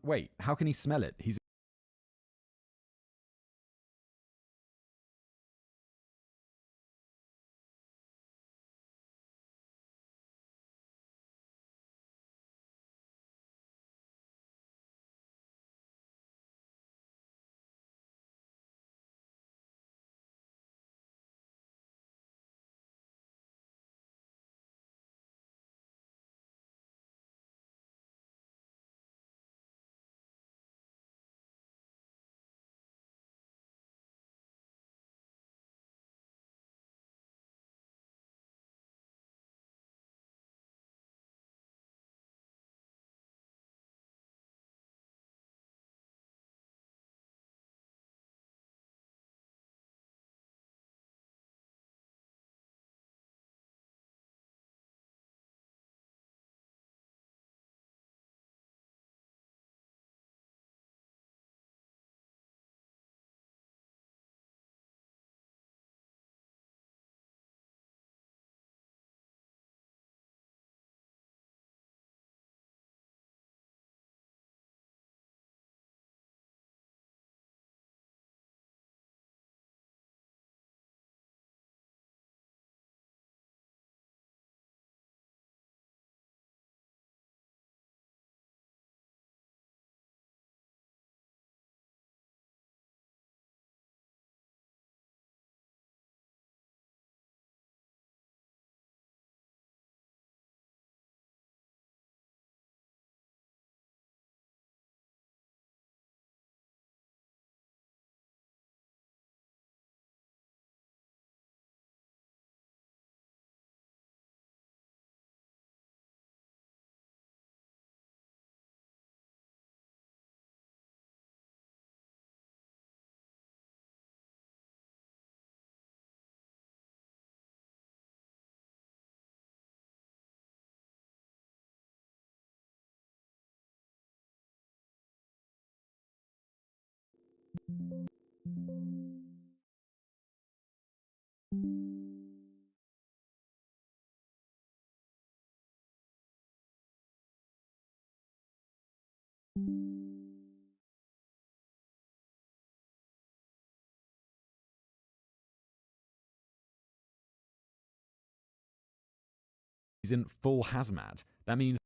Wait, how can he smell it? He's in full hazmat. That means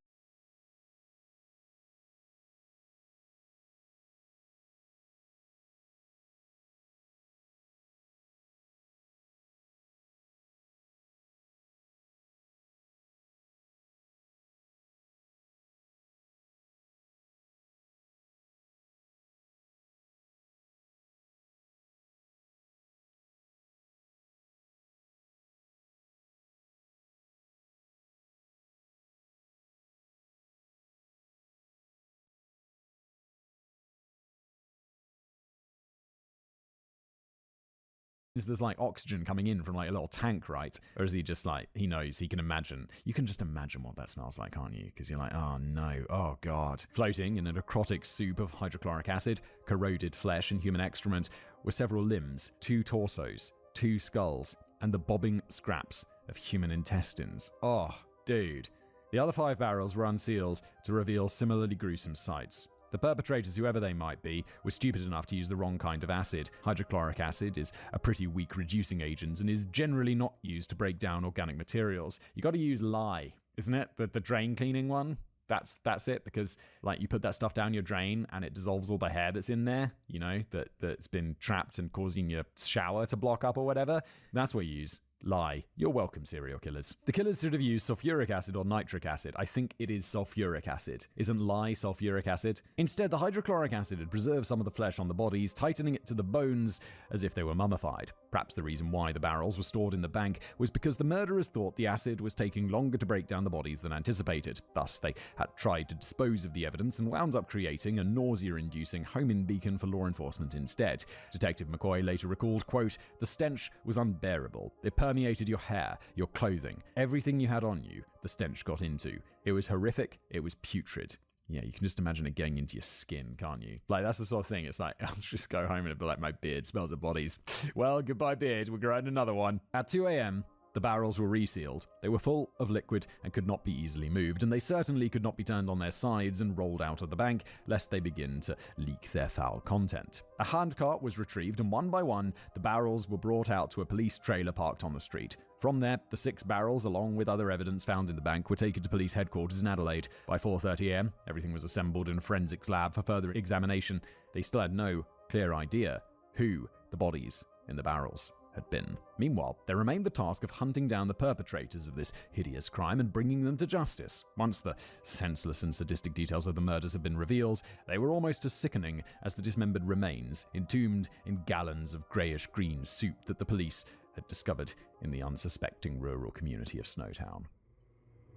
there's like oxygen coming in from like a little tank, right? Or is he just like, he knows, he can imagine. You can just imagine what that smells like, can't you? Because you're like, oh no, oh god. Floating in a necrotic soup of hydrochloric acid, corroded flesh, and human excrement were several limbs, 2 torsos, 2 skulls, and the bobbing scraps of human intestines. Oh, dude. The other 5 barrels were unsealed to reveal similarly gruesome sights. The perpetrators, whoever they might be, were stupid enough to use the wrong kind of acid. Hydrochloric acid is a pretty weak reducing agent and is generally not used to break down organic materials. You got to use lye, isn't it? The drain cleaning one? That's it, because like you put that stuff down your drain and it dissolves all the hair that's in there, you know, that's been trapped and causing your shower to block up or whatever. That's what you use. Lye. You're welcome, serial killers. The killers should have used sulfuric acid or nitric acid. I think it is sulfuric acid. Isn't lye sulfuric acid? Instead, the hydrochloric acid had preserved some of the flesh on the bodies, tightening it to the bones as if they were mummified. Perhaps the reason why the barrels were stored in the bank was because the murderers thought the acid was taking longer to break down the bodies than anticipated. Thus, they had tried to dispose of the evidence and wound up creating a nausea-inducing homing beacon for law enforcement instead. Detective McCoy later recalled, quote, "The stench was unbearable. It permeated your hair, your clothing, everything you had on you, the stench got into. It was horrific, it was putrid." Yeah, you can just imagine it getting into your skin, can't you? Like, that's the sort of thing. It's like, I'll just go home and it'll be like, my beard smells of bodies. Well, goodbye beard, we're growing another one. At 2 a.m., The barrels were resealed. They were full of liquid and could not be easily moved, and they certainly could not be turned on their sides and rolled out of the bank, lest they begin to leak their foul content. A handcart was retrieved, and one by one, the barrels were brought out to a police trailer parked on the street. From there, the 6 barrels, along with other evidence found in the bank, were taken to police headquarters in Adelaide. By 4:30 a.m., everything was assembled in a forensics lab for further examination. They still had no clear idea who the bodies in the barrels had been. Meanwhile, there remained the task of hunting down the perpetrators of this hideous crime and bringing them to justice. Once the senseless and sadistic details of the murders had been revealed, they were almost as sickening as the dismembered remains, entombed in gallons of greyish-green soup that the police had discovered in the unsuspecting rural community of Snowtown.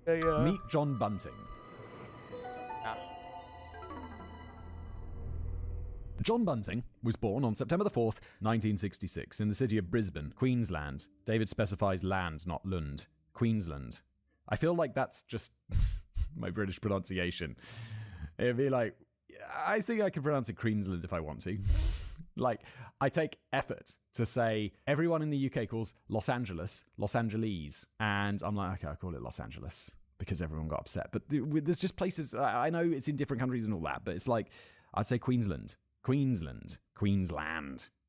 Meet John Bunting. John Bunting was born on September 4th, 1966, in the city of Brisbane, Queensland. David specifies land, not Lund. Queensland. I feel like that's just my British pronunciation. It'd be like, I think I can pronounce it Queensland if I want to. Like, I take effort to say everyone in the UK calls Los Angeles, Los Angeles. And I'm like, okay, I'll call it Los Angeles because everyone got upset. But there's just places, I know it's in different countries and all that, but it's like, I'd say Queensland. Queensland.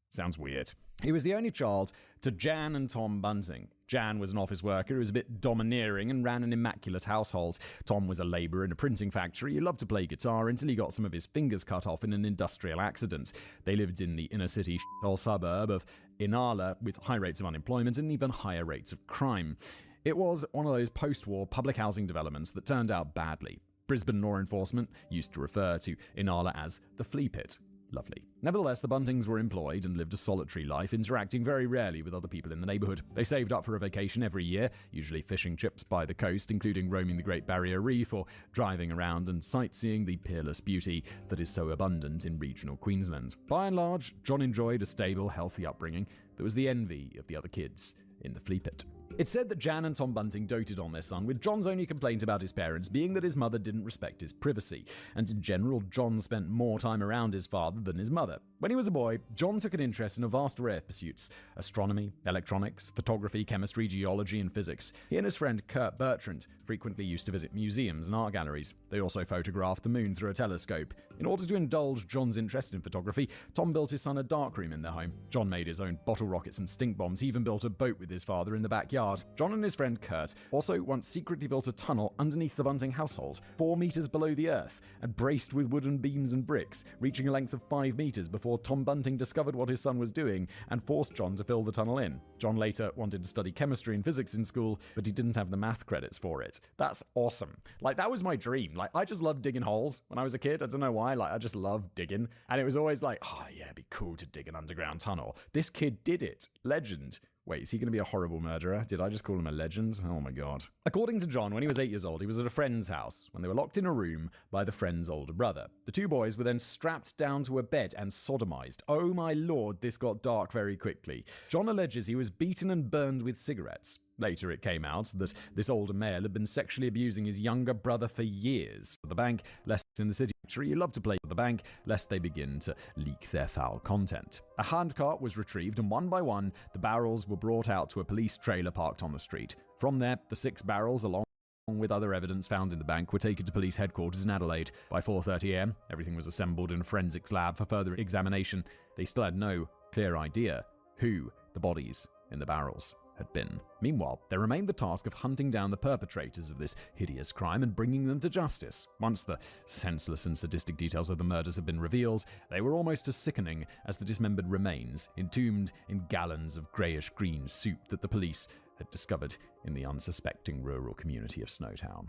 Sounds weird. He was the only child to Jan and Tom Bunting. Jan was an office worker who was a bit domineering and ran an immaculate household. Tom was a labourer in a printing factory. He loved to play guitar until he got some of his fingers cut off in an industrial accident. They lived in the inner city suburb of Inala with high rates of unemployment and even higher rates of crime. It was one of those post-war public housing developments that turned out badly. Brisbane law enforcement used to refer to Inala as the flea pit. Lovely. Nevertheless, the Buntings were employed and lived a solitary life, interacting very rarely with other people in the neighbourhood. They saved up for a vacation every year, usually fishing trips by the coast, including roaming the Great Barrier Reef or driving around and sightseeing the peerless beauty that is so abundant in regional Queensland. By and large, John enjoyed a stable, healthy upbringing that was the envy of the other kids in the flea pit. It's said that Jan and Tom Bunting doted on their son, with John's only complaint about his parents being that his mother didn't respect his privacy, and in general, John spent more time around his father than his mother. When he was a boy, John took an interest in a vast array of pursuits: astronomy, electronics, photography, chemistry, geology, and physics. He and his friend Kurt Bertrand frequently used to visit museums and art galleries. They also photographed the moon through a telescope. In order to indulge John's interest in photography, Tom built his son a darkroom in their home. John made his own bottle rockets and stink bombs. He even built a boat with his father in the backyard. John and his friend Kurt also once secretly built a tunnel underneath the Bunting household, 4 meters below the earth, and braced with wooden beams and bricks, reaching a length of 5 meters before Tom Bunting discovered what his son was doing and forced John to fill the tunnel in. John later wanted to study chemistry and physics in school, but he didn't have the math credits for it. That's awesome. Like, that was my dream. Like, I just loved digging holes when I was a kid. I don't know why. Like, I just loved digging. And it was always like, oh yeah, it'd be cool to dig an underground tunnel. This kid did it. Legend. Wait, is he going to be a horrible murderer? Did I just call him a legend? Oh my god. According to John, when he was 8 years old, he was at a friend's house when they were locked in a room by the friend's older brother. The 2 boys were then strapped down to a bed and sodomized. Oh my lord, this got dark very quickly. John alleges he was beaten and burned with cigarettes. Later, it came out that this older male had been sexually abusing his younger brother for years. The bank, lest in the city he loved to play the bank, lest they begin to leak their foul content. A handcart was retrieved, and one by one, the barrels were brought out to a police trailer parked on the street. From there, the 6 barrels, along with other evidence found in the bank, were taken to police headquarters in Adelaide. By 4:30 a.m., everything was assembled in a forensics lab for further examination. They still had no clear idea who the bodies in the barrels had been. Meanwhile, there remained the task of hunting down the perpetrators of this hideous crime and bringing them to justice. Once the senseless and sadistic details of the murders had been revealed, they were almost as sickening as the dismembered remains, entombed in gallons of greyish-green soup that the police had discovered in the unsuspecting rural community of Snowtown.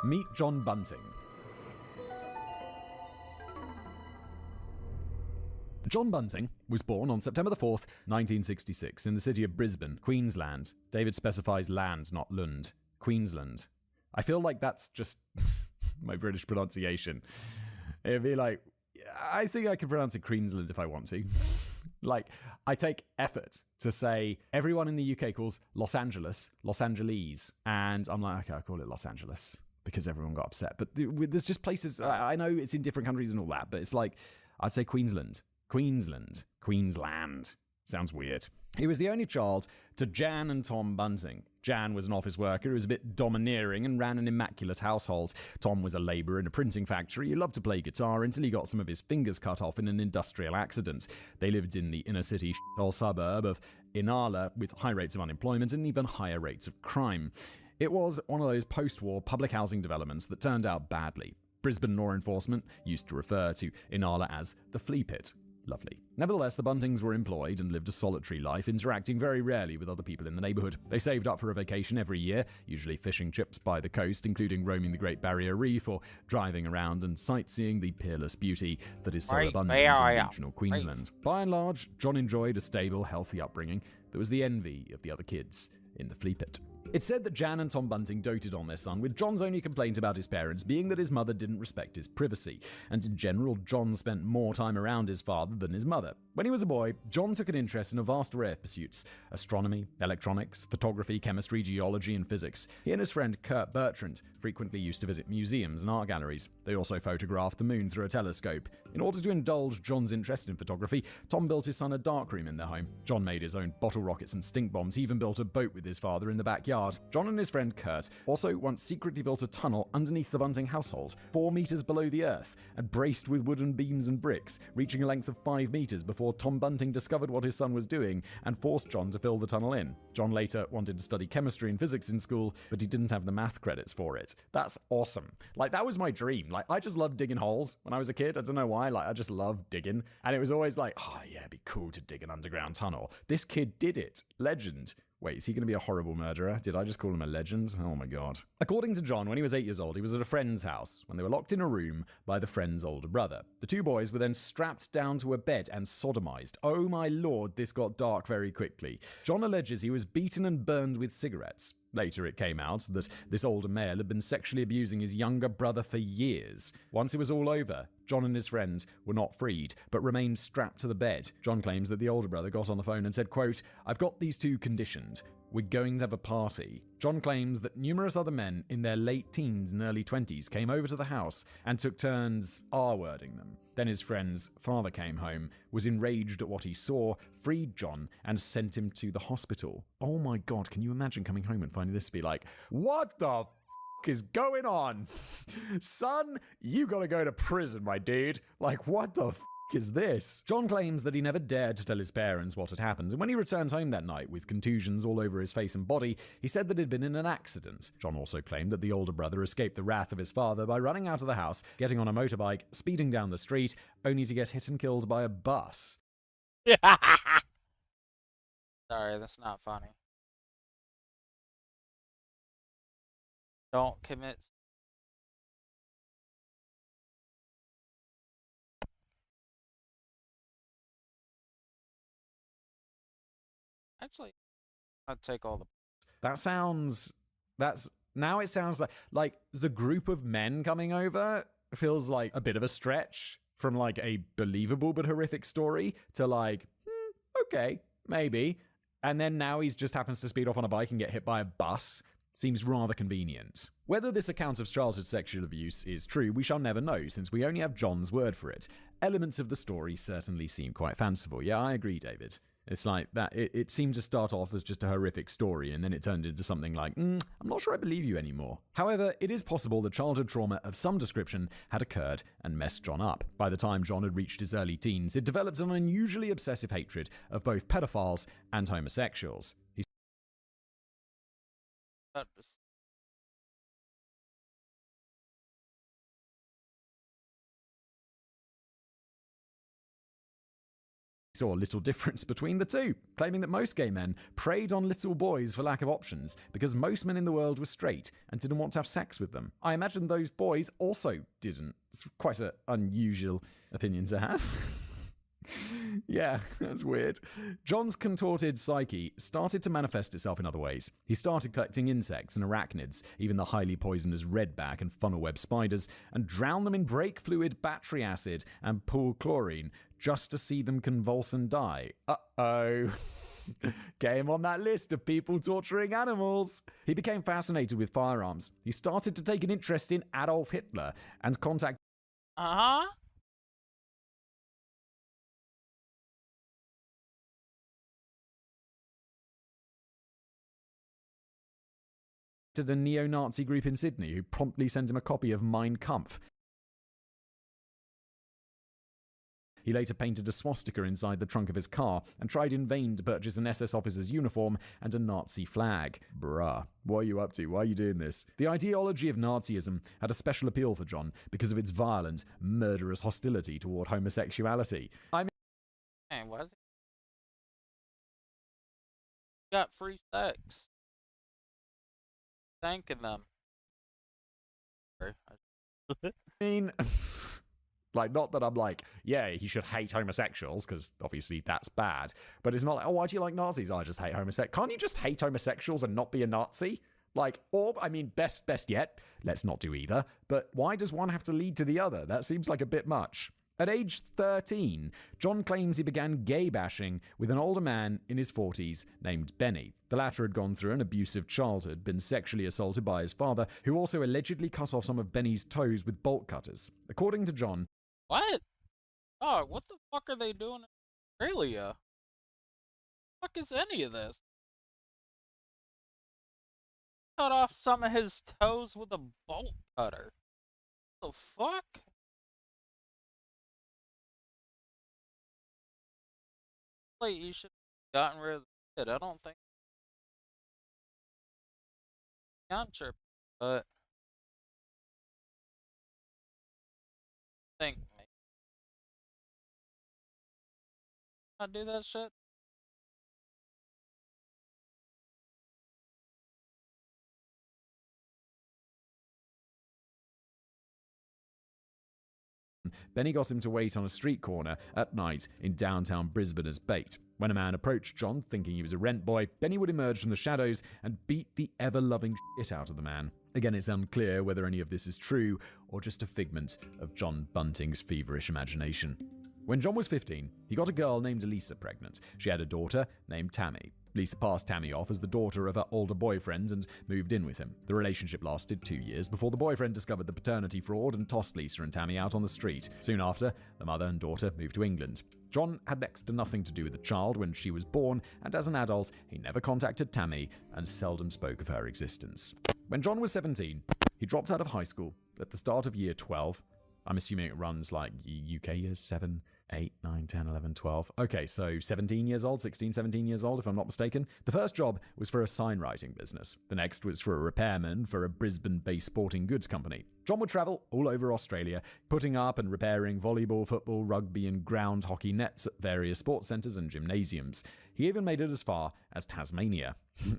Meet John Bunting. John Bunting was born on September 4th, 1966, in the city of Brisbane, Queensland. David specifies land, not Lund. Queensland. I feel like that's just my British pronunciation. It'd be like, I think I can pronounce it Queensland if I want to. Like, I take effort to say everyone in the UK calls Los Angeles, Los Angeles. And I'm like, okay, I'll call it Los Angeles because everyone got upset. But there's just places, I know it's in different countries and all that, but it's like, I'd say Queensland. Queensland. Sounds weird. He was the only child to Jan and Tom Bunting. Jan was an office worker who was a bit domineering and ran an immaculate household. Tom was a labourer in a printing factory who loved to play guitar until he got some of his fingers cut off in an industrial accident. They lived in the inner city suburb of Inala with high rates of unemployment and even higher rates of crime. It was one of those post-war public housing developments that turned out badly. Brisbane law enforcement used to refer to Inala as the flea pit. Lovely. Nevertheless, the Buntings were employed and lived a solitary life, interacting very rarely with other people in the neighbourhood. They saved up for a vacation every year, usually fishing trips by the coast, including roaming the Great Barrier Reef or driving around and sightseeing the peerless beauty that is so abundant in regional Queensland. By and large, John enjoyed a stable, healthy upbringing that was the envy of the other kids in the flea pit. It's said that Jan and Tom Bunting doted on their son, with John's only complaint about his parents being that his mother didn't respect his privacy. And in general, John spent more time around his father than his mother. When he was a boy, John took an interest in a vast array of pursuits: astronomy, electronics, photography, chemistry, geology, and physics. He and his friend Kurt Bertrand frequently used to visit museums and art galleries. They also photographed the moon through a telescope. In order to indulge John's interest in photography, Tom built his son a darkroom in their home. John made his own bottle rockets and stink bombs. He even built a boat with his father in the backyard. John and his friend Kurt also once secretly built a tunnel underneath the Bunting household, 4 meters below the earth, and braced with wooden beams and bricks, reaching a length of 5 meters before Tom Bunting discovered what his son was doing and forced John to fill the tunnel in. John later wanted to study chemistry and physics in school, but he didn't have the math credits for it. That's awesome. That was my dream. I just loved digging holes when I was a kid. I don't know why. I just loved digging. And it was always oh yeah, it'd be cool to dig an underground tunnel. This kid did it. Legend. Wait, is he going to be a horrible murderer? Did I just call him a legend? Oh my god. According to John, when he was 8 years old, he was at a friend's house when they were locked in a room by the friend's older brother. The two boys were then strapped down to a bed and sodomized. Oh my lord, this got dark very quickly. John alleges he was beaten and burned with cigarettes. Later, it came out that this older male had been sexually abusing his younger brother for years. Once it was all over, John and his friend were not freed, but remained strapped to the bed. John claims that the older brother got on the phone and said, quote, "I've got these two conditioned. We're going to have a party." John claims that numerous other men in their late teens and early 20s came over to the house and took turns R-wording them. Then his friend's father came home, was enraged at what he saw, freed John, and sent him to the hospital. Oh my god, can you imagine coming home and finding this to be like, what the f*** is going on? Son, you gotta go to prison, my dude. What the f*** is this? John claims that he never dared to tell his parents what had happened, and when he returned home that night with contusions all over his face and body, he said that he'd been in an accident. John also claimed that the older brother escaped the wrath of his father by running out of the house, getting on a motorbike, speeding down the street, only to get hit and killed by a bus. Sorry, that's not funny. Don't commit. Actually, I'd take all the. Now it sounds like the group of men coming over feels like a bit of a stretch from a believable but horrific story to okay, maybe. And then now he just happens to speed off on a bike and get hit by a bus. Seems rather convenient. Whether this account of childhood sexual abuse is true, we shall never know, since we only have John's word for it. Elements of the story certainly seem quite fanciful. Yeah, I agree, David. It's like that. It seemed to start off as just a horrific story, and then it turned into something like, I'm not sure I believe you anymore. However, it is possible that childhood trauma of some description had occurred and messed John up. By the time John had reached his early teens, it developed an unusually obsessive hatred of both pedophiles and homosexuals. He saw little difference between the two, claiming that most gay men preyed on little boys for lack of options because most men in the world were straight and didn't want to have sex with them. I imagine those boys also didn't. It's quite an unusual opinion to have. Yeah, that's weird. John's contorted psyche started to manifest itself in other ways. He started collecting insects and arachnids, even the highly poisonous redback and funnel web spiders, and drown them in brake fluid, battery acid, and pool chlorine, just to see them convulse and die. Uh-oh. Get him on that list of people torturing animals. He became fascinated with firearms. He started to take an interest in Adolf Hitler and contact... Uh-huh. contacted a neo-Nazi group in Sydney who promptly sent him a copy of Mein Kampf. He later painted a swastika inside the trunk of his car and tried in vain to purchase an SS officer's uniform and a Nazi flag. Bruh, what are you up to? Why are you doing this? The ideology of Nazism had a special appeal for John because of its violent, murderous hostility toward homosexuality. Man, why is he got free sex? Thanking them. I mean, like, not that I'm like, yeah, he should hate homosexuals, because obviously that's bad. But it's not like, oh, why do you like Nazis? Oh, I just hate homosexuals. Can't you just hate homosexuals and not be a Nazi? Like, or, I mean, best yet, let's not do either. But why does one have to lead to the other? That seems like a bit much. At age 13, John claims he began gay bashing with an older man in his 40s named Benny. The latter had gone through an abusive childhood, been sexually assaulted by his father, who also allegedly cut off some of Benny's toes with bolt cutters. According to John, What? Oh, what the fuck are they doing in Australia? What the fuck is any of this? Cut off some of his toes with a bolt cutter. What the fuck? Like, you should have gotten rid of the kid. I don't think I'm tripping, but I think maybe not do that shit. Benny got him to wait on a street corner at night in downtown Brisbane as bait. When a man approached John, thinking he was a rent boy, Benny would emerge from the shadows and beat the ever-loving shit out of the man. Again, it's unclear whether any of this is true or just a figment of John Bunting's feverish imagination. When John was 15, he got a girl named Lisa pregnant. She had a daughter named Tammy. Lisa passed Tammy off as the daughter of her older boyfriend and moved in with him. The relationship lasted 2 years before the boyfriend discovered the paternity fraud and tossed Lisa and Tammy out on the street. Soon after, the mother and daughter moved to England. John had next to nothing to do with the child when she was born, and as an adult, he never contacted Tammy and seldom spoke of her existence. When John was 17, he dropped out of high school at the start of year 12. I'm assuming it runs like UK years 7, 8, 9, 10, 11, 12. Okay, so 17 years old, 16, 17 years old, if I'm not mistaken. The first job was for a signwriting business. The next was for a repairman for a Brisbane-based sporting goods company. John would travel all over Australia, putting up and repairing volleyball, football, rugby, and ground hockey nets at various sports centres and gymnasiums. He even made it as far as Tasmania.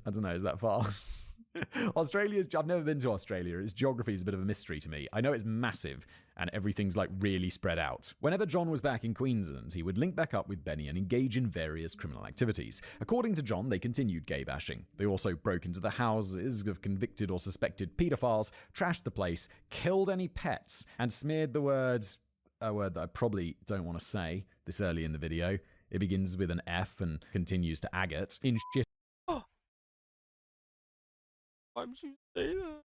I don't know, is that far? I've never been to Australia. Its geography is a bit of a mystery to me. I know it's massive and everything's like really spread out. Whenever John was back in Queensland, he would link back up with Benny and engage in various criminal activities. According to John, they continued gay bashing. They also broke into the houses of convicted or suspected pedophiles, trashed the place, killed any pets, and smeared the words, a word that I probably don't want to say this early in the video. It begins with an F and continues to agate, in shit Why would you say that?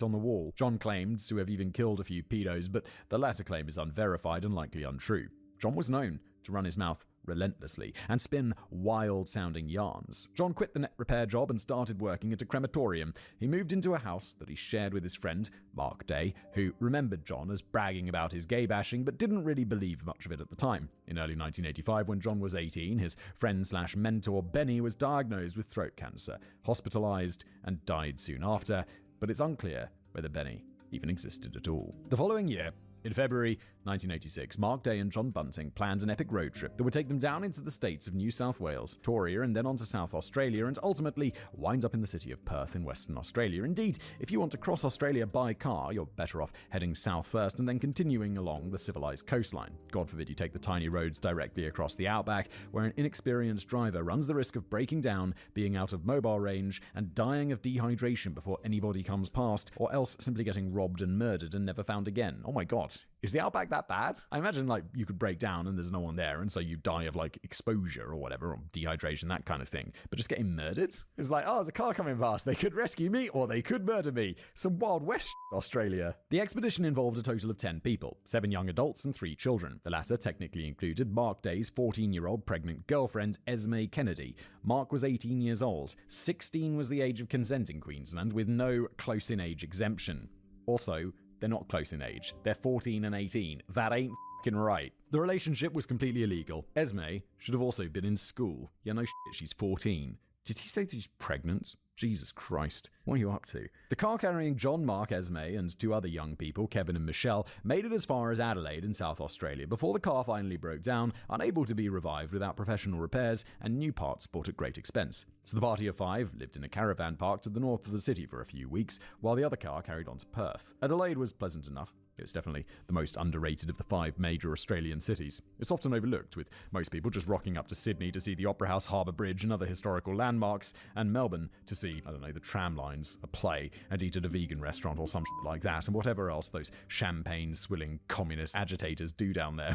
on the wall. John claimed to have even killed a few pedos, but the latter claim is unverified and likely untrue. John was known to run his mouth relentlessly and spin wild-sounding yarns. John quit the net repair job and started working at a crematorium. He moved into a house that he shared with his friend, Mark Day, who remembered John as bragging about his gay bashing but didn't really believe much of it at the time. In early 1985, when John was 18, his friend/mentor Benny was diagnosed with throat cancer, hospitalized, and died soon after, but it's unclear whether Benny even existed at all. The following year, in February 1986, Mark Day and John Bunting planned an epic road trip that would take them down into the states of New South Wales, Victoria, and then on to South Australia, and ultimately wind up in the city of Perth in Western Australia. Indeed, if you want to cross Australia by car, you're better off heading south first and then continuing along the civilized coastline. God forbid you take the tiny roads directly across the outback, where an inexperienced driver runs the risk of breaking down, being out of mobile range, and dying of dehydration before anybody comes past, or else simply getting robbed and murdered and never found again. Oh my god. God. Is the outback that bad? I imagine, like, you could break down and there's no one there, and so you die of, like, exposure or whatever, or dehydration, that kind of thing. But just getting murdered? It's like, oh, there's a car coming past. They could rescue me, or they could murder me. Some Wild West Australia. The expedition involved a total of 10 people, 7 young adults and 3 children. The latter technically included Mark Day's 14-year-old pregnant girlfriend, Esme Kennedy. Mark was 18 years old. 16 was the age of consent in Queensland, with no close-in age exemption. Also, they're not close in age. They're 14 and 18. That ain't f***ing right. The relationship was completely illegal. Esme should have also been in school. Yeah, no shit, she's 14. Did he say that she's pregnant? Jesus Christ. What are you up to? The car carrying John, Mark, Esme, and 2 other young people, Kevin and Michelle, made it as far as Adelaide in South Australia before the car finally broke down, unable to be revived without professional repairs and new parts bought at great expense. So the party of 5 lived in a caravan park to the north of the city for a few weeks, while the other car carried on to Perth. Adelaide was pleasant enough. It's definitely the most underrated of the 5 major Australian cities. It's often overlooked, with most people just rocking up to Sydney to see the Opera House, Harbour Bridge and other historical landmarks, and Melbourne to see, I don't know, the tram lines, a play, and eat at a vegan restaurant or some shit like that, and whatever else those champagne-swilling communist agitators do down there.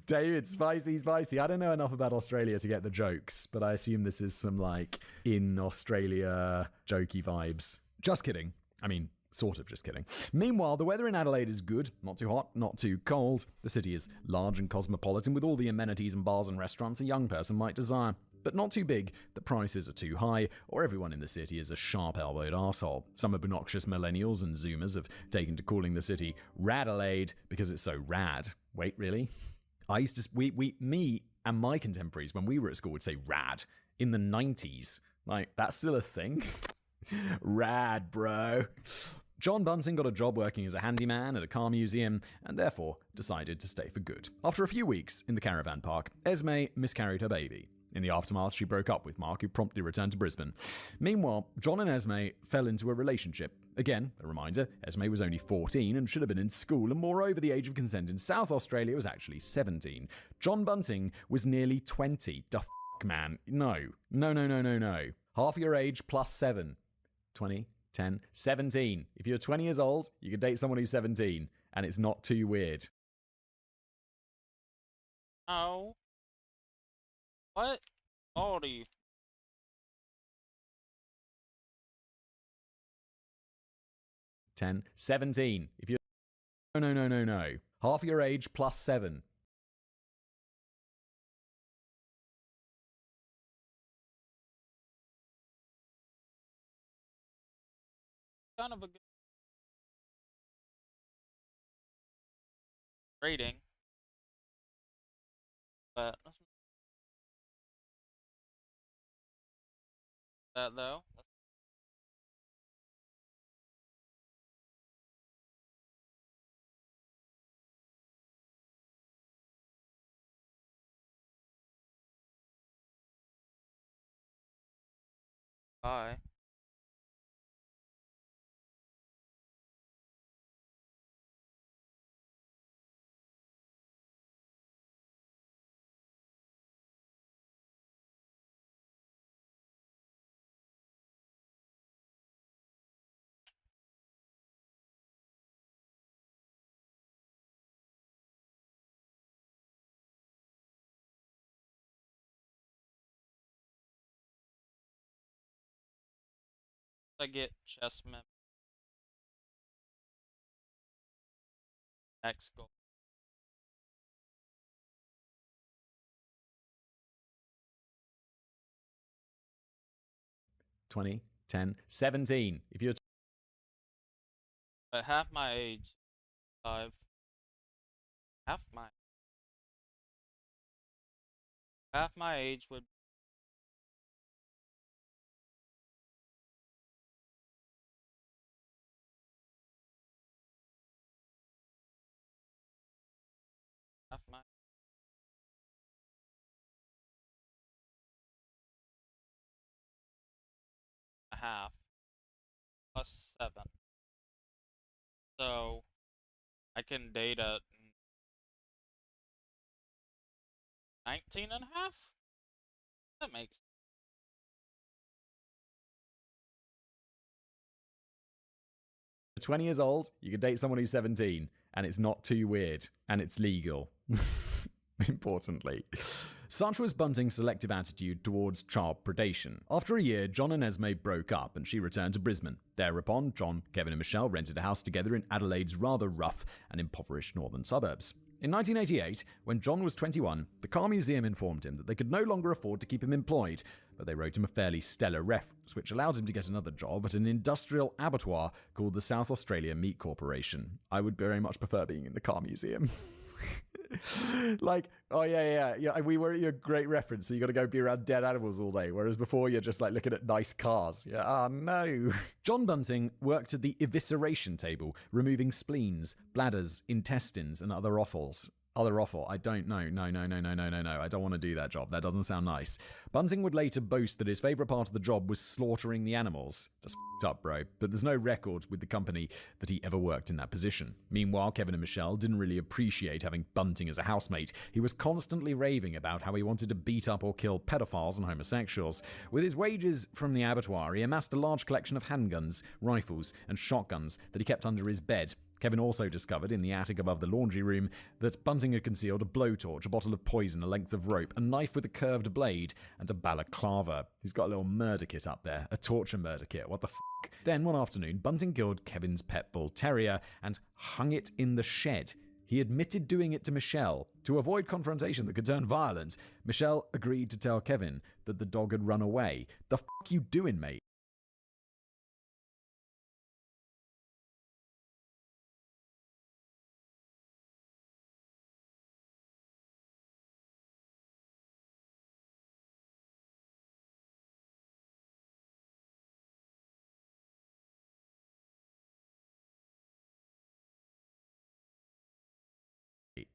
David, spicy. I don't know enough about Australia to get the jokes, but I assume this is some, like, in Australia jokey vibes. Just kidding. I mean, sort of just kidding. Meanwhile, the weather in Adelaide is good. Not too hot, not too cold. The city is large and cosmopolitan with all the amenities and bars and restaurants a young person might desire. But not too big that prices are too high, or everyone in the city is a sharp-elbowed arsehole. Some obnoxious millennials and zoomers have taken to calling the city Radelaide because it's so rad. Wait, really? I used to... Me and my contemporaries, when we were at school, would say rad in the 90s. Like, that's still a thing? Rad, bro. John Bunting got a job working as a handyman at a car museum and therefore decided to stay for good. After a few weeks in the caravan park, Esme miscarried her baby. In the aftermath, she broke up with Mark, who promptly returned to Brisbane. Meanwhile, John and Esme fell into a relationship. Again, a reminder, Esme was only 14 and should have been in school, and moreover, the age of consent in South Australia was actually 17. John Bunting was nearly 20. Duh, man. No. Half your age plus 7. 20, 10, 17. If you're 20 years old, you can date someone who's 17, and it's not too weird. No. What? How old are you? Ten, 17. If you're... No. Half your age plus 7. Kind of a good rating. But that though. Bye. I get chess mem next goal. $20, 10, 17. If you're... But half my age, 5. Half my age would half my half plus 7. So I can date at 19 and a half? That makes 20 years old, you can date someone who's 17, and it's not too weird, and it's legal. Importantly. Such was Bunting's selective attitude towards child predation. After a year, John and Esme broke up and she returned to Brisbane. Thereupon, John, Kevin and Michelle rented a house together in Adelaide's rather rough and impoverished northern suburbs. In 1988, when John was 21, the Car Museum informed him that they could no longer afford to keep him employed, but they wrote him a fairly stellar reference, which allowed him to get another job at an industrial abattoir called the South Australia Meat Corporation. I would very much prefer being in the Car Museum. Like, oh yeah, we were your great reference, so you got to go be around dead animals all day, whereas before you're just like looking at nice cars. Yeah, oh no. John Bunting worked at the evisceration table, removing spleens, bladders, intestines, and other offals. Other offal. I don't know. No. I don't want to do that job. That doesn't sound nice. Bunting would later boast that his favourite part of the job was slaughtering the animals. Just f***ed up, bro. But there's no record with the company that he ever worked in that position. Meanwhile, Kevin and Michelle didn't really appreciate having Bunting as a housemate. He was constantly raving about how he wanted to beat up or kill pedophiles and homosexuals. With his wages from the abattoir, he amassed a large collection of handguns, rifles, and shotguns that he kept under his bed. Kevin also discovered in the attic above the laundry room that Bunting had concealed a blowtorch, a bottle of poison, a length of rope, a knife with a curved blade, and a balaclava. He's got a little murder kit up there, a torture murder kit. What the f***? Then, one afternoon, Bunting killed Kevin's pet bull terrier and hung it in the shed. He admitted doing it to Michelle. To avoid confrontation that could turn violent, Michelle agreed to tell Kevin that the dog had run away. The f*** you doing, mate?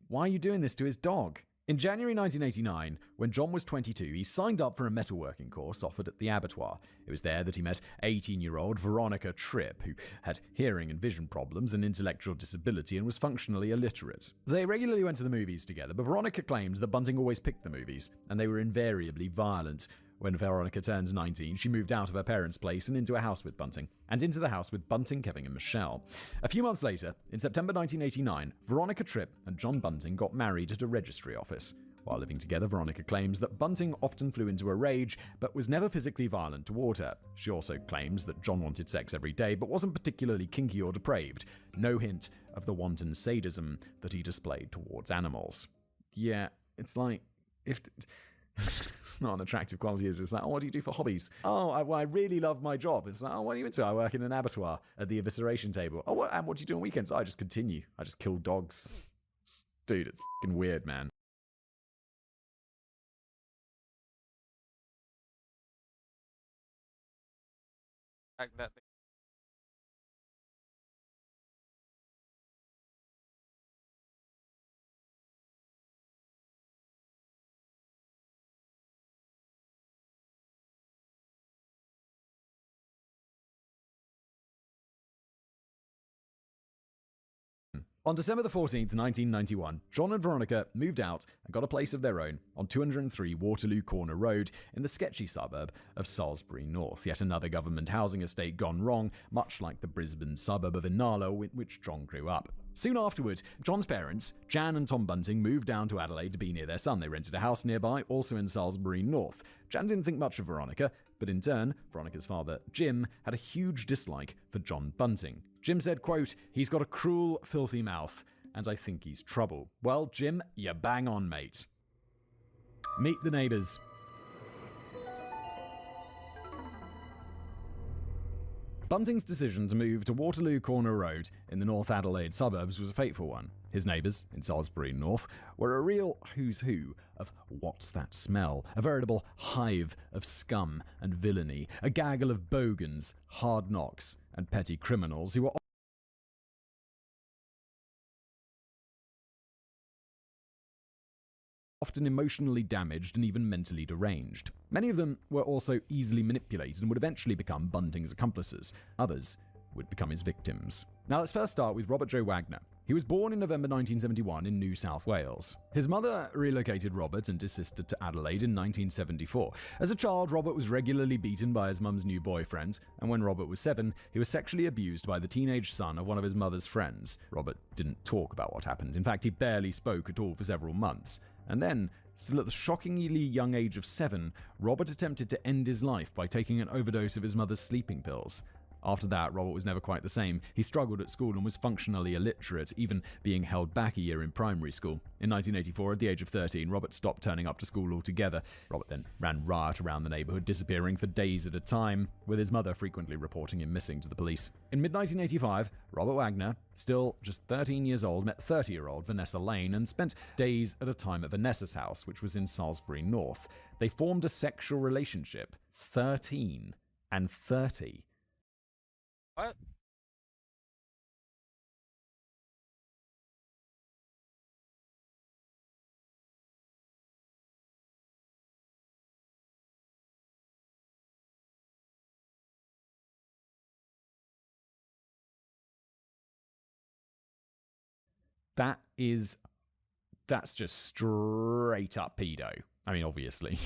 Why are you doing this to his dog? In January 1989, when John was 22, he signed up for a metalworking course offered at the abattoir. It was there that he met 18-year-old Veronica Tripp, who had hearing and vision problems and intellectual disability and was functionally illiterate. They regularly went to the movies together, but Veronica claimed that Bunting always picked the movies, and they were invariably violent. When Veronica turned 19, she moved out of her parents' place and into a house with Bunting, and into the house with Bunting, Kevin, and Michelle. A few months later, in September 1989, Veronica Tripp and John Bunting got married at a registry office. While living together, Veronica claims that Bunting often flew into a rage, but was never physically violent toward her. She also claims that John wanted sex every day, but wasn't particularly kinky or depraved. No hint of the wanton sadism that he displayed towards animals. Yeah, it's like, if... It's not an attractive quality, is it? It's like, oh, what do you do for hobbies? Oh, I really love my job. It's like, oh, what are you into? I work in an abattoir at the evisceration table. Oh, and what do you do on weekends? Oh, I just continue. I just kill dogs. Dude, it's fucking weird, man. Fact that On December the 14th, 1991, John and Veronica moved out and got a place of their own on 203 Waterloo Corner Road in the sketchy suburb of Salisbury North, yet another government housing estate gone wrong, much like the Brisbane suburb of Inala, in which John grew up. Soon afterward, John's parents, Jan and Tom Bunting, moved down to Adelaide to be near their son. They rented a house nearby, also in Salisbury North. Jan didn't think much of Veronica, but in turn, Veronica's father, Jim, had a huge dislike for John Bunting. Jim said, quote, "He's got a cruel, filthy mouth, and I think he's trouble." Well, Jim, you bang on, mate. Meet the neighbours. Bunting's decision to move to Waterloo Corner Road in the North Adelaide suburbs was a fateful one. His neighbours, in Salisbury North, were a real who's who of what's that smell, a veritable hive of scum and villainy, a gaggle of bogans, hard knocks, and petty criminals who were often emotionally damaged and even mentally deranged. Many of them were also easily manipulated and would eventually become Bunting's accomplices. Others would become his victims. Now let's first start with Robert Joe Wagner. He was born in November 1971 in New South Wales. His mother relocated Robert and his sister to Adelaide in 1974. As a child, Robert was regularly beaten by his mum's new boyfriend, and when Robert was 7, he was sexually abused by the teenage son of one of his mother's friends. Robert didn't talk about what happened. In fact, he barely spoke at all for several months. And then, still at the shockingly young age of 7, Robert attempted to end his life by taking an overdose of his mother's sleeping pills. After that, Robert was never quite the same. He struggled at school and was functionally illiterate, even being held back a year in primary school. In 1984, at the age of 13, Robert stopped turning up to school altogether. Robert then ran riot around the neighborhood, disappearing for days at a time, with his mother frequently reporting him missing to the police. In mid-1985, Robert Wagner, still just 13 years old, met 30-year-old Vanessa Lane and spent days at a time at Vanessa's house, which was in Salisbury North. They formed a sexual relationship. 13 and 30. What? That's just straight up pedo. I mean, obviously.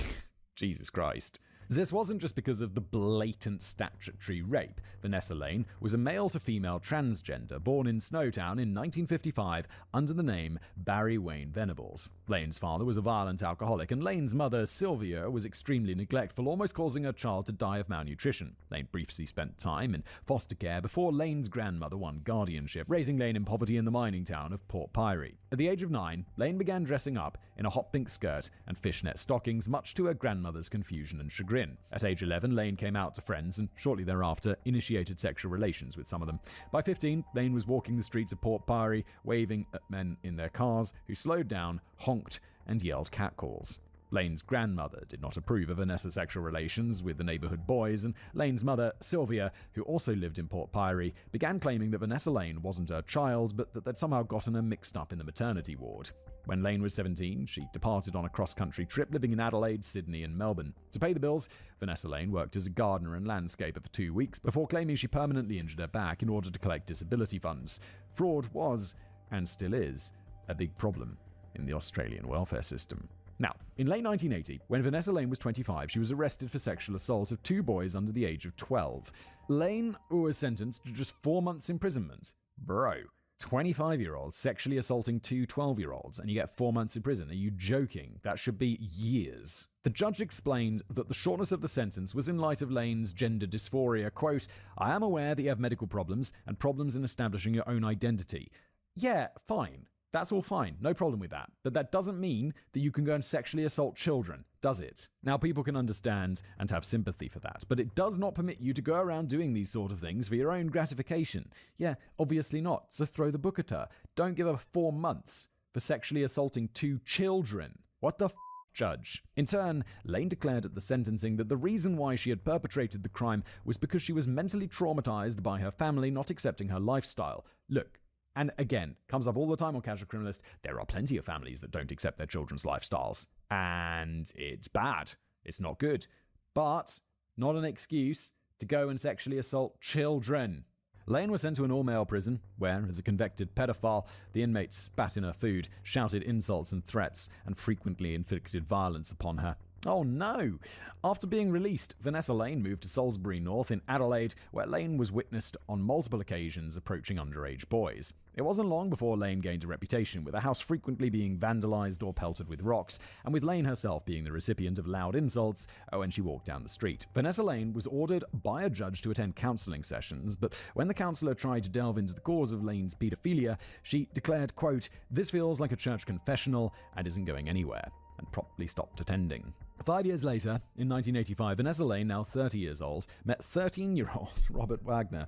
Jesus Christ. This wasn't just because of the blatant statutory rape. Vanessa Lane was a male-to-female transgender born in Snowtown in 1955 under the name Barry Wayne Venables. Lane's father was a violent alcoholic, and Lane's mother, Sylvia, was extremely neglectful, almost causing her child to die of malnutrition. Lane briefly spent time in foster care before Lane's grandmother won guardianship, raising Lane in poverty in the mining town of Port Pirie. At the age of 9, Lane began dressing up in a hot pink skirt and fishnet stockings, much to her grandmother's confusion and chagrin. At age 11, Lane came out to friends and shortly thereafter initiated sexual relations with some of them. By 15, Lane was walking the streets of Port Pirie, waving at men in their cars who slowed down, honked, and yelled catcalls. Lane's grandmother did not approve of Vanessa's sexual relations with the neighborhood boys, and Lane's mother, Sylvia, who also lived in Port Pirie, began claiming that Vanessa Lane wasn't her child, but that they'd somehow gotten her mixed up in the maternity ward. When Lane was 17, she departed on a cross-country trip, living in Adelaide, Sydney, and Melbourne. To pay the bills, Vanessa Lane worked as a gardener and landscaper for 2 weeks before claiming she permanently injured her back in order to collect disability funds. Fraud was, and still is, a big problem in the Australian welfare system. Now, in late 1980, when Vanessa Lane was 25, she was arrested for sexual assault of 2 boys under the age of 12. Lane was sentenced to just 4 months imprisonment. Bro. 25-year-olds sexually assaulting 2 12-year-olds and you get 4 months in prison. Are you joking? That should be years. The judge explained that the shortness of the sentence was in light of Lane's gender dysphoria. Quote, "I am aware that you have medical problems and problems in establishing your own identity." Yeah, fine. That's all fine. No problem with that. But that doesn't mean that you can go and sexually assault children, does it? Now, people can understand and have sympathy for that, but it does not permit you to go around doing these sort of things for your own gratification. Yeah, obviously not. So throw the book at her. Don't give her 4 months for sexually assaulting 2 children. What the judge? In turn, Lane declared at the sentencing that the reason why she had perpetrated the crime was because she was mentally traumatized by her family not accepting her lifestyle. Look, and again, comes up all the time on Casual Criminalist, there are plenty of families that don't accept their children's lifestyles. And it's bad. It's not good. But not an excuse to go and sexually assault children. Lane was sent to an all-male prison, where, as a convicted pedophile, the inmates spat in her food, shouted insults and threats, and frequently inflicted violence upon her. Oh no! After being released, Vanessa Lane moved to Salisbury North in Adelaide, where Lane was witnessed on multiple occasions approaching underage boys. It wasn't long before Lane gained a reputation, with the house frequently being vandalized or pelted with rocks, and with Lane herself being the recipient of loud insults when she walked down the street. Vanessa Lane was ordered by a judge to attend counselling sessions, but when the counsellor tried to delve into the cause of Lane's paedophilia, she declared, quote, "This feels like a church confessional and isn't going anywhere," and promptly stopped attending. 5 years later, in 1985, Vanessa Lane, now 30 years old, met 13-year-old Robert Wagner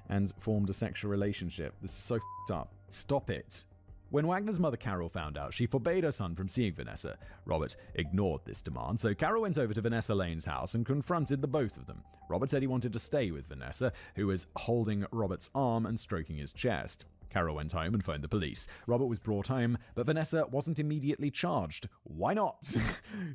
and formed a sexual relationship. This is so f***ed up. Stop it. When Wagner's mother Carol found out, she forbade her son from seeing Vanessa. Robert ignored this demand, so Carol went over to Vanessa Lane's house and confronted the both of them. Robert said he wanted to stay with Vanessa, who was holding Robert's arm and stroking his chest. Carol went home and phoned the police. Robert was brought home, but Vanessa wasn't immediately charged. Why not?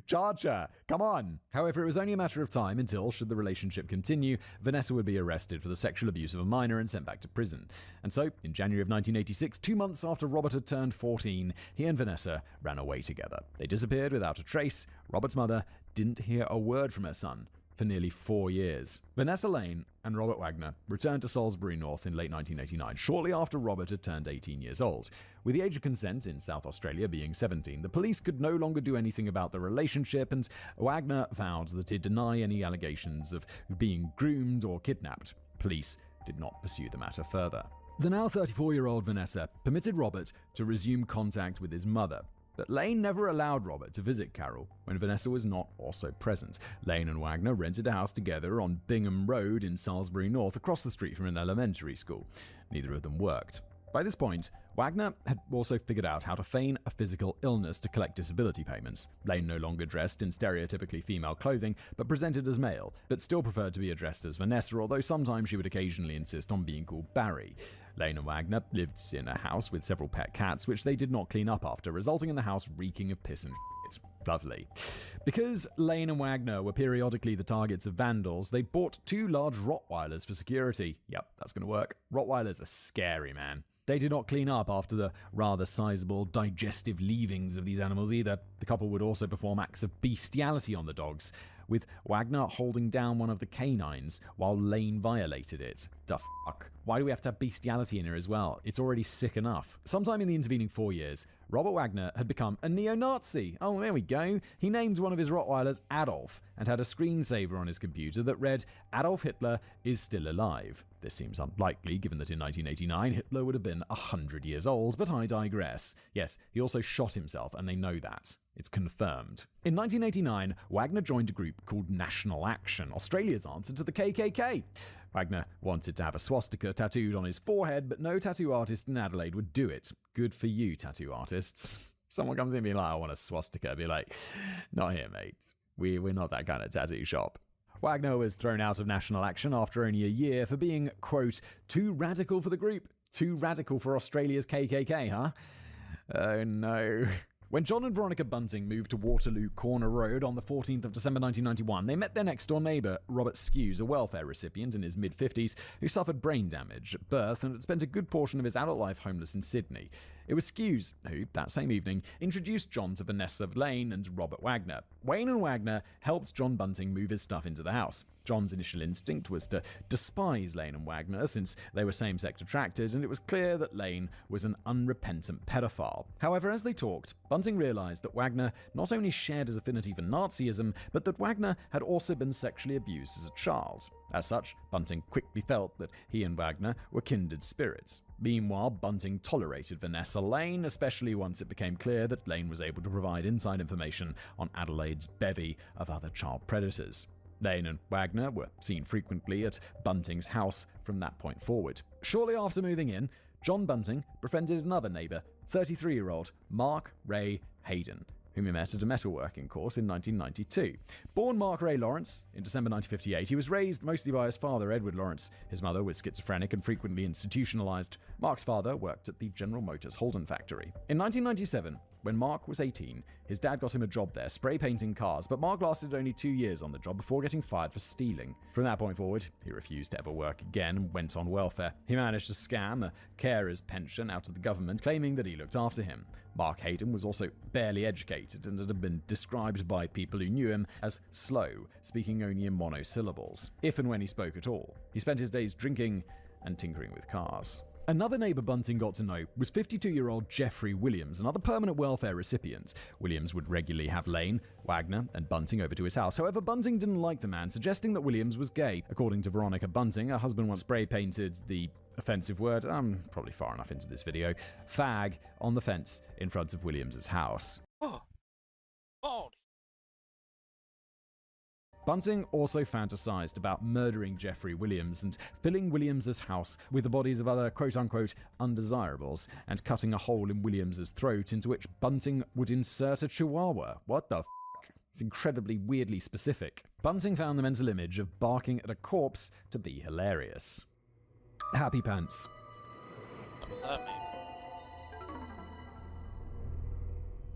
Charge her! Come on! However, it was only a matter of time until, should the relationship continue, Vanessa would be arrested for the sexual abuse of a minor and sent back to prison. And so, in January of 1986, 2 months after Robert had turned 14, he and Vanessa ran away together. They disappeared without a trace. Robert's mother didn't hear a word from her son for nearly 4 years. Vanessa Lane and Robert Wagner returned to Salisbury North in late 1989, shortly after Robert had turned 18 years old. With the age of consent in South Australia being 17, the police could no longer do anything about the relationship, and Wagner vowed that he'd deny any allegations of being groomed or kidnapped. Police did not pursue the matter further. The now 34-year-old Vanessa permitted Robert to resume contact with his mother. But Lane never allowed Robert to visit Carol when Vanessa was not also present. Lane and Wagner rented a house together on Bingham Road in Salisbury North, across the street from an elementary school. Neither of them worked. By this point, Wagner had also figured out how to feign a physical illness to collect disability payments. Lane no longer dressed in stereotypically female clothing, but presented as male, but still preferred to be addressed as Vanessa, although sometimes she would occasionally insist on being called Barry. Lane and Wagner lived in a house with several pet cats, which they did not clean up after, resulting in the house reeking of piss and shit. Lovely. Because Lane and Wagner were periodically the targets of vandals, they bought 2 large Rottweilers for security. Yep, that's going to work. Rottweilers are scary, man. They did not clean up after the rather sizable digestive leavings of these animals either. The couple would also perform acts of bestiality on the dogs, with Wagner holding down one of the canines while Lane violated it. The fuck? Why do we have to have bestiality in here as well? It's already sick enough. Sometime in the intervening 4 years, Robert Wagner had become a neo-Nazi. Oh, there we go. He named one of his Rottweilers Adolf and had a screensaver on his computer that read, "Adolf Hitler is still alive." This seems unlikely, given that in 1989 Hitler would have been 100 years old, but I digress. Yes, he also shot himself, and they know that. It's confirmed. In 1989, Wagner joined a group called National Action, Australia's answer to the KKK. Wagner wanted to have a swastika tattooed on his forehead, but no tattoo artist in Adelaide would do it. Good for you, tattoo artists. Someone comes in and be like, "I want a swastika." Be like, "Not here, mate. We're not that kind of tattoo shop." Wagner was thrown out of National Action after only a year for being, quote, "too radical for the group." Too radical for Australia's KKK, huh? Oh no. When John and Veronica Bunting moved to Waterloo Corner Road on the 14th of December 1991, they met their next-door neighbour, Robert Skews, a welfare recipient in his mid-50s who suffered brain damage at birth and had spent a good portion of his adult life homeless in Sydney. It was Skews who, that same evening, introduced John to Vanessa Lane and Robert Wagner. Wayne and Wagner helped John Bunting move his stuff into the house. John's initial instinct was to despise Lane and Wagner since they were same-sex attracted, and it was clear that Lane was an unrepentant pedophile. However, as they talked, Bunting realised that Wagner not only shared his affinity for Nazism, but that Wagner had also been sexually abused as a child. As such, Bunting quickly felt that he and Wagner were kindred spirits. Meanwhile, Bunting tolerated Vanessa Lane, especially once it became clear that Lane was able to provide inside information on Adelaide's bevy of other child predators. Lane and Wagner were seen frequently at Bunting's house from that point forward. Shortly after moving in, John Bunting befriended another neighbour, 33-year-old Mark Ray Hayden, whom he met at a metalworking course in 1992. Born Mark Ray Lawrence in December 1958, he was raised mostly by his father, Edward Lawrence. His mother was schizophrenic and frequently institutionalized. Mark's father worked at the General Motors Holden factory. In 1997, when Mark was 18, his dad got him a job there, spray painting cars, but Mark lasted only 2 years on the job before getting fired for stealing. From that point forward, he refused to ever work again and went on welfare. He managed to scam a carer's pension out of the government, claiming that he looked after him. Mark Hayden was also barely educated and had been described by people who knew him as slow, speaking only in monosyllables, if and when he spoke at all. He spent his days drinking and tinkering with cars. Another neighbour Bunting got to know was 52-year-old Jeffrey Williams, another permanent welfare recipient. Williams would regularly have Lane, Wagner, and Bunting over to his house. However, Bunting didn't like the man, suggesting that Williams was gay. According to Veronica Bunting, her husband once spray-painted the offensive word, I'm probably far enough into this video, fag, on the fence in front of Williams' house. Oh. Bunting also fantasized about murdering Jeffrey Williams and filling Williams' house with the bodies of other quote-unquote undesirables and cutting a hole in Williams' throat into which Bunting would insert a chihuahua. What the f***? It's incredibly weirdly specific. Bunting found the mental image of barking at a corpse to be hilarious. Happy Pants. does that mean?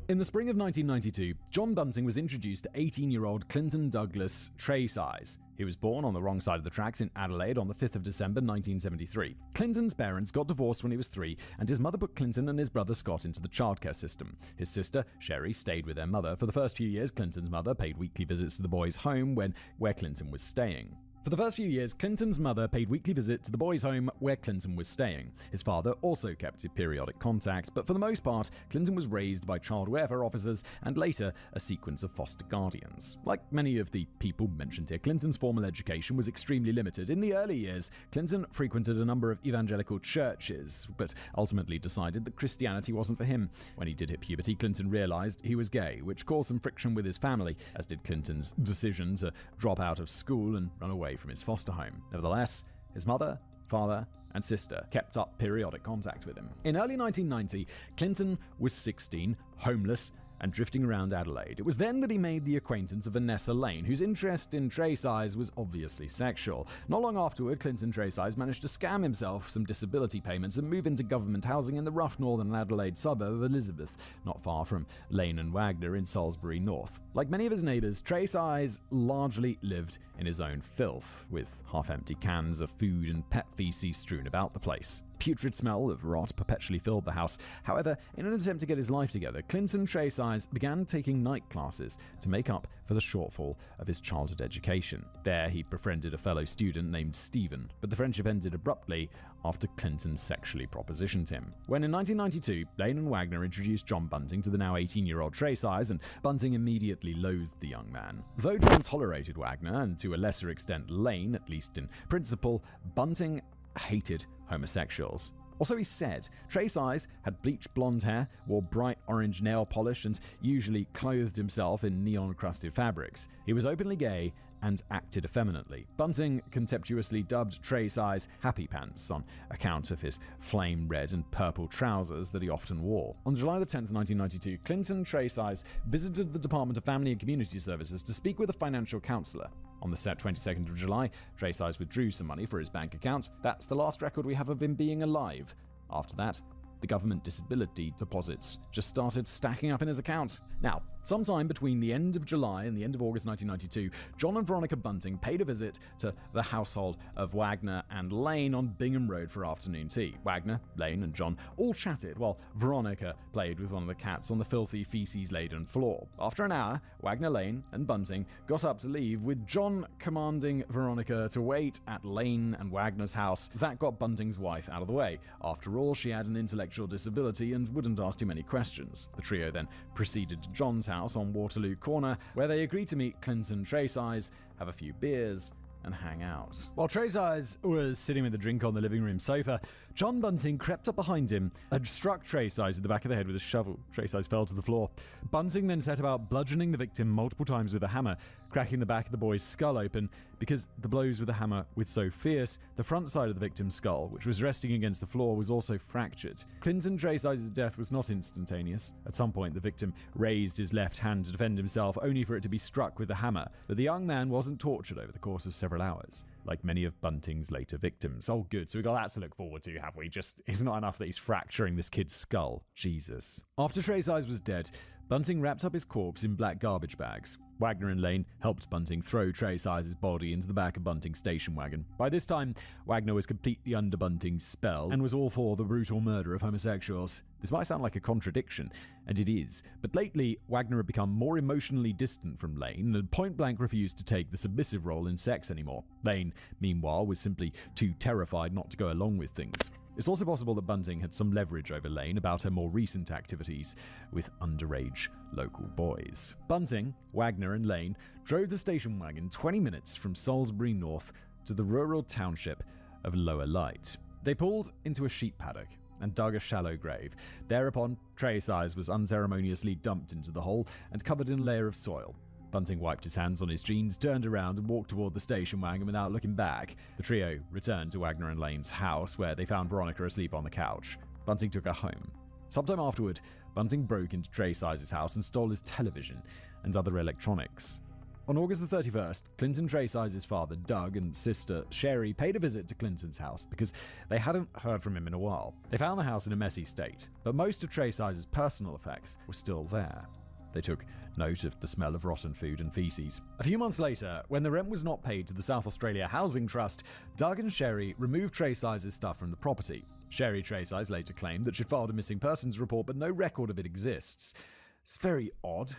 In the spring of 1992, John Bunting was introduced to 18-year-old Clinton Douglas Tresize. He was born on the wrong side of the tracks in Adelaide on the 5th of December 1973. Clinton's parents got divorced when he was 3, and his mother put Clinton and his brother Scott into the childcare system. His sister, Sherry, stayed with their mother. For the first few years, Clinton's mother paid weekly visits to the boys' home where Clinton was staying. For the first few years, Clinton's mother paid weekly visit to the boys' home where Clinton was staying. His father also kept periodic contact, but for the most part, Clinton was raised by child welfare officers and later a sequence of foster guardians. Like many of the people mentioned here, Clinton's formal education was extremely limited. In the early years, Clinton frequented a number of evangelical churches, but ultimately decided that Christianity wasn't for him. When he did hit puberty, Clinton realized he was gay, which caused some friction with his family, as did Clinton's decision to drop out of school and run away from his foster home. Nevertheless, his mother, father, and sister kept up periodic contact with him. In early 1990, Clinton was 16, homeless, and drifting around Adelaide. It was then that he made the acquaintance of Vanessa Lane, whose interest in Tresize was obviously sexual. Not long afterward, Clinton Tresize managed to scam himself some disability payments and move into government housing in the rough northern Adelaide suburb of Elizabeth, not far from Lane and Wagner in Salisbury North. Like many of his neighbours, Tresize largely lived in his own filth, with half-empty cans of food and pet feces strewn about the place. Putrid smell of rot perpetually filled the house. However, in an attempt to get his life together, Clinton Tresize began taking night classes to make up for the shortfall of his childhood education. There, he befriended a fellow student named Stephen, but the friendship ended abruptly after Clinton sexually propositioned him. When in 1992, Lane and Wagner introduced John Bunting to the now 18-year-old Tresize, and Bunting immediately loathed the young man. Though John tolerated Wagner, and to a lesser extent Lane, at least in principle, Bunting hated homosexuals. Also, he said, Tresize had bleached blonde hair, wore bright orange nail polish, and usually clothed himself in neon-crusted fabrics. He was openly gay and acted effeminately. Bunting contemptuously dubbed Tresize Happy Pants on account of his flame red and purple trousers that he often wore. On July 10, 1992, Clinton Tresize visited the Department of Family and Community Services to speak with a financial counselor. On the set 22nd of July, Tresize withdrew some money for his bank account. That's the last record we have of him being alive. After that, the government disability deposits just started stacking up in his account. Now, sometime between the end of July and the end of August 1992, John and Veronica Bunting paid a visit to the household of Wagner and Lane on Bingham Road for afternoon tea. Wagner, Lane, and John all chatted while Veronica played with one of the cats on the filthy, feces-laden floor. After an hour, Wagner, Lane, and Bunting got up to leave, with John commanding Veronica to wait at Lane and Wagner's house. That got Bunting's wife out of the way. After all, she had an intellectual disability and wouldn't ask too many questions. The trio then proceeded to John's house on Waterloo Corner, where they agreed to meet Clinton Tresize, have a few beers, and hang out. While Tresize was sitting with a drink on the living room sofa, John Bunting crept up behind him and struck Tresize in the back of the head with a shovel. Tresize fell to the floor. Bunting then set about bludgeoning the victim multiple times with a hammer, cracking the back of the boy's skull open. Because the blows with the hammer were so fierce, the front side of the victim's skull, which was resting against the floor, was also fractured. Clinton Tresize's death was not instantaneous. At some point, the victim raised his left hand to defend himself, only for it to be struck with the hammer. But the young man wasn't tortured over the course of several hours, like many of Bunting's later victims. Oh, good. So we got that to look forward to, have we? Just, it's not enough that he's fracturing this kid's skull. Jesus. After Tresize was dead, Bunting wrapped up his corpse in black garbage bags. Wagner and Lane helped Bunting throw Tresize's body into the back of Bunting's station wagon. By this time, Wagner was completely under Bunting's spell and was all for the brutal murder of homosexuals. This might sound like a contradiction, and it is, but lately, Wagner had become more emotionally distant from Lane and point-blank refused to take the submissive role in sex anymore. Lane, meanwhile, was simply too terrified not to go along with things. It's also possible that Bunting had some leverage over Lane about her more recent activities with underage local boys. Bunting, Wagner, and Lane drove the station wagon 20 minutes from Salisbury North to the rural township of Lower Light. They pulled into a sheep paddock and dug a shallow grave. Thereupon, Tresize was unceremoniously dumped into the hole and covered in a layer of soil. Bunting wiped his hands on his jeans, turned around, and walked toward the station wagon without looking back. The trio returned to Wagner and Lane's house, where they found Veronica asleep on the couch. Bunting took her home. Sometime afterward, Bunting broke into Tresize's house and stole his television and other electronics. On August the 31st, Clinton Tresize's father, Doug, and sister, Sherry, paid a visit to Clinton's house because they hadn't heard from him in a while. They found the house in a messy state, but most of Tresize's personal effects were still there. They took note of the smell of rotten food and feces. A few months later, when the rent was not paid to the South Australia Housing Trust, Doug and Sherry removed Tresize's stuff from the property. Sherry Tresize later claimed that she'd filed a missing persons report, but no record of it exists. It's very odd.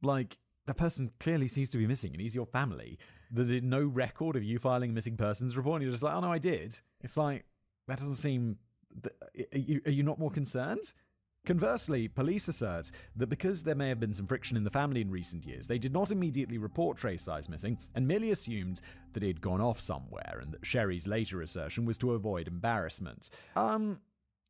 Like, the person clearly seems to be missing, and he's your family. There's no record of you filing a missing persons report, and you're just like, oh no, I did. It's like, that doesn't seem... Are you not more concerned? Conversely, police assert that because there may have been some friction in the family in recent years, they did not immediately report Tresize missing and merely assumed that he'd gone off somewhere, and that Sherry's later assertion was to avoid embarrassment. But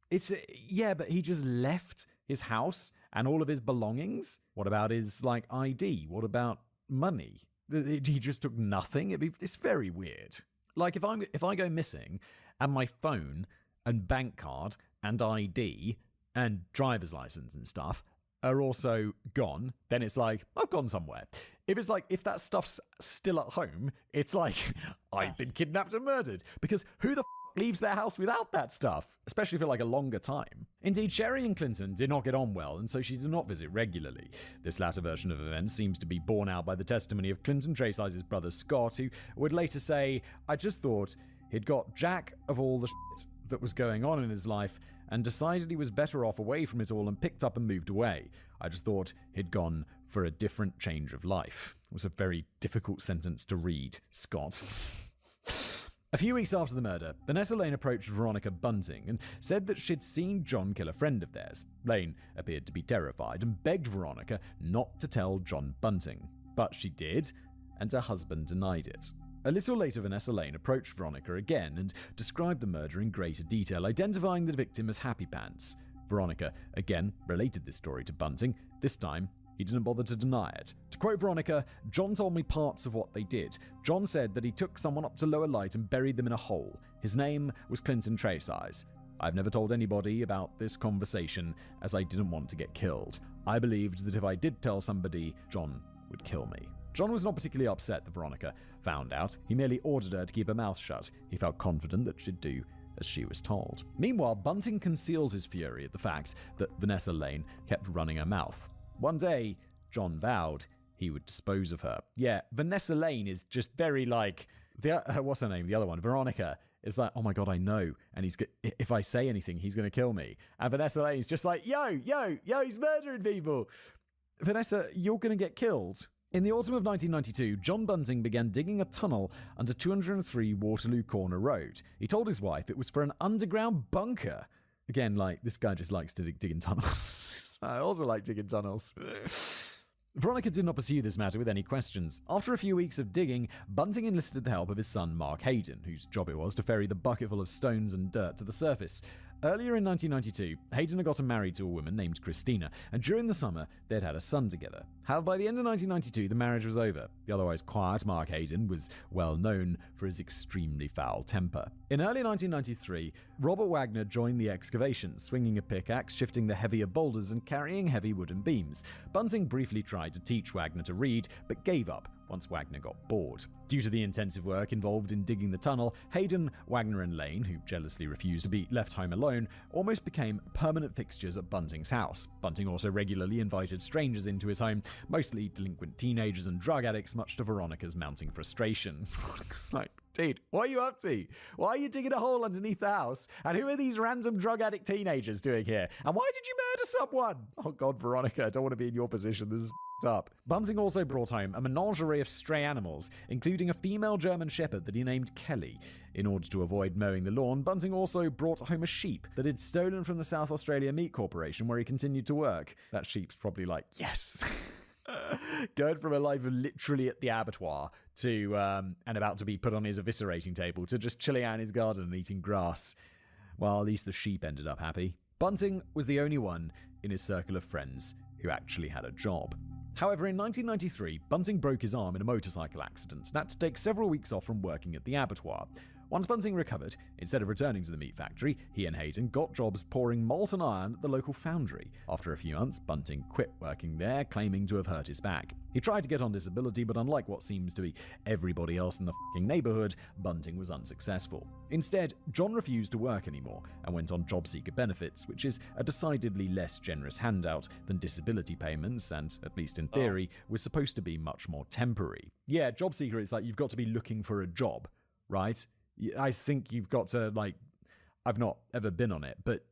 he just left his house and all of his belongings? What about his, ID? What about money? He just took nothing? It's very weird. Like, if I go missing and my phone and bank card and ID and driver's license and stuff are also gone, then it's like, I've gone somewhere. If that stuff's still at home, it's like, I've been kidnapped and murdered. Because who the leaves their house without that stuff, especially for a longer time? Indeed, Sherry and Clinton did not get on well, and so she did not visit regularly. This latter version of events seems to be borne out by the testimony of Clinton Tresize's brother Scott, who would later say, I just thought he'd got jack of all the shit that was going on in his life and decided he was better off away from it all and picked up and moved away. I just thought he'd gone for a different change of life. It was a very difficult sentence to read, Scott. A few weeks after the murder, Vanessa Lane approached Veronica Bunting and said that she'd seen John kill a friend of theirs. Lane appeared to be terrified and begged Veronica not to tell John Bunting. But she did, and her husband denied it. A little later, Vanessa Lane approached Veronica again and described the murder in greater detail, identifying the victim as Happy Pants. Veronica again related this story to Bunting. This time, he didn't bother to deny it. To quote Veronica, John told me parts of what they did. John said that he took someone up to lower light and buried them in a hole. His name was Clinton Tresize. I've never told anybody about this conversation as I didn't want to get killed. I believed that if I did tell somebody, John would kill me. John was not particularly upset that Veronica found out. He merely ordered her to keep her mouth shut. He felt confident that she'd do as she was told. Meanwhile, Bunting concealed his fury at the fact that Vanessa Lane kept running her mouth. One day, John vowed he would dispose of her. Yeah, Vanessa Lane is just very what's her name? The other one, Veronica, is like, oh my God, I know. And if I say anything, he's going to kill me. And Vanessa Lane is just like, yo, he's murdering people. Vanessa, you're going to get killed. In the autumn of 1992, John Bunting began digging a tunnel under 203 Waterloo Corner Road. He told his wife it was for an underground bunker. Again, this guy just likes to dig in tunnels. I also like digging tunnels. Veronica did not pursue this matter with any questions. After a few weeks of digging, Bunting enlisted the help of his son, Mark Hayden, whose job it was to ferry the bucketful of stones and dirt to the surface. Earlier in 1992, Hayden had gotten married to a woman named Christina, and during the summer, they'd had a son together. However, by the end of 1992, the marriage was over. The otherwise quiet Mark Hayden was well known for his extremely foul temper. In early 1993, Robert Wagner joined the excavation, swinging a pickaxe, shifting the heavier boulders, and carrying heavy wooden beams. Bunting briefly tried to teach Wagner to read, but gave up once Wagner got bored. Due to the intensive work involved in digging the tunnel, Hayden, Wagner and Lane, who jealously refused to be left home alone, almost became permanent fixtures at Bunting's house. Bunting also regularly invited strangers into his home, mostly delinquent teenagers and drug addicts, much to Veronica's mounting frustration. It's like, dude, what are you up to? Why are you digging a hole underneath the house? And who are these random drug addict teenagers doing here? And why did you murder someone? Oh God, Veronica, I don't want to be in your position. This is up. Bunting also brought home a menagerie of stray animals, including a female German shepherd that he named Kelly. In order to avoid mowing the lawn, Bunting also brought home a sheep that he'd stolen from the South Australia Meat Corporation, where he continued to work. That sheep's probably like, yes. Going from a life of literally at the abattoir to, and about to be put on his eviscerating table, to just chilling out in his garden and eating grass. Well, at least the sheep ended up happy. Bunting was the only one in his circle of friends who actually had a job. However, in 1993, Bunting broke his arm in a motorcycle accident and had to take several weeks off from working at the abattoir. Once Bunting recovered, instead of returning to the meat factory, he and Hayden got jobs pouring molten iron at the local foundry. After a few months, Bunting quit working there, claiming to have hurt his back. He tried to get on disability, but unlike what seems to be everybody else in the f***ing neighborhood, Bunting was unsuccessful. Instead, John refused to work anymore and went on job seeker benefits, which is a decidedly less generous handout than disability payments and, at least in theory, was supposed to be much more temporary. Yeah, job seeker is like you've got to be looking for a job, right? I think you've got to, I've not ever been on it, but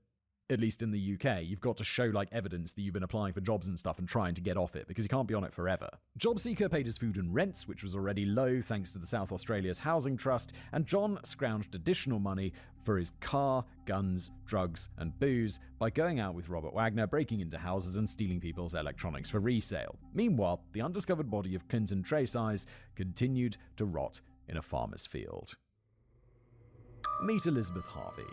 at least in the UK, you've got to show evidence that you've been applying for jobs and stuff and trying to get off it, because you can't be on it forever. JobSeeker paid his food and rents, which was already low thanks to the South Australia's Housing Trust, and John scrounged additional money for his car, guns, drugs, and booze by going out with Robert Wagner, breaking into houses and stealing people's electronics for resale. Meanwhile, the undiscovered body of Clinton Tresize continued to rot in a farmer's field. Meet Elizabeth Harvey.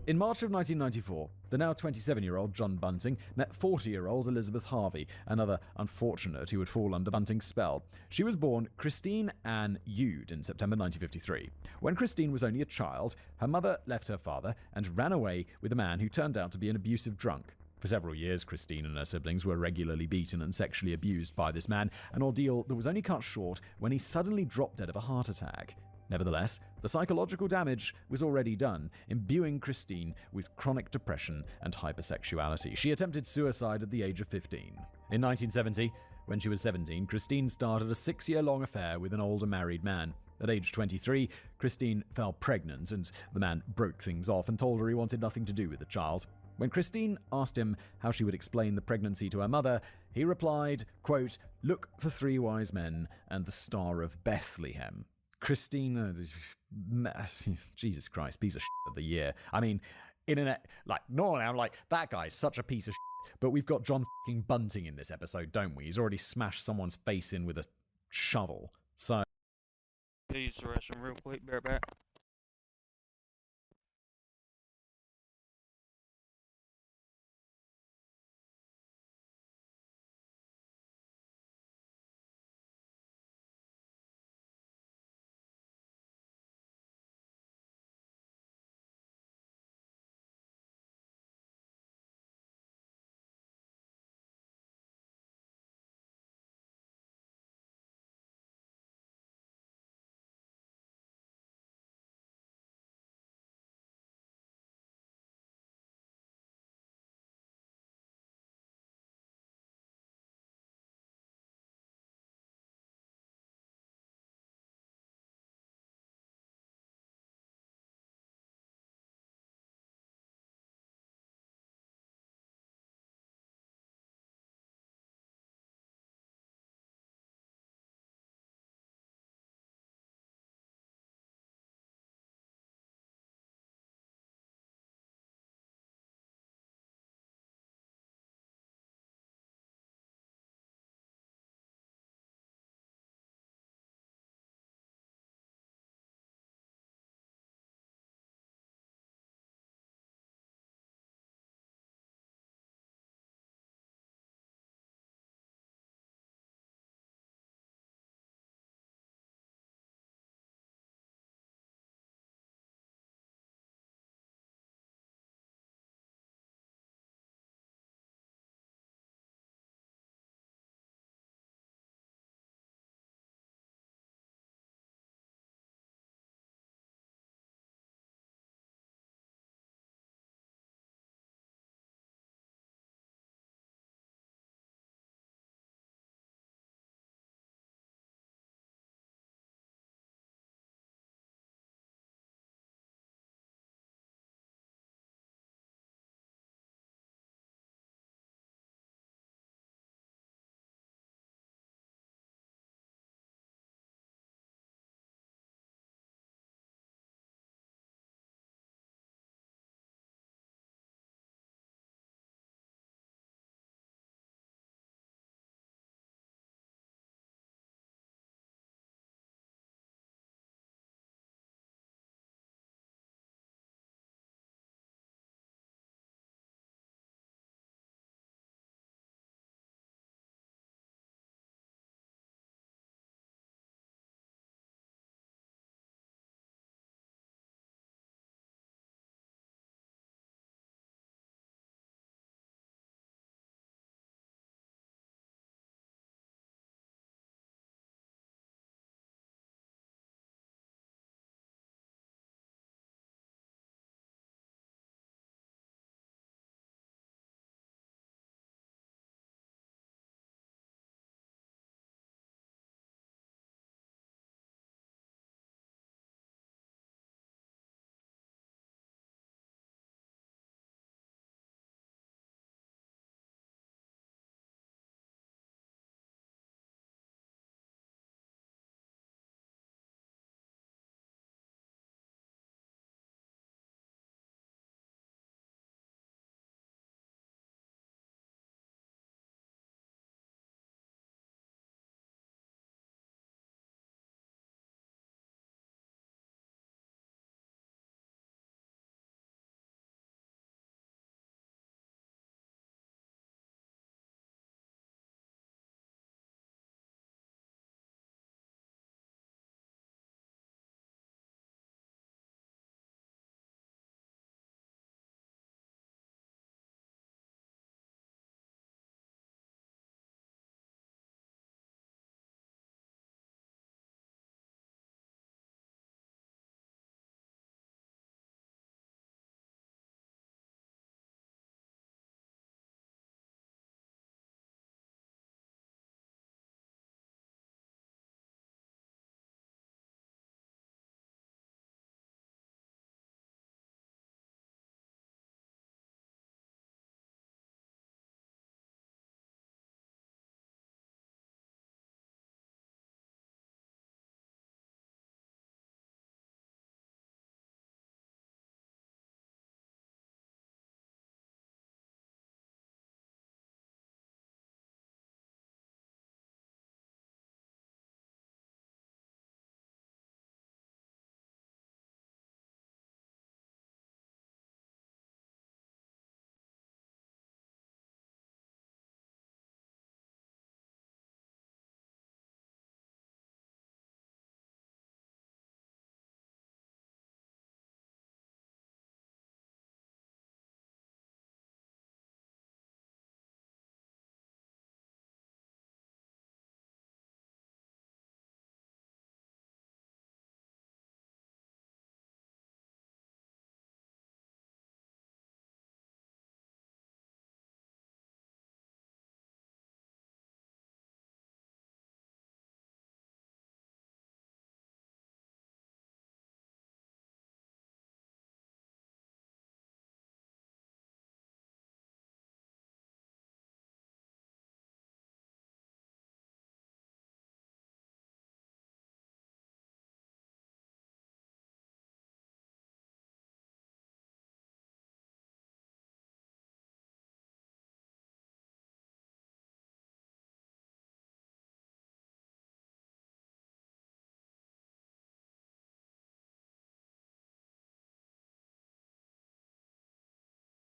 In March of 1994, the now 27-year-old John Bunting met 40-year-old Elizabeth Harvey, another unfortunate who would fall under Bunting's spell. She was born Christine Ann Yude in September 1953. When Christine was only a child, her mother left her father and ran away with a man who turned out to be an abusive drunk. For several years, Christine and her siblings were regularly beaten and sexually abused by this man, an ordeal that was only cut short when he suddenly dropped dead of a heart attack. Nevertheless, the psychological damage was already done, imbuing Christine with chronic depression and hypersexuality. She attempted suicide at the age of 15. In 1970, when she was 17, Christine started a 6-year-long affair with an older married man. At age 23, Christine fell pregnant, and the man broke things off and told her he wanted nothing to do with the child. When Christine asked him how she would explain the pregnancy to her mother, he replied, quote, "Look for 3 wise men and the Star of Bethlehem." Christine, Jesus Christ, piece of shit of the year. I mean, normally I'm like, that guy's such a piece of shit, but we've got John fucking Bunting in this episode, don't we? He's already smashed someone's face in with a shovel, so... Use the restroom real quick, be right back.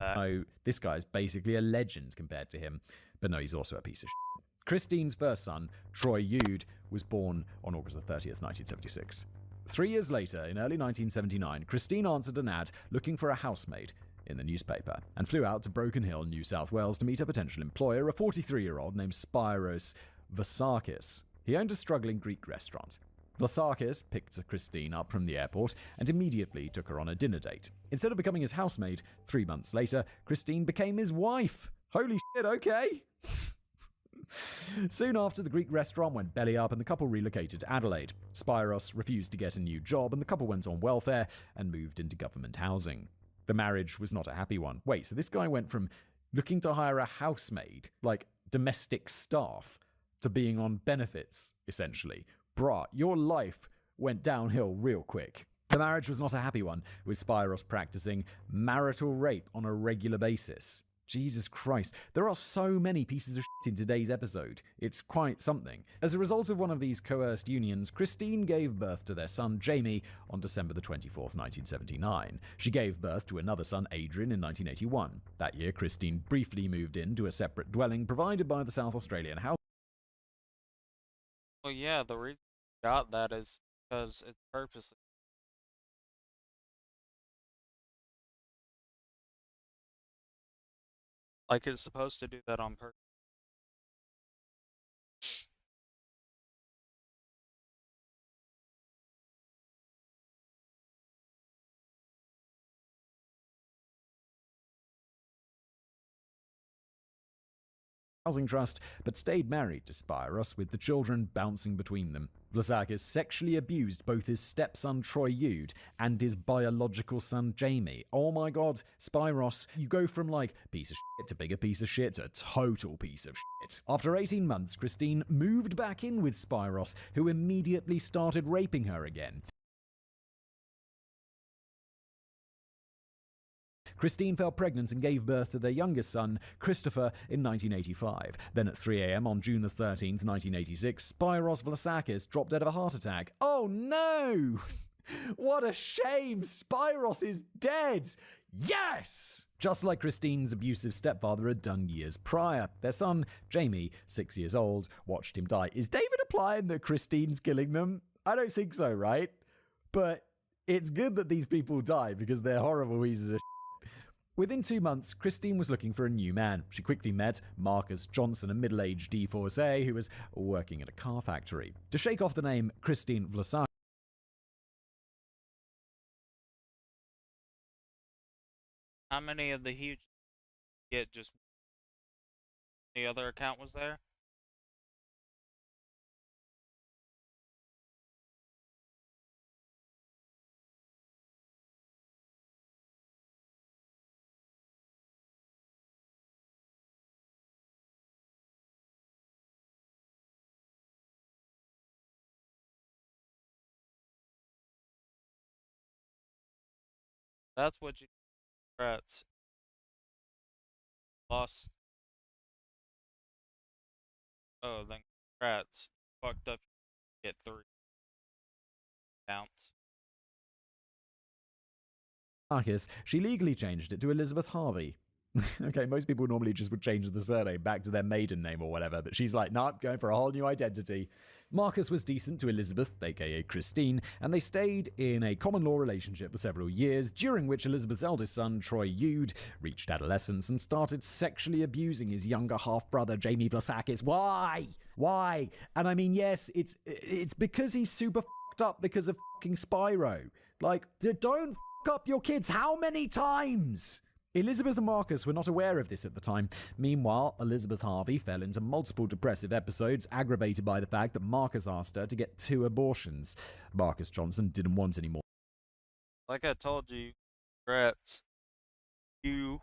Oh, this guy's basically a legend compared to him. But no, he's also a piece of shit. Christine's first son, Troy Yude, was born on August the 30th, 1976. 3 years later, in early 1979, Christine answered an ad looking for a housemaid in the newspaper and flew out to Broken Hill, New South Wales to meet a potential employer, a 43-year-old named Spyros Vasakis. He owned a struggling Greek restaurant. Vasakis picked Christine up from the airport and immediately took her on a dinner date. Instead of becoming his housemaid, 3 months later, Christine became his wife. Holy shit, okay. Soon after, the Greek restaurant went belly up and the couple relocated to Adelaide. Spyros refused to get a new job and the couple went on welfare and moved into government housing. The marriage was not a happy one. Wait, so this guy went from looking to hire a housemaid, like domestic staff, to being on benefits, essentially. Bruh, your life went downhill real quick. The marriage was not a happy one, with Spyros practicing marital rape on a regular basis. Jesus Christ, there are so many pieces of shit in today's episode. It's quite something. As a result of one of these coerced unions, Christine gave birth to their son Jamie on December the 24th, 1979. She gave birth to another son, Adrian, in 1981. That year, Christine briefly moved into a separate dwelling provided by the South Australian House. Well, yeah, the reason I got that is because it's purposely. Like, it's supposed to do that on purpose. Housing trust, but stayed married to Spyros, with the children bouncing between them. Vlasakis sexually abused both his stepson Troy Yude and his biological son Jamie. Oh my god, Spyros, you go from like piece of shit to bigger piece of shit to total piece of shit. After 18 months, Christine moved back in with Spyros, who immediately started raping her again. Christine fell pregnant and gave birth to their youngest son, Christopher, in 1985. Then at 3 a.m. on June the 13th, 1986, Spyros Vlasakis dropped dead of a heart attack. Oh no! What a shame! Spyros is dead! Yes! Just like Christine's abusive stepfather had done years prior. Their son, Jamie, 6 years old, watched him die. Is David implying that Christine's killing them? I don't think so, right? But it's good that these people die because they're horrible pieces of shit. Within 2 months, Christine was looking for a new man. She quickly met Marcus Johnson, a middle-aged divorcee who was working at a car factory. To shake off the name Christine Vlasakis, How many of the huge get just the other account was there? That's what you congrats. Lost. Oh, then congrats. Fucked up. Get 3 counts. she legally changed it to Elizabeth Harvey. Okay, most people normally just would change the surname back to their maiden name or whatever, but she's like, nah, going for a whole new identity. Marcus was decent to Elizabeth, aka Christine, and they stayed in a common law relationship for several years, during which Elizabeth's eldest son, Troy Yude, reached adolescence and started sexually abusing his younger half-brother, Jamie Vlasakis. Why? Why? And I mean, yes, it's because he's super fucked up because of fucking Spyro. Like, don't fuck up your kids. How many times? Elizabeth and Marcus were not aware of this at the time. Meanwhile, Elizabeth Harvey fell into multiple depressive episodes, aggravated by the fact that Marcus asked her to get 2 abortions. Marcus Johnson didn't want any more. Like I told you, congrats. You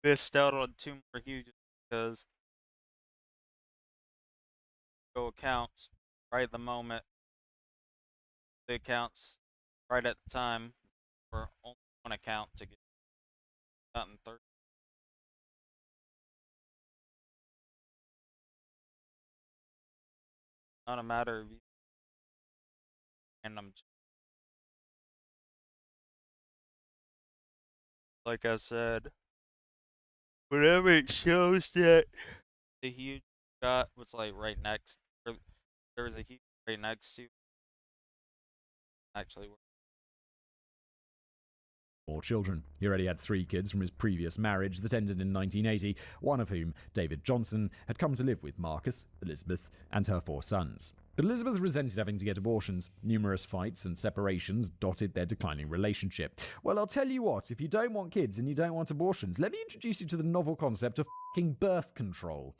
missed out on 2 more huge because go accounts right at the moment. The accounts right at the time for only 1 account to get gotten 30. Not a matter of random. Like I said, whenever it shows that the huge shot was like right next, or there was a huge right next to, actually, more children. He already had 3 kids from his previous marriage that ended in 1980, one of whom, David Johnson, had come to live with Marcus, Elizabeth, and her 4 sons. But Elizabeth resented having to get abortions. Numerous fights and separations dotted their declining relationship. Well, I'll tell you what, if you don't want kids and you don't want abortions, let me introduce you to the novel concept of f***ing birth control.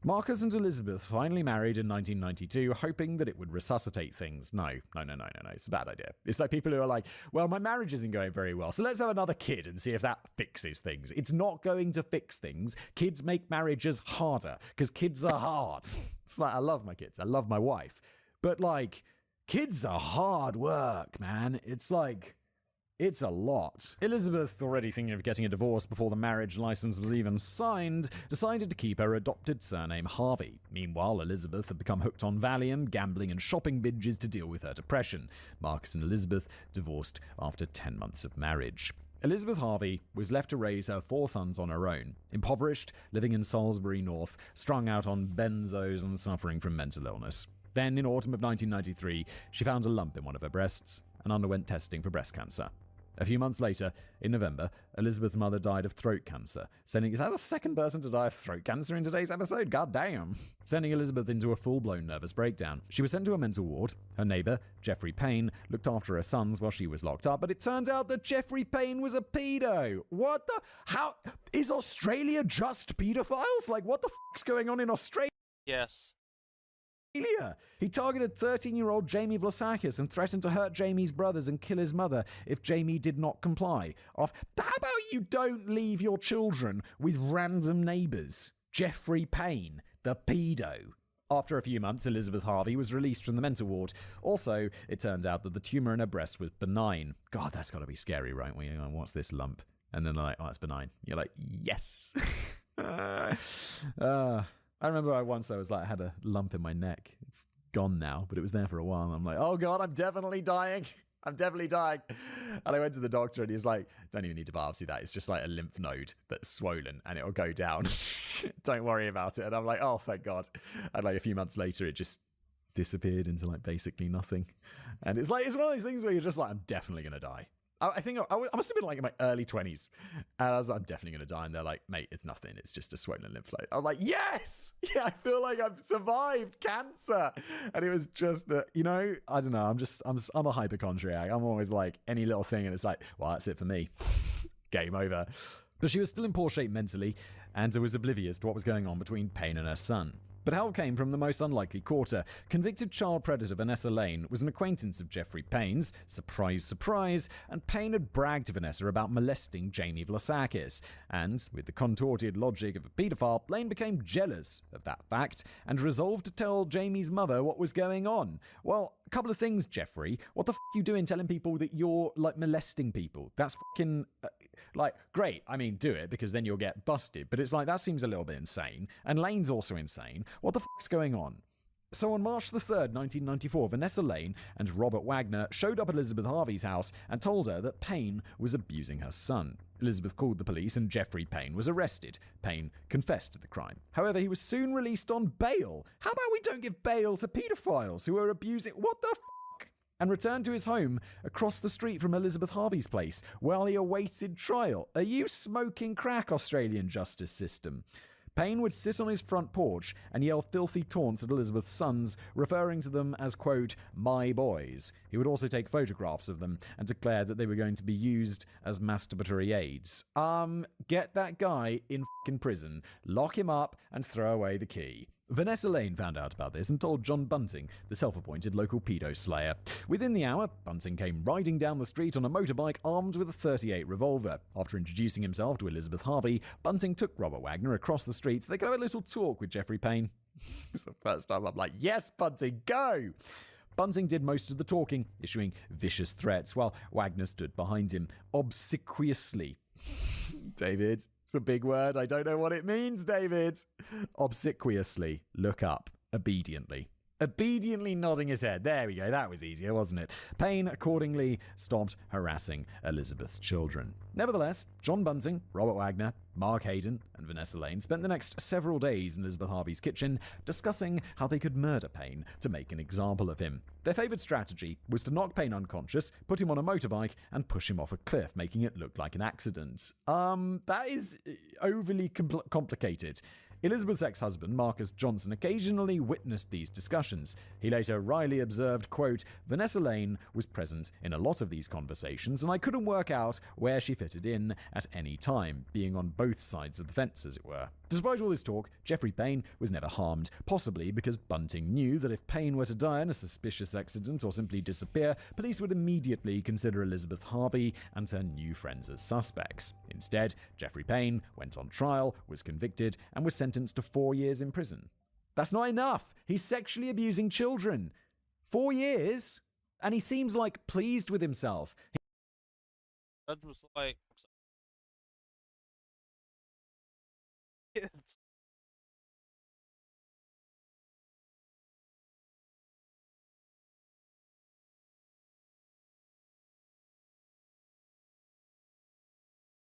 Marcus and Elizabeth finally married in 1992, hoping that it would resuscitate things. No. It's a bad idea. It's like people who are like, well, my marriage isn't going very well, so let's have another kid and see if that fixes things. It's not going to fix things. Kids make marriages harder, because kids are hard. It's like, I love my kids. I love my wife. But, like, kids are hard work, man. It's like... it's a lot. Elizabeth, already thinking of getting a divorce before the marriage license was even signed, decided to keep her adopted surname Harvey. Meanwhile, Elizabeth had become hooked on Valium, gambling and shopping binges to deal with her depression. Marcus and Elizabeth divorced after 10 months of marriage. Elizabeth Harvey was left to raise her 4 sons on her own, impoverished, living in Salisbury North, strung out on benzos and suffering from mental illness. Then, in autumn of 1993, she found a lump in one of her breasts and underwent testing for breast cancer. A few months later, in November, Elizabeth's mother died of throat cancer, is that the second person to die of throat cancer in today's episode? God damn. Sending Elizabeth into a full-blown nervous breakdown. She was sent to a mental ward. Her neighbor, Jeffrey Payne, looked after her sons while she was locked up, but it turned out that Jeffrey Payne was a pedo. What the? How? Is Australia just pedophiles? Like, what the fuck's going on in Australia? yes. He targeted 13-year-old Jamie Vlasakis and threatened to hurt Jamie's brothers and kill his mother if Jamie did not comply. How about you don't leave your children with random neighbours? Jeffrey Payne, the pedo. After a few months, Elizabeth Harvey was released from the mental ward. Also, it turned out that the tumour in her breast was benign. God, that's got to be scary, right? When you're like, what's this lump? And then they're like, oh, it's benign. You're like, yes. I remember once I had a lump in my neck. It's gone now, but it was there for a while. And I'm like, oh God, I'm definitely dying. I'm definitely dying. And I went to the doctor and he's like, don't even need to biopsy that. It's just like a lymph node that's swollen and it'll go down. Don't worry about it. And I'm like, oh, thank God. And like a few months later, it just disappeared into like basically nothing. And it's like, it's one of those things where you're just like, I'm definitely going to die. I think I must have been like in my early 20s. And I was like, I'm definitely going to die. And they're like, mate, it's nothing. It's just a swollen lymph node. I'm like, yes! Yeah, I feel like I've survived cancer. And it was just, I don't know. I'm a hypochondriac. I'm always like, any little thing. And it's like, well, that's it for me. Game over. But she was still in poor shape mentally and was oblivious to what was going on between Payne and her son. But help came from the most unlikely quarter. Convicted child predator Vanessa Lane was an acquaintance of Jeffrey Payne's, surprise, surprise, and Payne had bragged to Vanessa about molesting Jamie Vlasakis. And, with the contorted logic of a paedophile, Lane became jealous of that fact and resolved to tell Jamie's mother what was going on. Well, a couple of things, Jeffrey. What the f*** you doing telling people that you're, like, molesting people? That's fucking... great, I mean, do it, because then you'll get busted. But it's like, that seems a little bit insane. And Lane's also insane. What the fuck's going on? So on March the 3rd, 1994, Vanessa Lane and Robert Wagner showed up at Elizabeth Harvey's house and told her that Payne was abusing her son. Elizabeth called the police and Jeffrey Payne was arrested. Payne confessed to the crime. However, he was soon released on bail. How about we don't give bail to pedophiles who are abusing... What the fuck? And returned to his home across the street from Elizabeth Harvey's place while he awaited trial. Are you smoking crack, Australian justice system? Payne would sit on his front porch and yell filthy taunts at Elizabeth's sons, referring to them as, quote, my boys. He would also take photographs of them and declare that they were going to be used as masturbatory aids. Get that guy in f***ing prison, lock him up, and throw away the key. Vanessa Lane found out about this and told John Bunting, the self-appointed local pedo slayer. Within the hour, Bunting came riding down the street on a motorbike armed with a .38 revolver. After introducing himself to Elizabeth Harvey, Bunting took Robert Wagner across the street so they could have a little talk with Jeffrey Payne. It's the first time I'm like, yes, Bunting, go! Bunting did most of the talking, issuing vicious threats, while Wagner stood behind him, obsequiously. David, it's a big word. I don't know what it means, David. Obsequiously. Look up. Obediently. obediently nodding his head. There we go. That was easier, wasn't it? Payne accordingly stopped harassing Elizabeth's children. Nevertheless, John Bunting, Robert Wagner, Mark Hayden, and Vanessa Lane spent the next several days in Elizabeth Harvey's kitchen discussing how they could murder Payne to make an example of him. Their favourite strategy was to knock Payne unconscious, put him on a motorbike, and push him off a cliff, making it look like an accident. That is overly complicated. Elizabeth's ex-husband, Marcus Johnson, occasionally witnessed these discussions. He later wryly observed, quote, Vanessa Lane was present in a lot of these conversations, and I couldn't work out where she fitted in at any time, being on both sides of the fence, as it were. Despite all this talk, Jeffrey Payne was never harmed, possibly because Bunting knew that if Payne were to die in a suspicious accident or simply disappear, police would immediately consider Elizabeth Harvey and her new friends as suspects. Instead, Jeffrey Payne went on trial, was convicted, and was sentenced to 4 years in prison. That's not enough! He's sexually abusing children! 4 years? And he seems like pleased with himself. Judge was like, kids.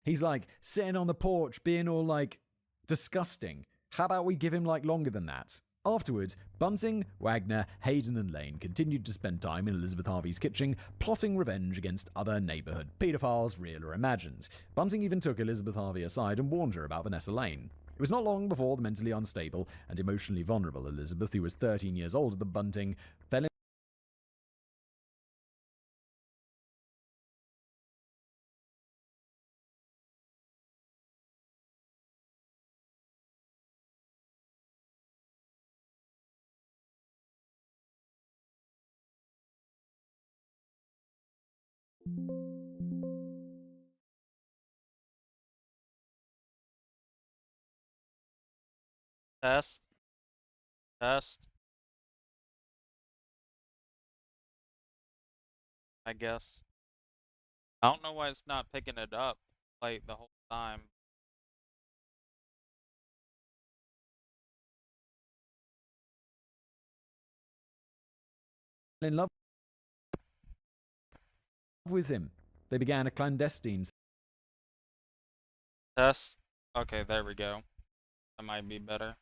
He's like sitting on the porch being all like disgusting. How about we give him like longer than that? Afterwards, Bunting, Wagner, Hayden, and Lane continued to spend time in Elizabeth Harvey's kitchen, plotting revenge against other neighborhood pedophiles, real or imagined. Bunting even took Elizabeth Harvey aside and warned her about Vanessa Lane. It was not long before the mentally unstable and emotionally vulnerable Elizabeth, who was 13 years older than Bunting, fell in Test. Test. I guess. I don't know why it's not picking it up like the whole time. in love with him. They began a clandestine Test. Okay, there we go. That might be better.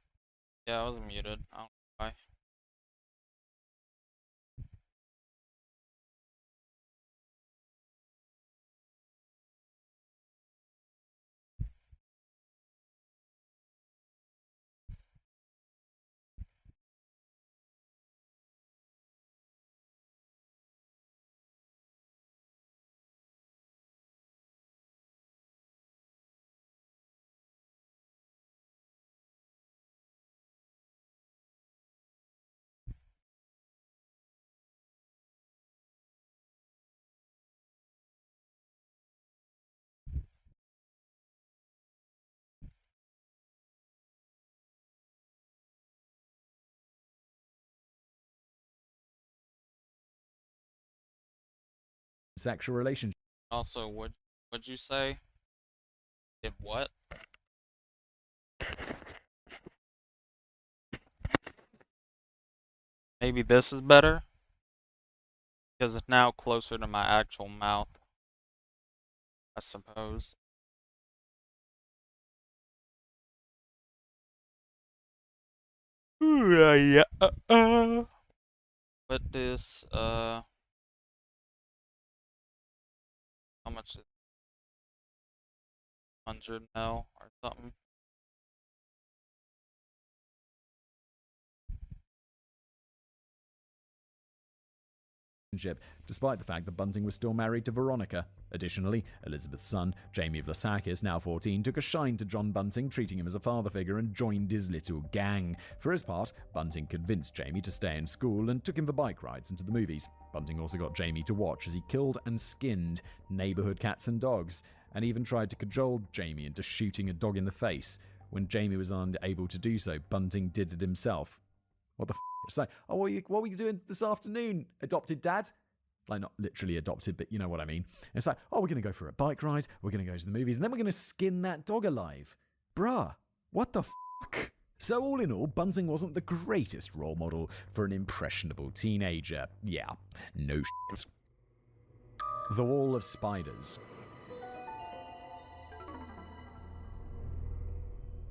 Yeah, I was muted. I don't know why. sexual relationship. Also, what'd you say? Did what? Maybe this is better? Because it's now closer to my actual mouth, I suppose. Yeah. But this, how much is it? 100 mil or something? Despite the fact that Bunting was still married to Veronica. Additionally, Elizabeth's son, Jamie Vlasakis, now 14, took a shine to John Bunting, treating him as a father figure, and joined his little gang. For his part, Bunting convinced Jamie to stay in school and took him for bike rides and to the movies. Bunting also got Jamie to watch as he killed and skinned neighborhood cats and dogs, and even tried to cajole Jamie into shooting a dog in the face. When Jamie was unable to do so, Bunting did it himself. What the f***? It's like, oh, what were you doing this afternoon, adopted dad? Like, not literally adopted, but you know what I mean. It's like, oh, we're going to go for a bike ride, we're going to go to the movies, and then we're going to skin that dog alive. Bruh, what the fuck? So all in all, Bunting wasn't the greatest role model for an impressionable teenager. Yeah, no shit. The Wall of Spiders.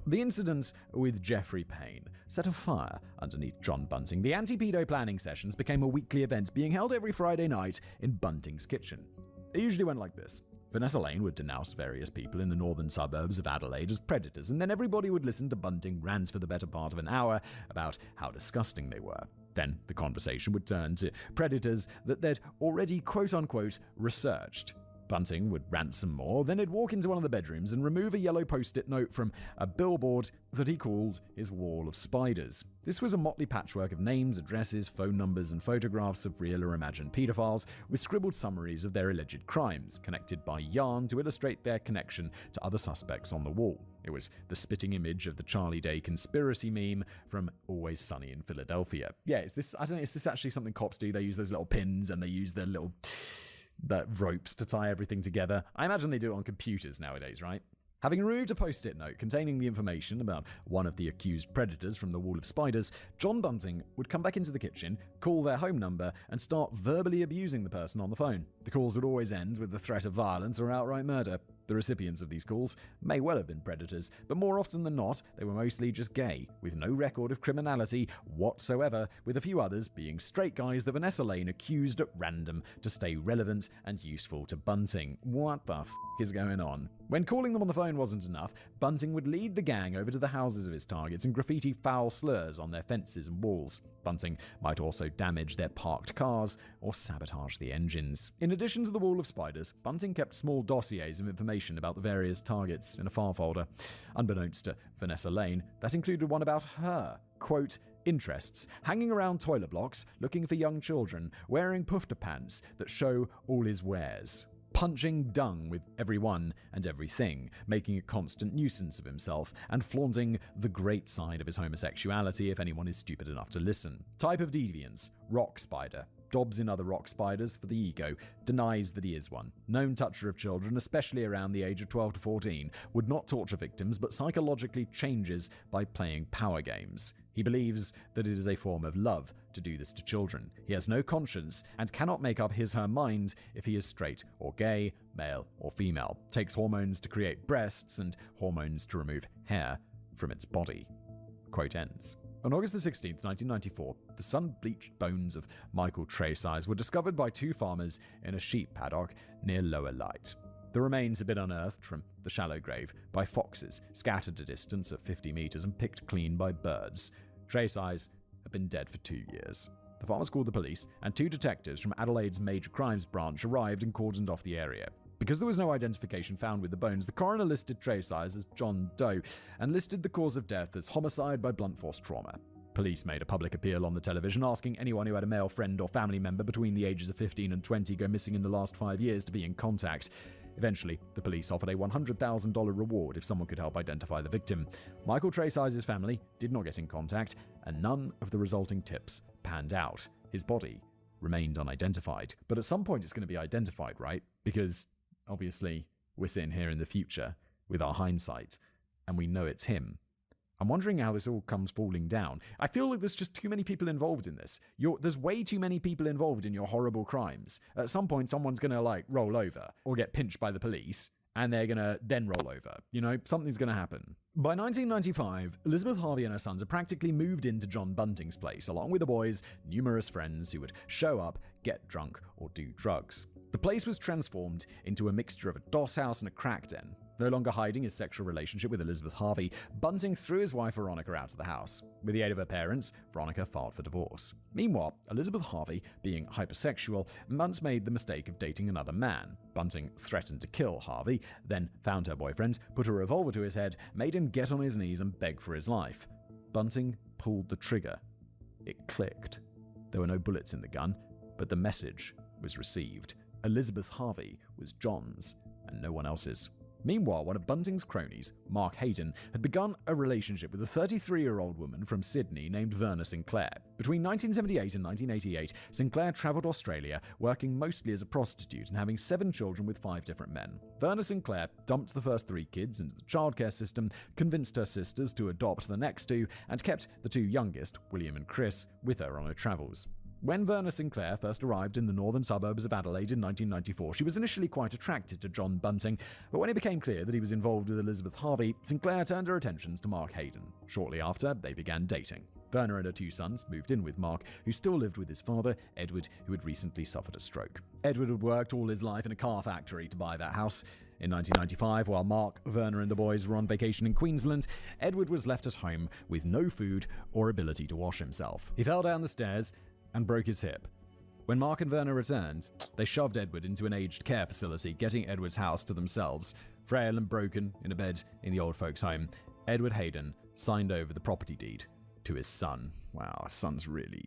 The incident with Jeffrey Payne set a fire underneath John Bunting. The anti-pedo planning sessions became a weekly event being held every Friday night in Bunting's kitchen. It usually went like this. Vanessa Lane would denounce various people in the northern suburbs of Adelaide as predators, and then everybody would listen to Bunting rant for the better part of an hour about how disgusting they were. Then the conversation would turn to predators that they'd already quote-unquote researched. Bunting would rant some more, then he'd walk into one of the bedrooms and remove a yellow post-it note from a billboard that he called his Wall of Spiders. This was a motley patchwork of names, addresses, phone numbers, and photographs of real or imagined pedophiles, with scribbled summaries of their alleged crimes, connected by yarn to illustrate their connection to other suspects on the wall. It was the spitting image of the Charlie Day conspiracy meme from Always Sunny in Philadelphia. Yeah, is this actually something cops do? They use those little pins and they use their little ropes to tie everything together. I imagine they do it on computers nowadays, right? Having removed a post-it note containing the information about one of the accused predators from the Wall of Spiders, John Bunting would come back into the kitchen, call their home number, and start verbally abusing the person on the phone. The calls would always end with the threat of violence or outright murder. The recipients of these calls may well have been predators, but more often than not, they were mostly just gay, with no record of criminality whatsoever, with a few others being straight guys that Vanessa Lane accused at random to stay relevant and useful to Bunting. What the f*** is going on? When calling them on the phone wasn't enough, Bunting would lead the gang over to the houses of his targets and graffiti foul slurs on their fences and walls. Bunting might also damage their parked cars or sabotage the engines. In addition to the Wall of Spiders, Bunting kept small dossiers of information about the various targets in a file folder. Unbeknownst to Vanessa Lane, that included one about her, quote, interests, hanging around toilet blocks, looking for young children, wearing pufter pants that show all his wares, punching dung with everyone and everything, making a constant nuisance of himself, and flaunting the great side of his homosexuality if anyone is stupid enough to listen. Type of deviance, rock spider. Dobs in other rock spiders for the ego, denies that he is one. Known toucher of children, especially around the age of 12 to 14, would not torture victims but psychologically changes by playing power games. He believes that it is a form of love to do this to children. He has no conscience and cannot make up his/her mind if he is straight or gay, male or female. Takes hormones to create breasts and hormones to remove hair from its body. Quote ends. On August 16, 1994, the sun-bleached bones of Michael Tresize were discovered by two farmers in a sheep paddock near Lower Light. The remains had been unearthed from the shallow grave by foxes, scattered a distance of 50 meters and picked clean by birds. Tresize had been dead for 2 years. The farmers called the police, and two detectives from Adelaide's Major Crimes Branch arrived and cordoned off the area. Because there was no identification found with the bones, the coroner listed Tresize as John Doe and listed the cause of death as homicide by blunt force trauma. Police made a public appeal on the television asking anyone who had a male friend or family member between the ages of 15 and 20 go missing in the last 5 years to be in contact. Eventually, the police offered a $100,000 reward if someone could help identify the victim. Michael Tresize's family did not get in contact, and none of the resulting tips panned out. His body remained unidentified. But at some point it's going to be identified, right? Because obviously, we're sitting here in the future with our hindsight, and we know it's him. I'm wondering how this all comes falling down. I feel like there's just too many people involved in this. There's way too many people involved in your horrible crimes. At some point, someone's going to, roll over or get pinched by the police, and they're going to then roll over. Something's going to happen. By 1995, Elizabeth Harvey and her sons had practically moved into John Bunting's place, along with the boys' numerous friends who would show up, get drunk, or do drugs. The place was transformed into a mixture of a doss house and a crack den. No longer hiding his sexual relationship with Elizabeth Harvey, Bunting threw his wife Veronica out of the house. With the aid of her parents, Veronica filed for divorce. Meanwhile, Elizabeth Harvey, being hypersexual, once made the mistake of dating another man. Bunting threatened to kill Harvey, then found her boyfriend, put a revolver to his head, made him get on his knees and beg for his life. Bunting pulled the trigger. It clicked. There were no bullets in the gun, but the message was received. Elizabeth Harvey was John's and no one else's. Meanwhile, one of Bunting's cronies, Mark Hayden, had begun a relationship with a 33-year-old woman from Sydney named Verna Sinclair. Between 1978 and 1988, Sinclair travelled Australia, working mostly as a prostitute and having 7 children with 5 different men. Verna Sinclair dumped the first 3 kids into the childcare system, convinced her sisters to adopt the next 2, and kept the 2 youngest, William and Chris, with her on her travels. When Verna Sinclair first arrived in the northern suburbs of Adelaide in 1994, she was initially quite attracted to John Bunting, but when it became clear that he was involved with Elizabeth Harvey, Sinclair turned her attentions to Mark Hayden. Shortly after, they began dating. Verna and her 2 sons moved in with Mark, who still lived with his father, Edward, who had recently suffered a stroke. Edward had worked all his life in a car factory to buy that house. In 1995, while Mark, Verna and the boys were on vacation in Queensland, Edward was left at home with no food or ability to wash himself. He fell down the stairs and broke his hip. When Mark and Verna returned, they shoved Edward into an aged care facility, getting Edward's house to themselves. Frail and broken in a bed in the old folks' home, Edward Hayden signed over the property deed to his son. Wow, son's really...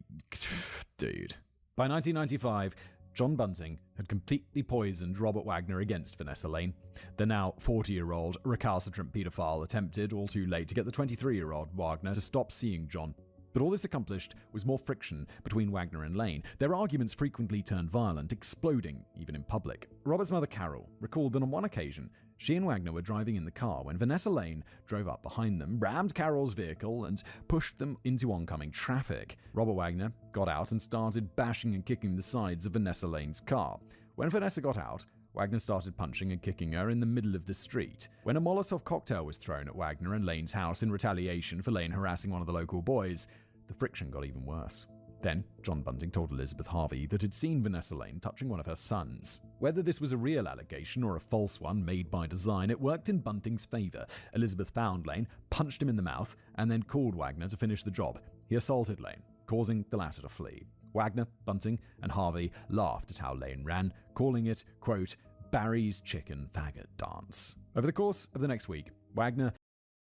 dude. By 1995, John Bunting had completely poisoned Robert Wagner against Vanessa Lane. The now 40-year-old recalcitrant paedophile attempted, all too late, to get the 23-year-old Wagner to stop seeing John. But all this accomplished was more friction between Wagner and Lane. Their arguments frequently turned violent, exploding even in public. Robert's mother, Carol, recalled that on one occasion, she and Wagner were driving in the car when Vanessa Lane drove up behind them, rammed Carol's vehicle, and pushed them into oncoming traffic. Robert Wagner got out and started bashing and kicking the sides of Vanessa Lane's car. When Vanessa got out, Wagner started punching and kicking her in the middle of the street. When a Molotov cocktail was thrown at Wagner and Lane's house in retaliation for Lane harassing one of the local boys, the friction got even worse. Then, John Bunting told Elizabeth Harvey that he'd seen Vanessa Lane touching one of her sons. Whether this was a real allegation or a false one made by design, it worked in Bunting's favour. Elizabeth found Lane, punched him in the mouth, and then called Wagner to finish the job. He assaulted Lane, causing the latter to flee. Wagner, Bunting, and Harvey laughed at how Lane ran, calling it, quote, Barry's chicken faggot dance. Over the course of the next week, Wagner...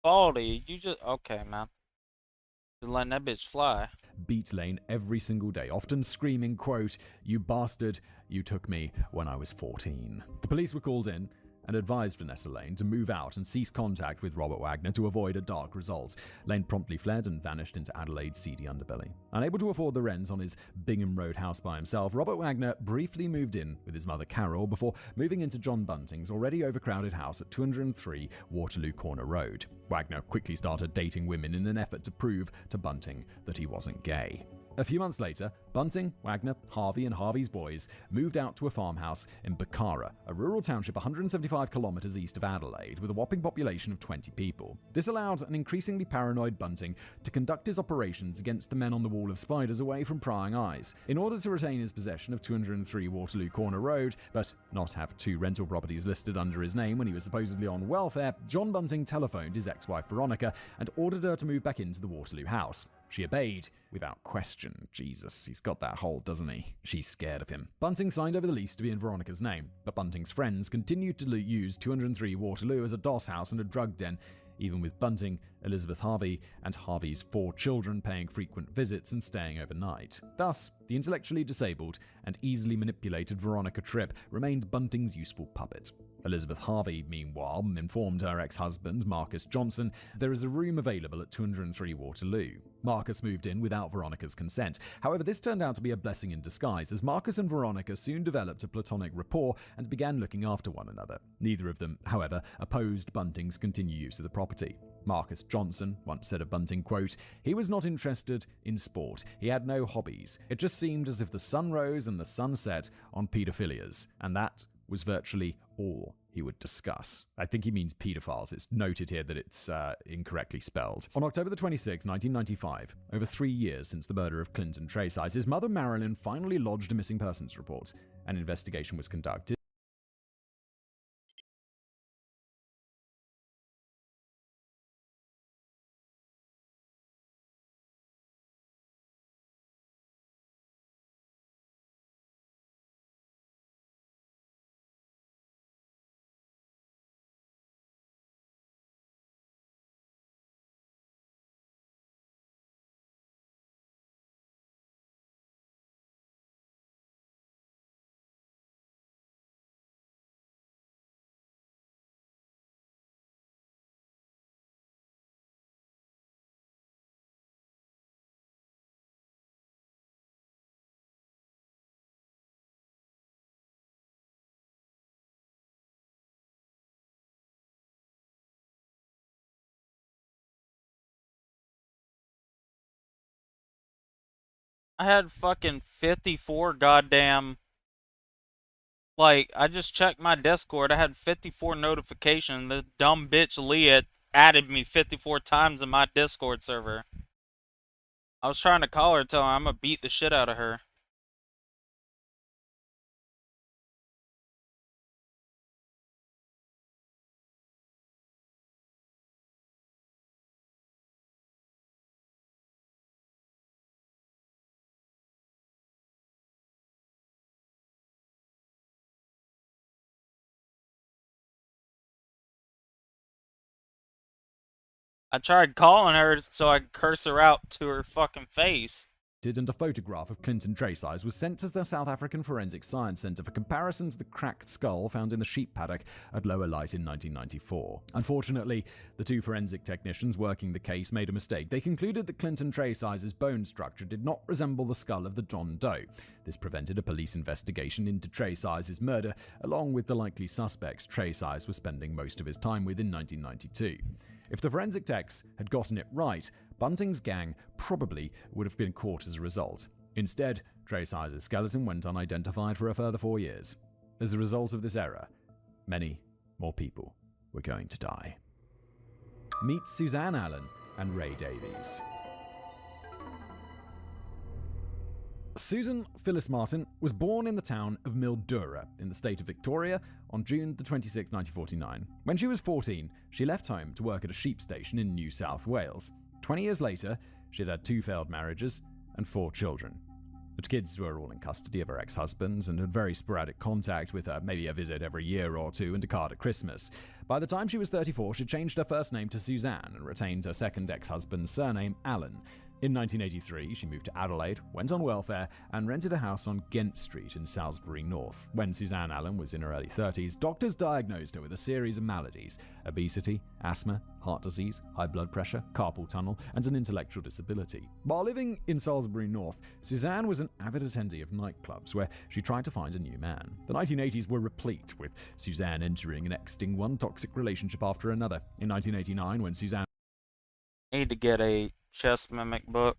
Baldy, you just... Okay, man. Just letting that bitch fly. Beat Lane every single day, often screaming, quote, You bastard, you took me when I was 14. The police were called in and advised Vanessa Lane to move out and cease contact with Robert Wagner to avoid a dark result. Lane promptly fled and vanished into Adelaide's seedy underbelly. Unable to afford the rent on his Bingham Road house by himself, Robert Wagner briefly moved in with his mother Carol before moving into John Bunting's already overcrowded house at 203 Waterloo Corner Road. Wagner quickly started dating women in an effort to prove to Bunting that he wasn't gay. A few months later, Bunting, Wagner, Harvey, and Harvey's boys moved out to a farmhouse in Bukhara, a rural township 175 kilometers east of Adelaide, with a whopping population of 20 people. This allowed an increasingly paranoid Bunting to conduct his operations against the men on the wall of spiders away from prying eyes. In order to retain his possession of 203 Waterloo Corner Road, but not have 2 rental properties listed under his name when he was supposedly on welfare, John Bunting telephoned his ex-wife Veronica and ordered her to move back into the Waterloo house. She obeyed without question. Jesus, he's got that hold, doesn't he? She's scared of him. Bunting signed over the lease to be in Veronica's name, but Bunting's friends continued to use 203 Waterloo as a doss house and a drug den, even with Bunting, Elizabeth Harvey, and Harvey's 4 children paying frequent visits and staying overnight. Thus, the intellectually disabled and easily manipulated Veronica Tripp remained Bunting's useful puppet. Elizabeth Harvey, meanwhile, informed her ex-husband, Marcus Johnson, there is a room available at 203 Waterloo. Marcus moved in without Veronica's consent. However, this turned out to be a blessing in disguise, as Marcus and Veronica soon developed a platonic rapport and began looking after one another. Neither of them, however, opposed Bunting's continued use of the property. Marcus Johnson once said of Bunting, quote, He was not interested in sport. He had no hobbies. It just seemed as if the sun rose and the sun set on paedophilias, and that was virtually all he would discuss. I think he means pedophiles. It's noted here that it's incorrectly spelled. On October the 26th, 1995, over 3 years since the murder of Clinton Tresize, his mother Marilyn finally lodged a missing persons report. An investigation was conducted. I had fucking 54 goddamn. Like, I just checked my Discord. I had 54 notifications. The dumb bitch Leah added me 54 times in my Discord server. I was trying to call her, tell her I'm gonna beat the shit out of her. I tried calling her so I could curse her out to her fucking face. And a photograph of Clinton Tracey's was sent to the South African Forensic Science Centre for comparison to the cracked skull found in the sheep paddock at Lower Light in 1994. Unfortunately, the two forensic technicians working the case made a mistake. They concluded that Clinton Tracey's bone structure did not resemble the skull of the John Doe. This prevented a police investigation into Tracey's murder, along with the likely suspects Tracey was spending most of his time with in 1992. If the forensic techs had gotten it right, Bunting's gang probably would have been caught as a result. Instead, Tracey's skeleton went unidentified for a further 4 years. As a result of this error, many more people were going to die. Meet Suzanne Allen and Ray Davies. Susan Phyllis Martin was born in the town of Mildura in the state of Victoria on June 26, 1949. When she was 14, she left home to work at a sheep station in New South Wales. 20 years later, she had had 2 failed marriages and 4 children. The kids were all in custody of her ex-husbands and had very sporadic contact with her, maybe a visit every year or two and a card at Christmas. By the time she was 34, she changed her first name to Suzanne and retained her second ex-husband's surname, Allen. In 1983, she moved to Adelaide, went on welfare, and rented a house on Ghent Street in Salisbury North. When Suzanne Allen was in her early 30s, doctors diagnosed her with a series of maladies: obesity, asthma, heart disease, high blood pressure, carpal tunnel, and an intellectual disability. While living in Salisbury North, Suzanne was an avid attendee of nightclubs where she tried to find a new man. The 1980s were replete with Suzanne entering and exiting one toxic relationship after another. In 1989, when Suzanne Need to get a chess mimic book.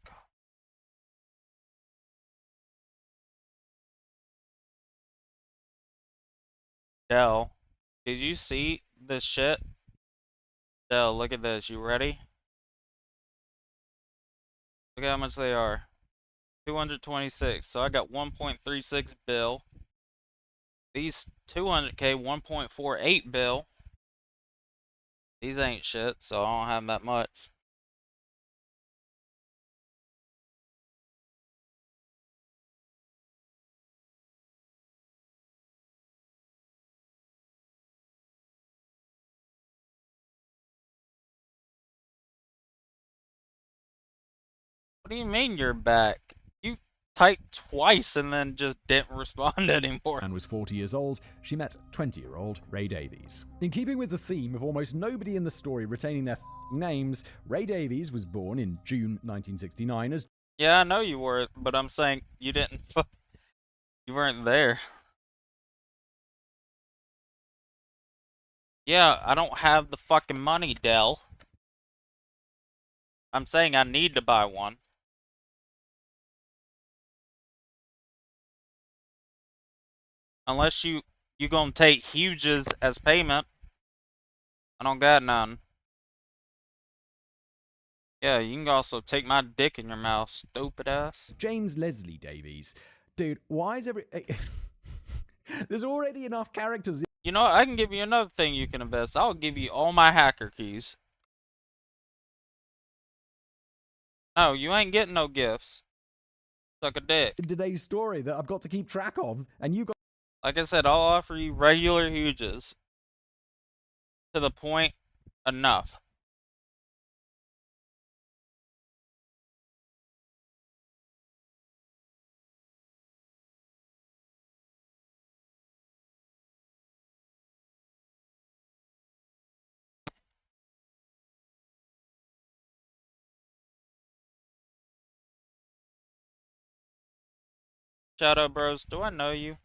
Dell, did you see this shit? Dell, look at this. You ready? Look at how much they are. 226. So I got 1.36 bill. These 200K, 1.48 bill. These ain't shit, so I don't have that much. What do you mean you're back? You typed twice and then just didn't respond anymore. was 40 years old, she met 20-year-old Ray Davies. In keeping with the theme of almost nobody in the story retaining their names, Ray Davies was born in June 1969 as... Yeah, I know you were, but I'm saying you didn't. You weren't there. Yeah, I don't have the fucking money, Dell. I'm saying I need to buy one. Unless you gonna take huges as payment. I don't got none. Yeah, you can also take my dick in your mouth, stupid ass. James Leslie Davies. Dude, why is every... There's already enough characters. You know, I can give you another thing you can invest. I'll give you all my hacker keys. No, you ain't getting no gifts. Suck a dick. In today's story that I've got to keep track of, and you got... Like I said, I'll offer you regular huges. To the point, enough. Shadow Bros, do I know you?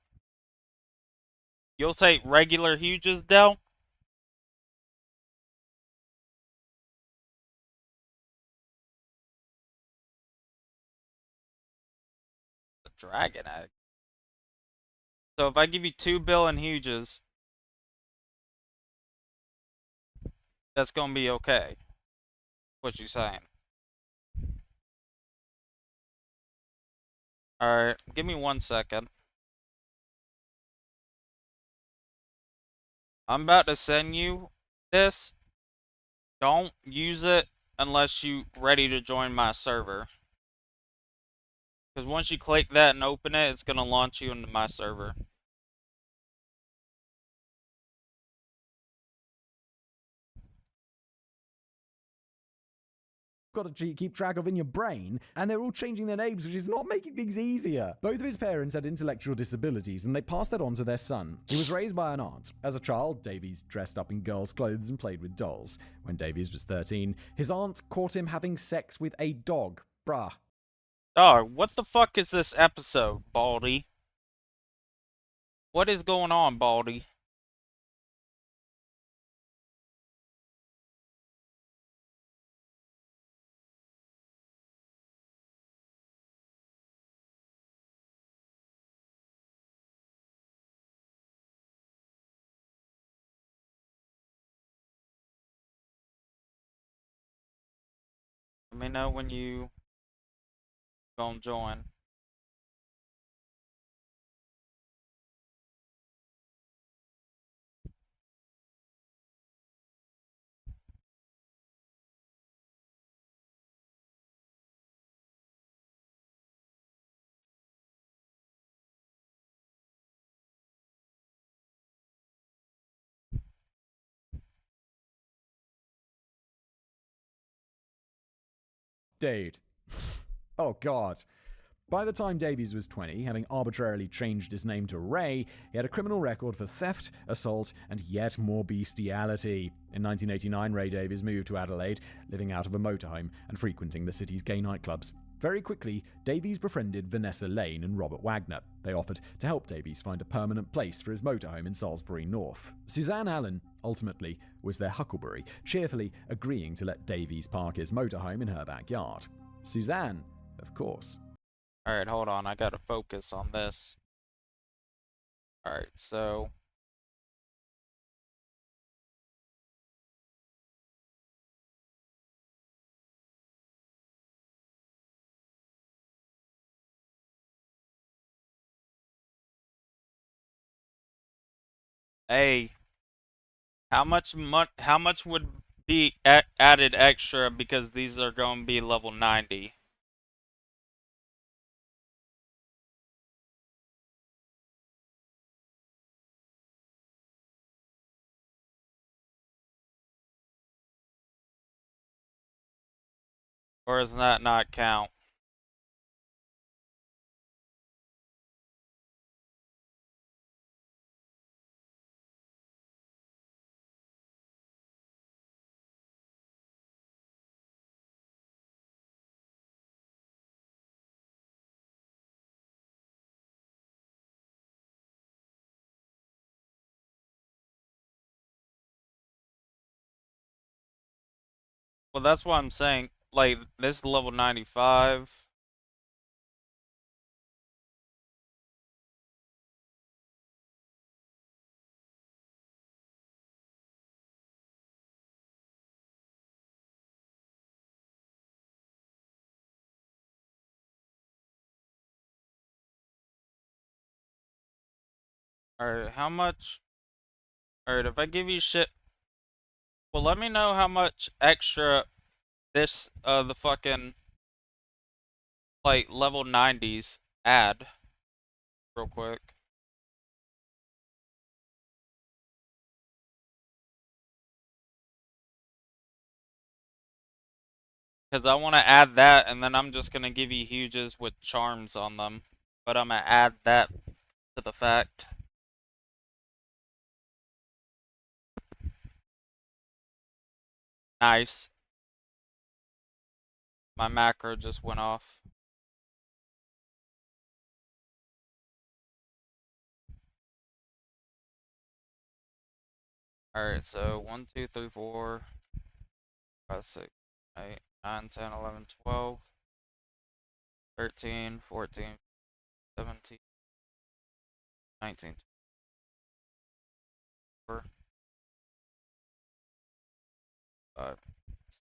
You'll take regular huges, Dell? dragon egg. So if I give you 2 Bill and Huges, that's gonna be okay. What you saying? Alright, give me 1 second. I'm about to send you this. Don't use it unless you ready to join my server. Because once you click that and open it, it's gonna launch you into my server. Got to keep track of in your brain, and they're all changing their names, which is not making things easier. Both of his parents had intellectual disabilities, and they passed that on to their son. He was raised by an aunt. As a child, Davies dressed up in girls' clothes and played with dolls. When Davies was 13, his aunt caught him having sex with a dog. Bruh. Dog, what the fuck is this episode, Baldy? What is going on, Baldy? Let me know when you gonna join. Dude. Oh, God. By the time Davies was 20, having arbitrarily changed his name to Ray, he had a criminal record for theft, assault, and yet more bestiality. In 1989, Ray Davies moved to Adelaide, living out of a motorhome and frequenting the city's gay nightclubs. Very quickly, Davies befriended Vanessa Lane and Robert Wagner. They offered to help Davies find a permanent place for his motorhome in Salisbury North. Suzanne Allen, ultimately, was their huckleberry, cheerfully agreeing to let Davies park his motorhome in her backyard. Suzanne, of course. Alright, hold on. I gotta focus on this. Alright, so... Hey, how much would be added extra because these are going to be level 90? Or does that not count? Well, that's what I'm saying. Like, this is level 95. Alright, how much? Alright, if I give you shit... Well, let me know how much extra this, the fucking... like, level 90s add. Real quick. Because I want to add that, and then I'm just going to give you huges with charms on them. But I'm going to add that to the fact. Nice. My macro just went off. Alright, so 1, 2, 3, 4, 5, 6, 8, 9, 10, 11, 12, 13, 14, 17, 19.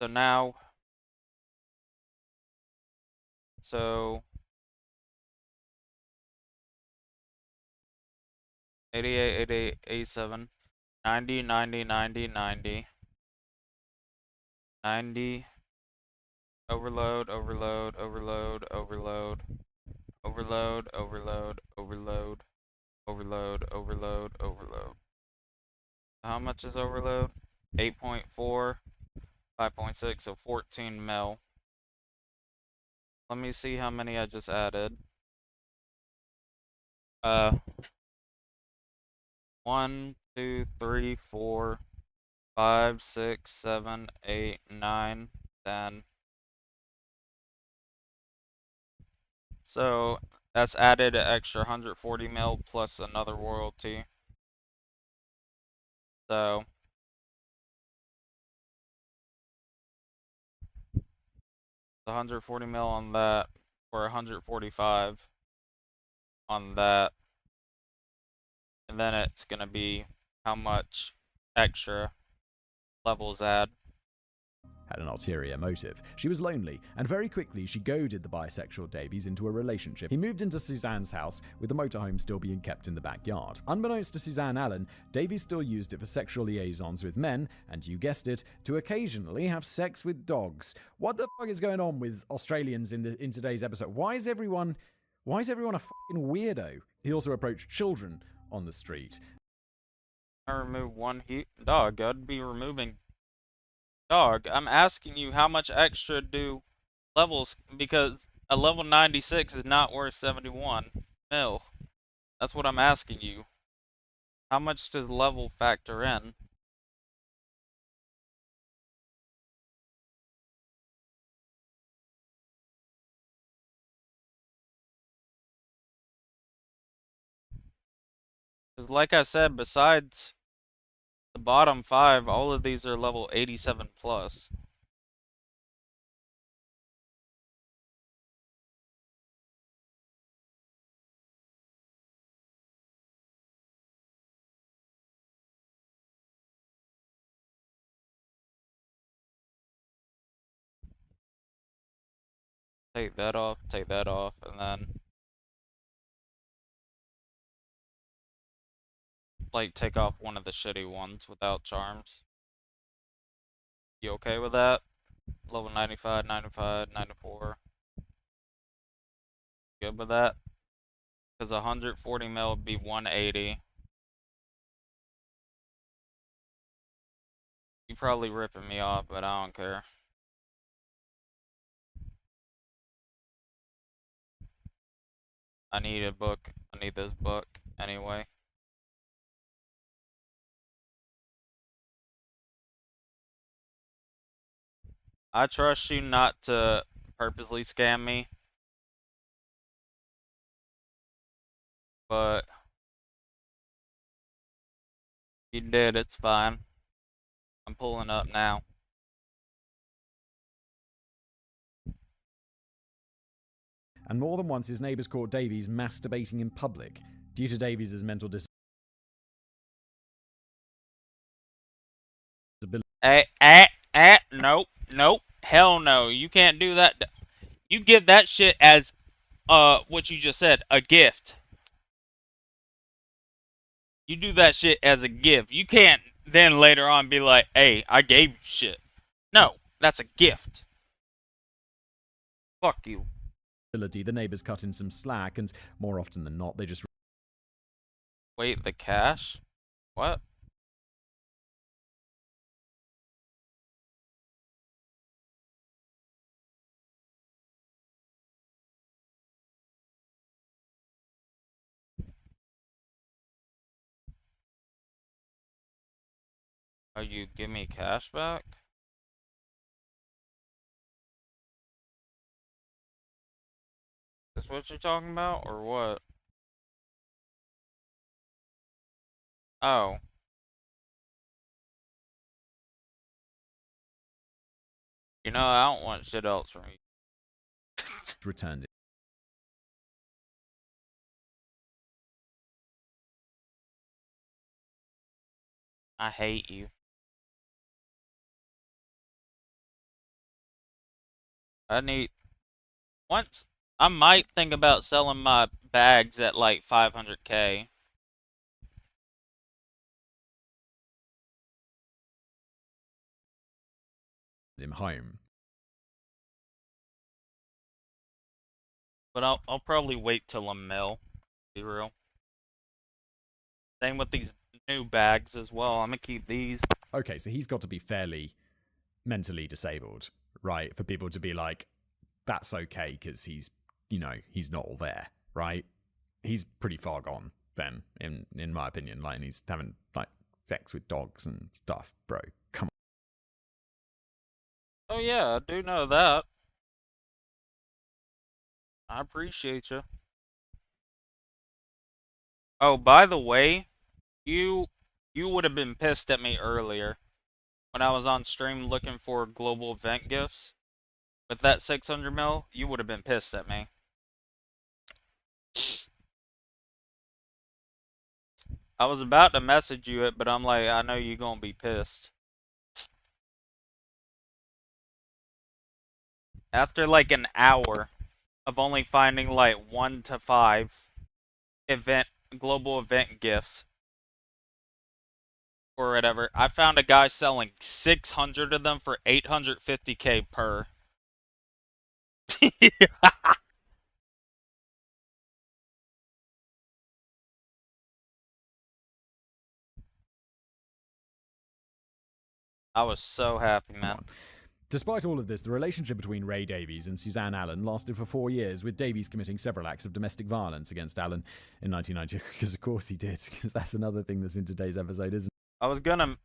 So now, so 88, 88, 87, 90, 90, 90, 90, 90, overload, overload, overload, overload, overload, overload, overload, overload, overload, overload. How much is overload? 8.4, 5.6, so 14 mil. Let me see how many I just added. 1, 2, 3, 4, 5, 6, 7, 8, 9, 10. So that's added an extra 140 mil plus another royalty. So 140 mil on that, or 145 on that, and then it's gonna be how much extra levels add. Had an ulterior motive. She was lonely, and very quickly she goaded the bisexual Davies into a relationship. He moved into Suzanne's house, with the motorhome still being kept in the backyard. Unbeknownst to Suzanne Allen, Davies still used it for sexual liaisons with men, and you guessed it, to occasionally have sex with dogs. What the fuck is going on with Australians in today's episode? Why is everyone a fucking weirdo? He also approached children on the street. I remove one dog. I'd be removing dog. I'm asking you how much extra do levels, because a level 96 is not worth 71 mil. That's what I'm asking you. How much does level factor in? Because like I said, besides the bottom 5, all of these are level 87 plus. Take that off, and then like take off one of the shitty ones without charms. You okay with that? Level 95, 95, 94. Good with that? Because 140 mil would be 180. You probably ripping me off, but I don't care. I need a book. I need this book anyway. I trust you not to purposely scam me, but you did, it's fine. I'm pulling up now. And more than once his neighbours caught Davies masturbating in public. Due to Davies' mental disability. Nope, nope, hell no. You can't do that. You give that shit as, what you just said, a gift. You do that shit as a gift. You can't then later on be like, hey, I gave you shit. No, that's a gift. Fuck you. The neighbours cut in some slack, and more often than not, they just... Wait, the cash? What? Oh, you give me cash back? Is what you're talking about, or what? Oh. You know, I don't want shit else from you. returned I hate you. I need once I might think about selling my bags at like 500K. Him home. But I'll probably wait till I'm mill. Be real. Same with these new bags as well. I'm gonna keep these. Okay, so he's got to be fairly mentally disabled, right? For people to be like, that's okay because he's, he's not all there, right? He's pretty far gone then, in my opinion. Like, and he's having like sex with dogs and stuff, bro. Come Oh yeah, I do know that. I appreciate you. Oh, by the way, you you would have been pissed at me earlier when I was on stream looking for global event gifts. With that 600 mil, you would have been pissed at me. I was about to message you it, but I'm like, I know you're gonna be pissed. After like an hour of only finding like 1 to 5 global event gifts or whatever, I found a guy selling 600 of them for 850K per. I was so happy, man. on. Despite all of this, the relationship between Ray Davies and Suzanne Allen lasted for 4 years, with Davies committing several acts of domestic violence against Allen in 1990. Because of course he did, because that's another thing that's in today's episode, isn't I was gonna.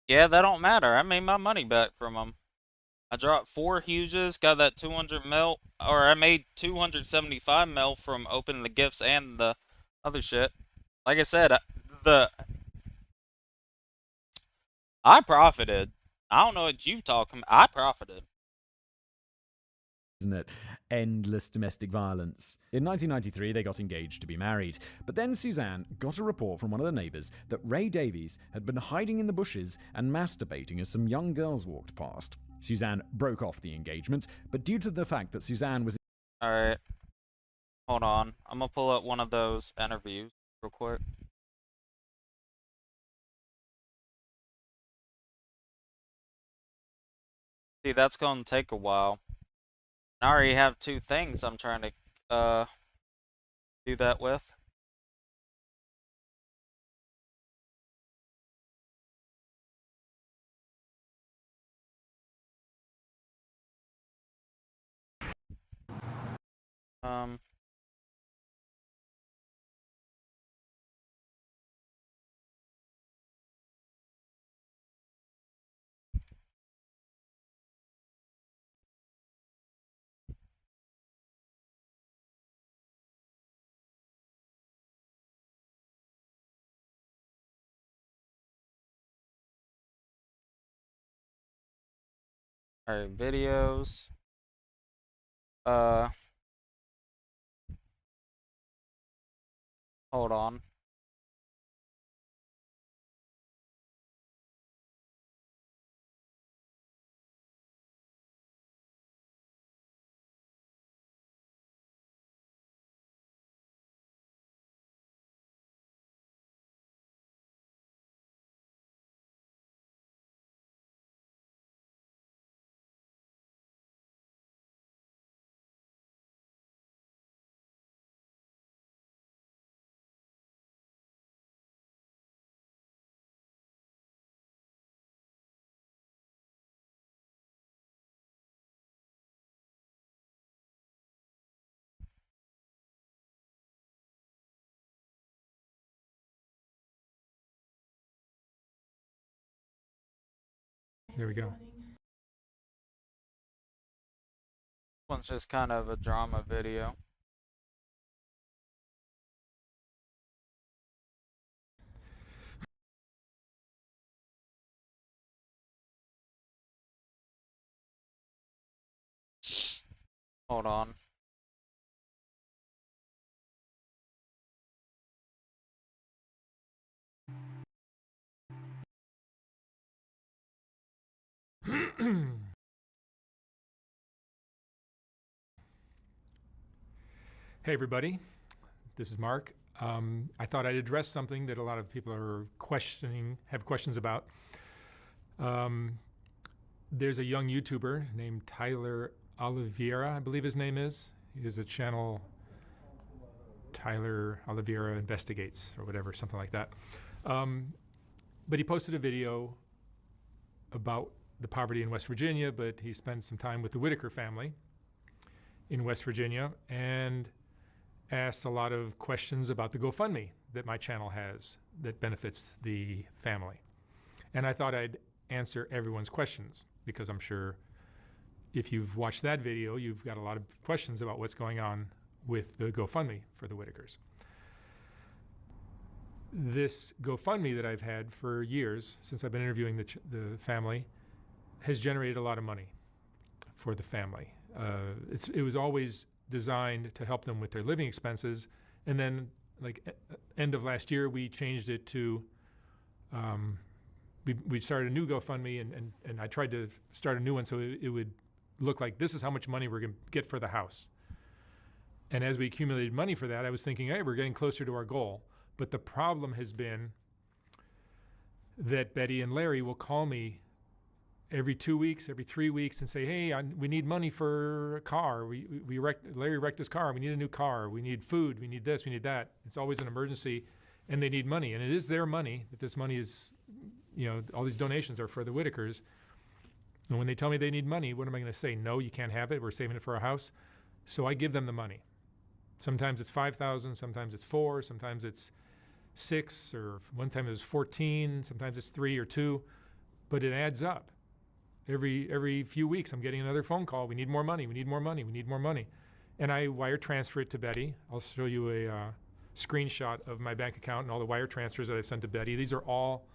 Yeah, that don't matter. I made my money back from them. I dropped 4 Hughes, got that 200 mil, or I made 275 mil from opening the gifts and the other shit. Like I said, the I profited. I don't know what you talking. I profited. it? Endless domestic violence. In 1993, they got engaged to be married. But then Suzanne got a report from one of the neighbors that Ray Davies had been hiding in the bushes and masturbating as some young girls walked past. Suzanne broke off the engagement, but due to the fact that Suzanne was Alright, hold on. I'm gonna pull up one of those interviews real quick. See, that's gonna take a while. I already have 2 things I'm trying to do that with. Um Alright, videos. Uh Hold on. There we go. One's just kind of a drama video. Hold on. Hey, everybody. This is Mark. I thought I'd address something that a lot of people are have questions about. There's a young YouTuber named Tyler Oliveira, I believe his name is. He has a channel, Tyler Oliveira Investigates, or whatever, something like that. But he posted a video about the poverty in West Virginia, but he spent some time with the Whitaker family in West Virginia and asked a lot of questions about the GoFundMe that my channel has that benefits the family. And I thought I'd answer everyone's questions, because I'm sure if you've watched that video, you've got a lot of questions about what's going on with the GoFundMe for the Whitakers. This GoFundMe that I've had for years, since I've been interviewing the family, has generated a lot of money for the family. It was always designed to help them with their living expenses, and then end of last year we changed it to we started a new GoFundMe, and I tried to start a new one so it would look like this is how much money we're going to get for the house. And as we accumulated money for that, I was thinking, hey, we're getting closer to our goal. But the problem has been that Betty and Larry will call me every 2 weeks, every 3 weeks, and say, hey, we need money for a car. Larry wrecked his car. We need a new car. We need food. We need this. We need that. It's always an emergency, and they need money. And it is their money, that this money is, all these donations are for the Whitakers. And when they tell me they need money, what am I going to say? No, you can't have it. We're saving it for a house. So I give them the money. Sometimes it's $5,000. Sometimes it's $4,000. Sometimes it's $6,000, or one time it was $14,000. Sometimes it's $3,000 or $2,000. But it adds up. Every few weeks, I'm getting another phone call. We need more money. We need more money. We need more money. And I wire transfer it to Betty. I'll show you a screenshot of my bank account and all the wire transfers that I've sent to Betty. These are all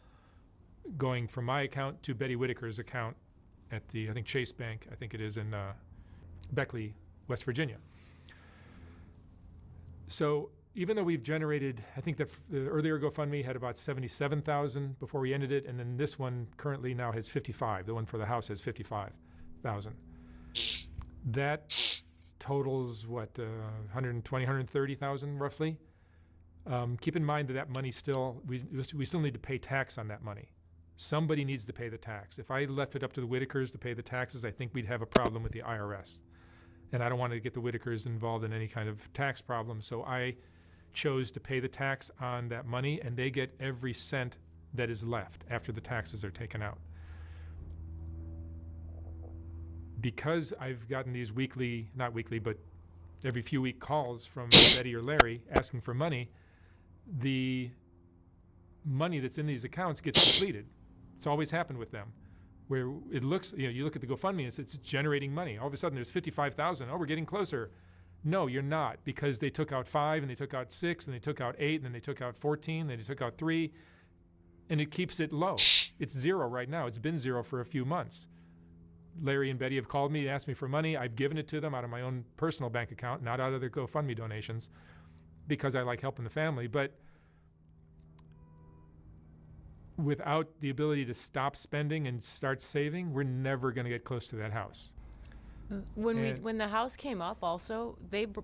going from my account to Betty Whitaker's account at I think Chase Bank, I think it is in Beckley, West Virginia. So even though we've generated, I think the earlier GoFundMe had about $77,000 before we ended it, and then this one currently now has 55. The one for the house has 55,000. That totals what, 120, 130,000 roughly. Keep in mind that money still, we still need to pay tax on that money. Somebody needs to pay the tax. If I left it up to the Whitakers to pay the taxes, I think we'd have a problem with the IRS. And I don't want to get the Whitakers involved in any kind of tax problem, so I chose to pay the tax on that money, and they get every cent that is left after the taxes are taken out. Because I've gotten these not weekly, but every few week calls from Betty or Larry asking for money, the money that's in these accounts gets depleted. It's always happened with them, where it looks, you look at the GoFundMe and it's generating money. All of a sudden there's 55,000. Oh, we're getting closer. No, you're not, because they took out 5 and they took out 6 and they took out 8 and then they took out 14 and then they took out 3, and it keeps it low. It's 0 right now. It's been 0 for a few months. Larry and Betty have called me, asked me for money. I've given it to them out of my own personal bank account, not out of their GoFundMe donations, because I like helping the family. But without the ability to stop spending and start saving, we're never going to get close to that house. When the house came up, also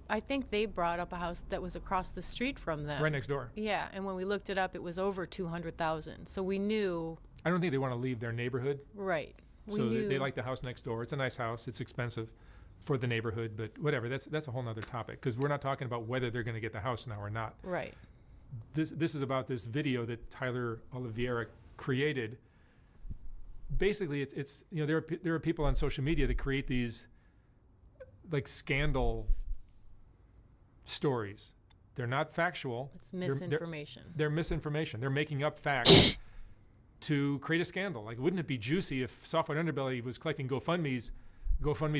I think they brought up a house that was across the street from them, right next door. Yeah, and when we looked it up, it was over 200,000. So we knew. I don't think they want to leave their neighborhood. Right. So they like the house next door. It's a nice house. It's expensive for the neighborhood, but whatever. That's a whole nother topic, because we're not talking about whether they're going to get the house now or not. Right. This is about this video that Tyler Oliveira created. Basically, it's there are people on social media that create these like scandal stories. They're not factual. It's misinformation. They're misinformation. They're making up facts to create a scandal. Like, wouldn't it be juicy if Software Underbelly was collecting GoFundMe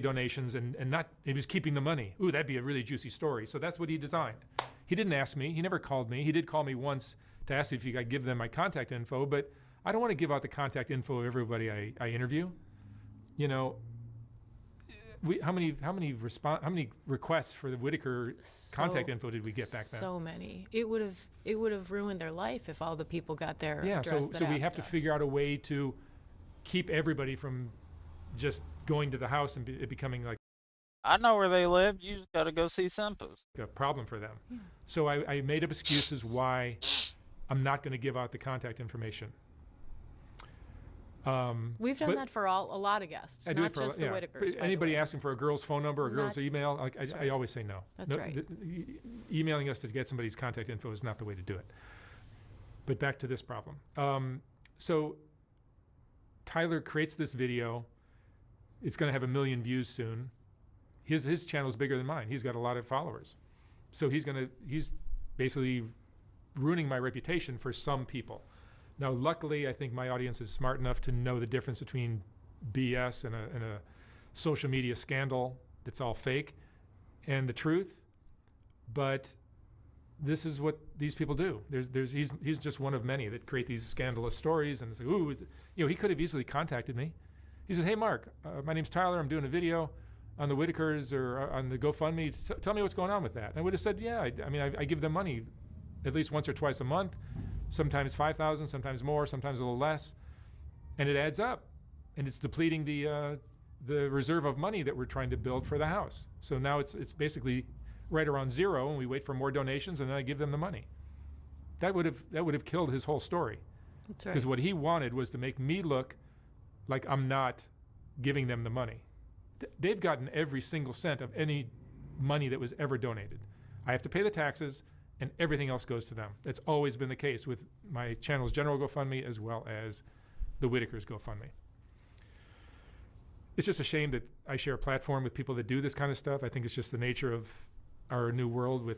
donations and not, he was keeping the money? Ooh, that'd be a really juicy story. So that's what he designed. He didn't ask me. He never called me. He did call me once to ask if I give them my contact info, but I don't want to give out the contact info of everybody I interview. How many requests for the Whitaker contact info did we get back then? So many. It would have ruined their life if all the people got their address. So we have to figure out a way to keep everybody from just going to the house and it becoming like I know where they live. You just gotta go see Simpas. A problem for them. So I made up excuses why I'm not going to give out the contact information. We've done that for a lot of guests, not just the Whitakers. Anybody asking for a girl's phone number or a girl's email, I always say no. That's right. Emailing us to get somebody's contact info is not the way to do it. But back to this problem. So Tyler creates this video. It's going to have 1 million views soon. His channel is bigger than mine. He's got a lot of followers. So he's basically ruining my reputation for some people. Now, luckily, I think my audience is smart enough to know the difference between BS and a social media scandal that's all fake and the truth. But this is what these people do. He's just one of many that create these scandalous stories. And it's like, ooh, he could have easily contacted me. He says, hey, Mark, my name's Tyler. I'm doing a video on the Whitakers or on the GoFundMe. Tell me what's going on with that. And I would have said, yeah, I give them money at least once or twice a month. Sometimes 5,000, sometimes more, sometimes a little less, and it adds up, and it's depleting the reserve of money that we're trying to build for the house. So now it's basically right around zero, and we wait for more donations, and then I give them the money. That would have killed his whole story. That's right. Because what he wanted was to make me look like I'm not giving them the money. They've gotten every single cent of any money that was ever donated. I have to pay the taxes, and everything else goes to them. That's always been the case with my channel's general GoFundMe as well as the Whitakers GoFundMe. It's just a shame that I share a platform with people that do this kind of stuff. I think it's just the nature of our new world with,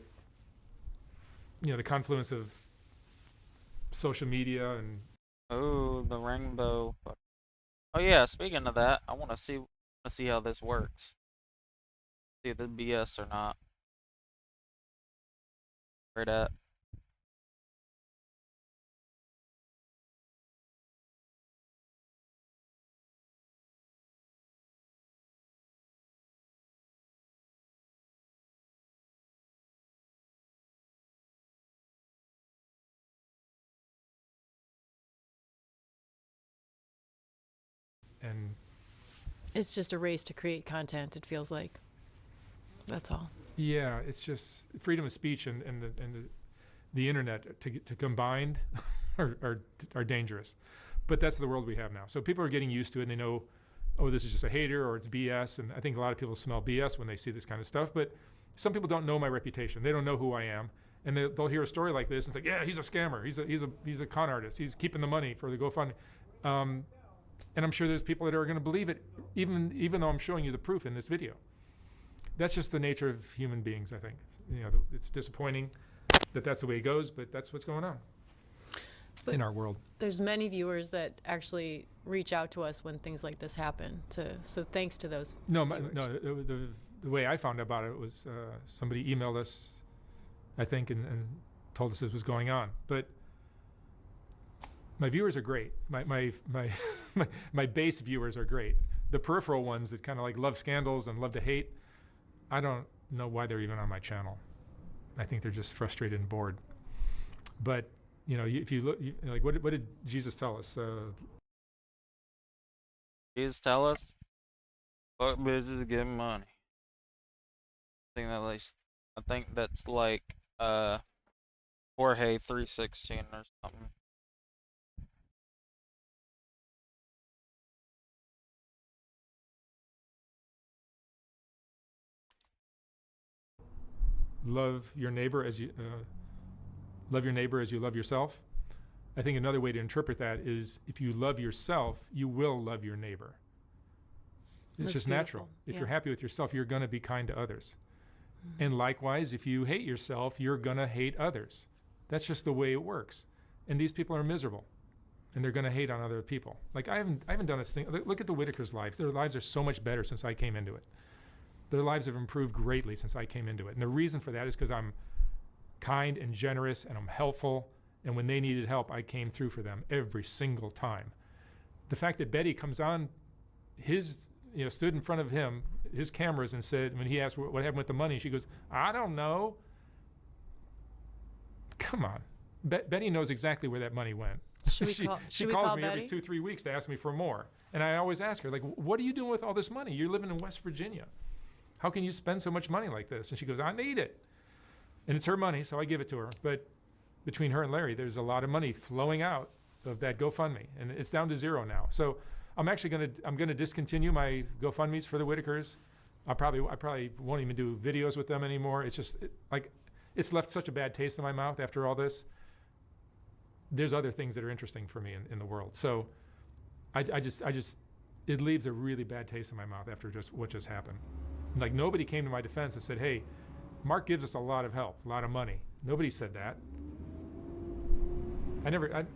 the confluence of social media and. Oh, the rainbow. Oh yeah, speaking of that, I want to see how this works. See if it's BS or not. Right at. And it's just a race to create content, it feels like. That's all. Yeah, it's just freedom of speech and the internet to combined are dangerous. But that's the world we have now. So people are getting used to it, and they know, oh, this is just a hater or it's BS. And I think a lot of people smell BS when they see this kind of stuff. But some people don't know my reputation. They don't know who I am. And they'll hear a story like this and think, yeah, he's a scammer. He's a con artist. He's keeping the money for the GoFundMe. And I'm sure there's people that are going to believe it, even though I'm showing you the proof in this video. That's just the nature of human beings, I think. It's disappointing that that's the way it goes, but that's what's going on in our world. There's many viewers that actually reach out to us when things like this happen. So thanks to those viewers. The way I found out about it was somebody emailed us, I think, and told us this was going on. But my viewers are great. My base viewers are great. The peripheral ones that kind of like love scandals and love to hate, I don't know why they're even on my channel. I think they're just frustrated and bored. But if you look, like, what did Jesus tell us? Jesus tell us, fuck bitches, get money. I think that's like Jorge 3:16 or something. Love your neighbor as you love yourself. I think another way to interpret that is, if you love yourself, you will love your neighbor. It's just natural. If you're happy with yourself, you're going to be kind to others. Mm-hmm. And likewise, if you hate yourself, you're going to hate others. That's just the way it works. And these people are miserable, and they're going to hate on other people. Like, I haven't done a thing. Look at the Whitakers' lives. Their lives are so much better since I came into it. Their lives have improved greatly since I came into it. And the reason for that is because I'm kind and generous, and I'm helpful. And when they needed help, I came through for them every single time. The fact that Betty comes on stood in front of his cameras and said, when he asked what happened with the money, she goes, I don't know. Come on. Betty knows exactly where that money went. She calls me every 2-3 weeks to ask me for more. And I always ask her, like, what are you doing with all this money? You're living in West Virginia. How can you spend so much money like this? And she goes, I need it. And it's her money, so I give it to her. But between her and Larry, there's a lot of money flowing out of that GoFundMe, and it's down to zero now. So I'm actually gonna discontinue my GoFundMes for the Whitakers. I probably won't even do videos with them anymore. It's just it's left such a bad taste in my mouth after all this. There's other things that are interesting for me in the world. So I just it leaves a really bad taste in my mouth after just what just happened. Like, nobody came to my defense and said, hey, Mark gives us a lot of help, a lot of money. Nobody said that. I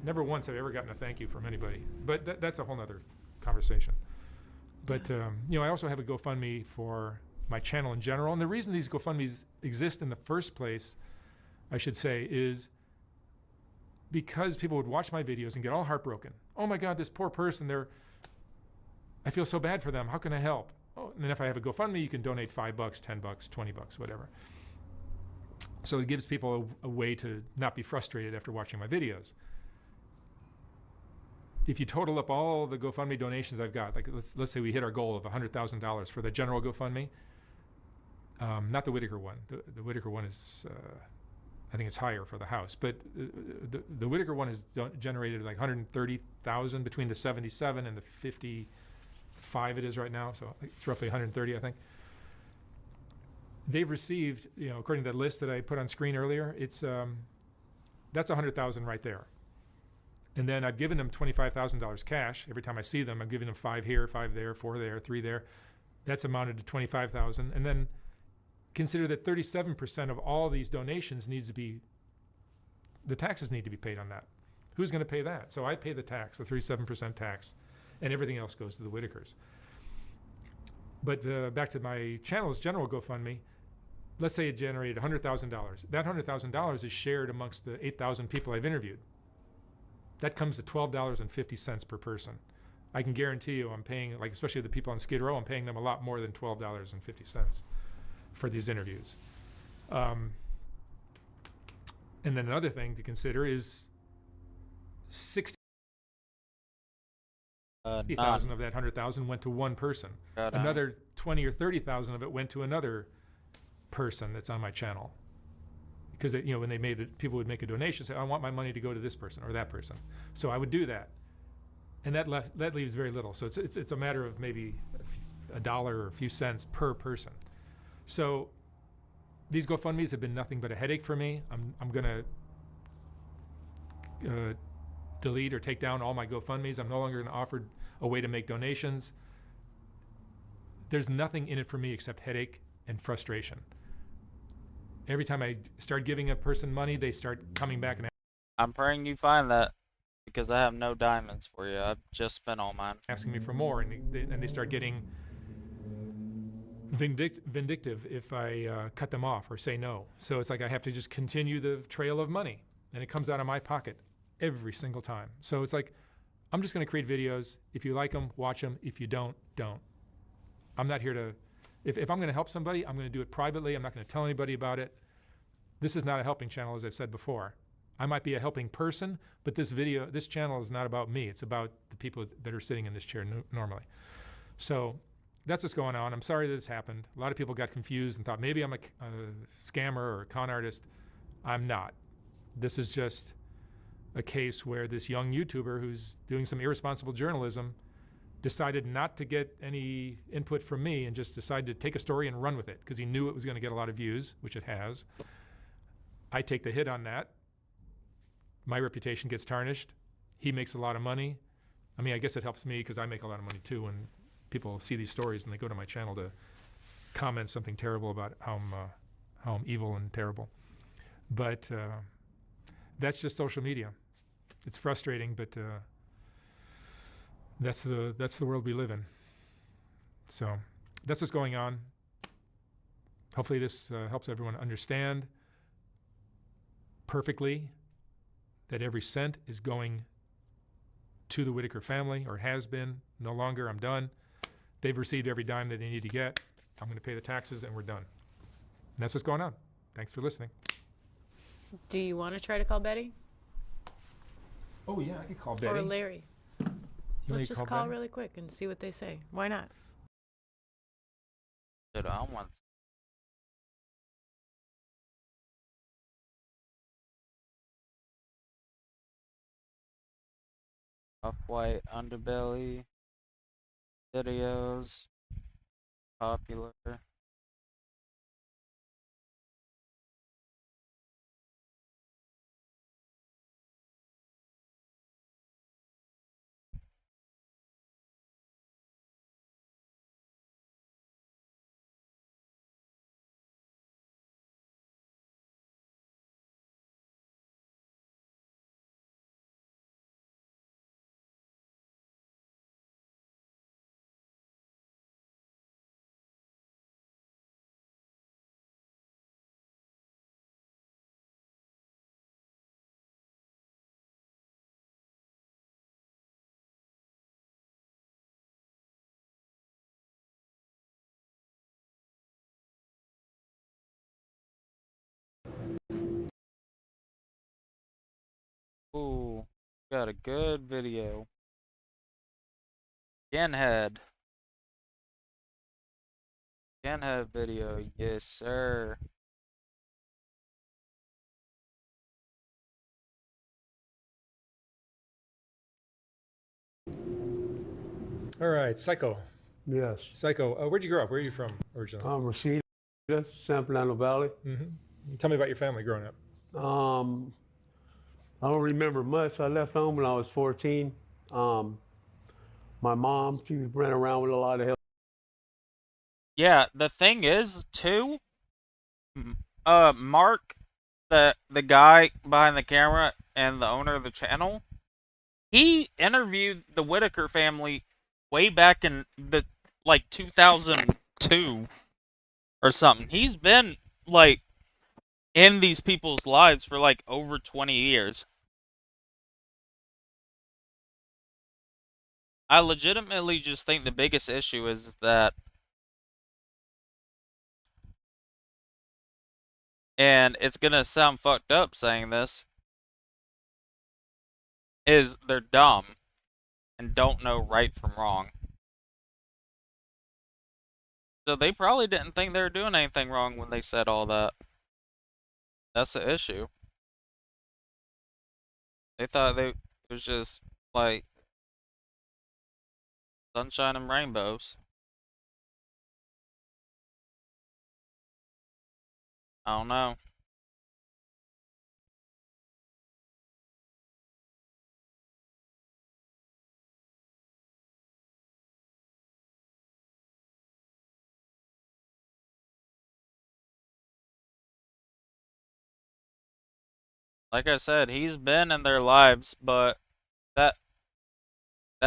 never once have ever gotten a thank you from anybody, but that's a whole nother conversation. But I also have a GoFundMe for my channel in general, and the reason these GoFundMes exist in the first place, I should say, is because people would watch my videos and get all heartbroken. Oh my God, this poor person, I feel so bad for them. How can I help? Oh, and then if I have a GoFundMe, you can donate $5, $10, $20, whatever. So it gives people a way to not be frustrated after watching my videos. If you total up all the GoFundMe donations I've got, like let's say we hit our goal of $100,000 for the general GoFundMe, not the Whitaker one. The Whitaker one is, I think it's higher for the house, but the Whitaker one has generated like $130,000 between the 77 and the 55 it is right now. So it's roughly 130, I think. They've received, according to that list that I put on screen earlier, it's that's $100,000 right there. And then I've given them $25,000 cash. Every time I see them, I'm giving them 5 here, 5 there, 4 there, 3 there. That's amounted to $25,000. And then consider that 37% of all these donations the taxes need to be paid on that. Who's going to pay that? So I pay the tax, the 37% tax, and everything else goes to the Whitakers. But back to my channel's general GoFundMe, let's say it generated $100,000. That $100,000 is shared amongst the 8,000 people I've interviewed. That comes to $12.50 per person. I can guarantee you I'm paying, especially the people on Skid Row, I'm paying them a lot more than $12.50 for these interviews. And then another thing to consider is 60,000 of that 100,000 went to one person. Another 20 or 30,000 of it went to another person that's on my channel. Because when they made it, people would make a donation, say, I want my money to go to this person or that person. So I would do that, and that leaves very little. So it's a matter of maybe $1 or a few cents per person. So these GoFundMes have been nothing but a headache for me. I'm gonna delete or take down all my GoFundMes. I'm no longer gonna offer a way to make donations. There's nothing in it for me except headache and frustration. Every time I start giving a person money, they start coming back and I'm praying you find that, because I have no diamonds for you. I've just spent all mine. Asking me for more, and they start getting vindictive if I cut them off or say no. So it's like I have to just continue the trail of money, and it comes out of my pocket every single time. So it's like, I'm just going to create videos. If you like them, watch them. If you don't, don't. I'm not here to... If I'm going to help somebody, I'm going to do it privately. I'm not going to tell anybody about it. This is not a helping channel, as I've said before. I might be a helping person, but this channel is not about me. It's about the people that are sitting in this chair normally. So that's what's going on. I'm sorry that this happened. A lot of people got confused and thought maybe I'm a scammer or a con artist. I'm not. This is just a case where this young YouTuber who's doing some irresponsible journalism decided not to get any input from me and just decided to take a story and run with it because he knew it was going to get a lot of views, which it has. I take the hit on that. My reputation gets tarnished. He makes a lot of money. I mean, I guess it helps me because I make a lot of money too when people see these stories and they go to my channel to comment something terrible about how I'm evil and terrible. But that's just social media. It's frustrating, but that's the world we live in. So that's what's going on. Hopefully this helps everyone understand perfectly that every cent is going to the Whitaker family, or has been. No longer. I'm done. They've received every dime that they need to get. I'm going to pay the taxes, and we're done. And that's what's going on. Thanks for listening. Do you want to try to call Betty? Oh, yeah, I could call Betty. Or Larry. Let's just call really quick and see what they say. Why not? Dude, I want. Off-white underbelly videos popular. Ooh, got a good video. Skinhead. Skinhead video, yes sir. All right, Psycho. Yes. Psycho, where'd you grow up? Where are you from originally? Reseda, San Fernando Valley. Tell me about your family growing up. I don't remember much. I left home when I was 14. My mom, she was running around with a lot of help. Yeah, the thing is, too, Mark, the guy behind the camera and the owner of the channel, he interviewed the Whitaker family way back in the, like, 2002 or something. He's been, like, in these people's lives for, like, over 20 years. I legitimately just think the biggest issue is that, and it's gonna sound fucked up saying this, is they're dumb and don't know right from wrong. So they probably didn't think they were doing anything wrong when they said all that. That's the issue. They thought it was just like sunshine and rainbows. I don't know. Like I said, he's been in their lives, but that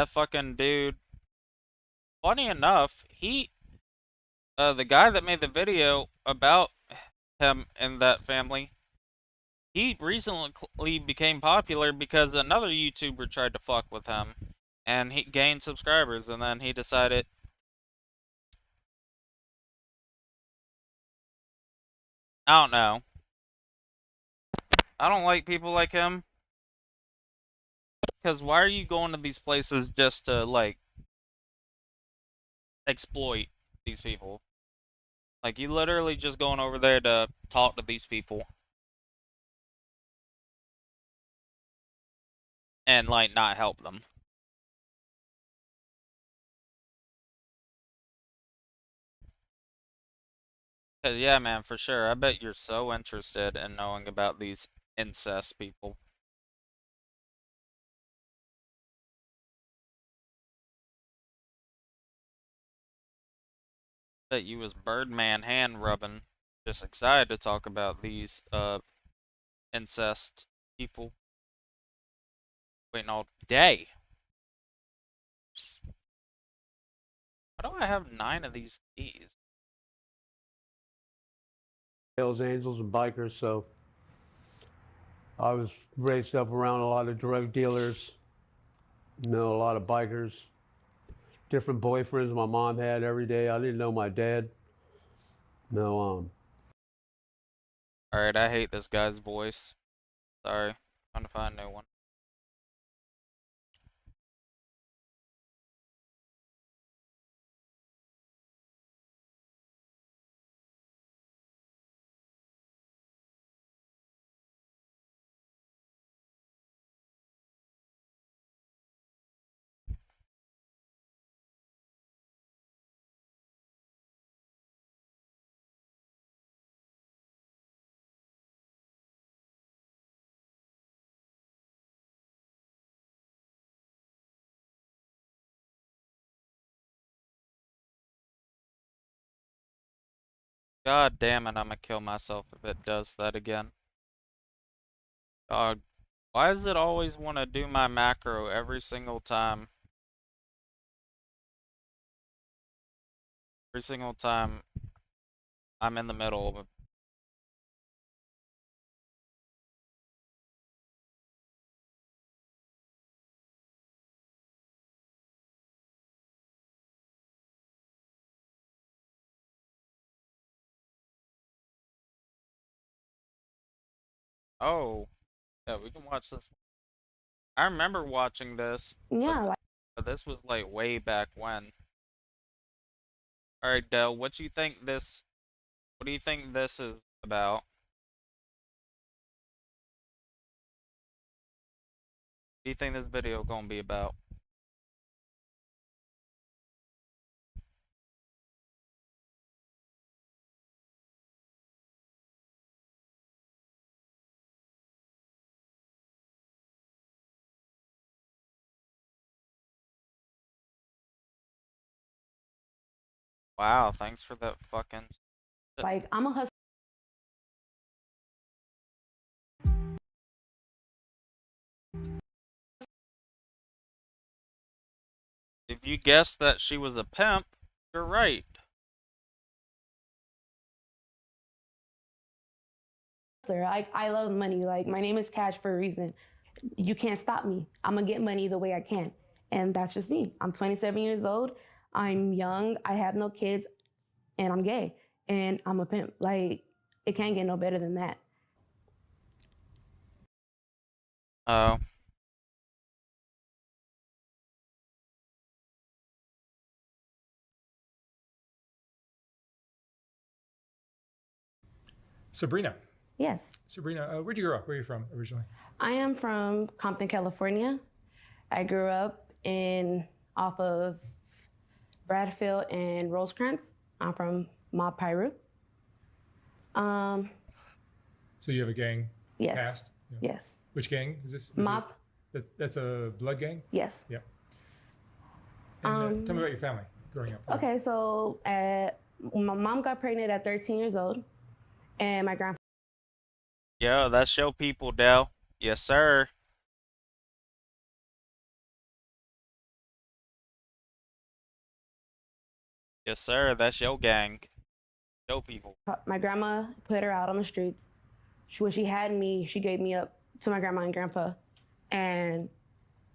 fucking dude, funny enough, the guy that made the video about him and that family, he recently became popular because another YouTuber tried to fuck with him, and he gained subscribers, and then he decided, I don't know. I don't like people like him. Because why are you going to these places just to, like, exploit these people? Like, you literally just going over there to talk to these people. And, like, not help them. Cause, yeah, man, for sure. I bet you're so interested in knowing about these incest people. Bet you was Birdman hand rubbing, just excited to talk about these incest people. Waiting all day. Why do I have 9 of these keys? Hells Angels and bikers, so I was raised up around a lot of drug dealers, a lot of bikers, different boyfriends my mom had every day. I didn't know my dad. Alright, I hate this guy's voice. Sorry. Trying to find a new one. God damn it, I'm gonna kill myself if it does that again. Dog, why does it always want to do my macro every single time? Every single time I'm in the middle of it. Oh, yeah, we can watch this. I remember watching this, Yeah, but this was like way back when. Alright, Del, what do you think this is about? What do you think this video gonna be about? Wow, thanks for that fucking. like I'm a hustler. If you guessed that she was a pimp, you're right. I love money. Like my name is Cash for a reason. You can't stop me. I'm gonna get money the way I can, and that's just me. I'm 27 years old. I'm young. I have no kids, and I'm gay, and I'm a pimp. Like it can't get no better than that. Oh. Sabrina. Yes. Sabrina, where'd you grow up? Where are you from originally? I am from Compton, California. I grew up off of Bradfield and Rosecrans. I'm from Mob Piru. So you have a gang Yes. past? Yeah. Yes. Which gang is this? Mob. That's a blood gang? Yes. Yeah. And tell me about your family growing up. Okay, so my mom got pregnant at 13 years old, and my grandfather. Yo, that's your people, Del. Yes, sir. Yes, sir. That's your gang. Your people. My grandma put her out on the streets. When she had me, she gave me up to my grandma and grandpa, and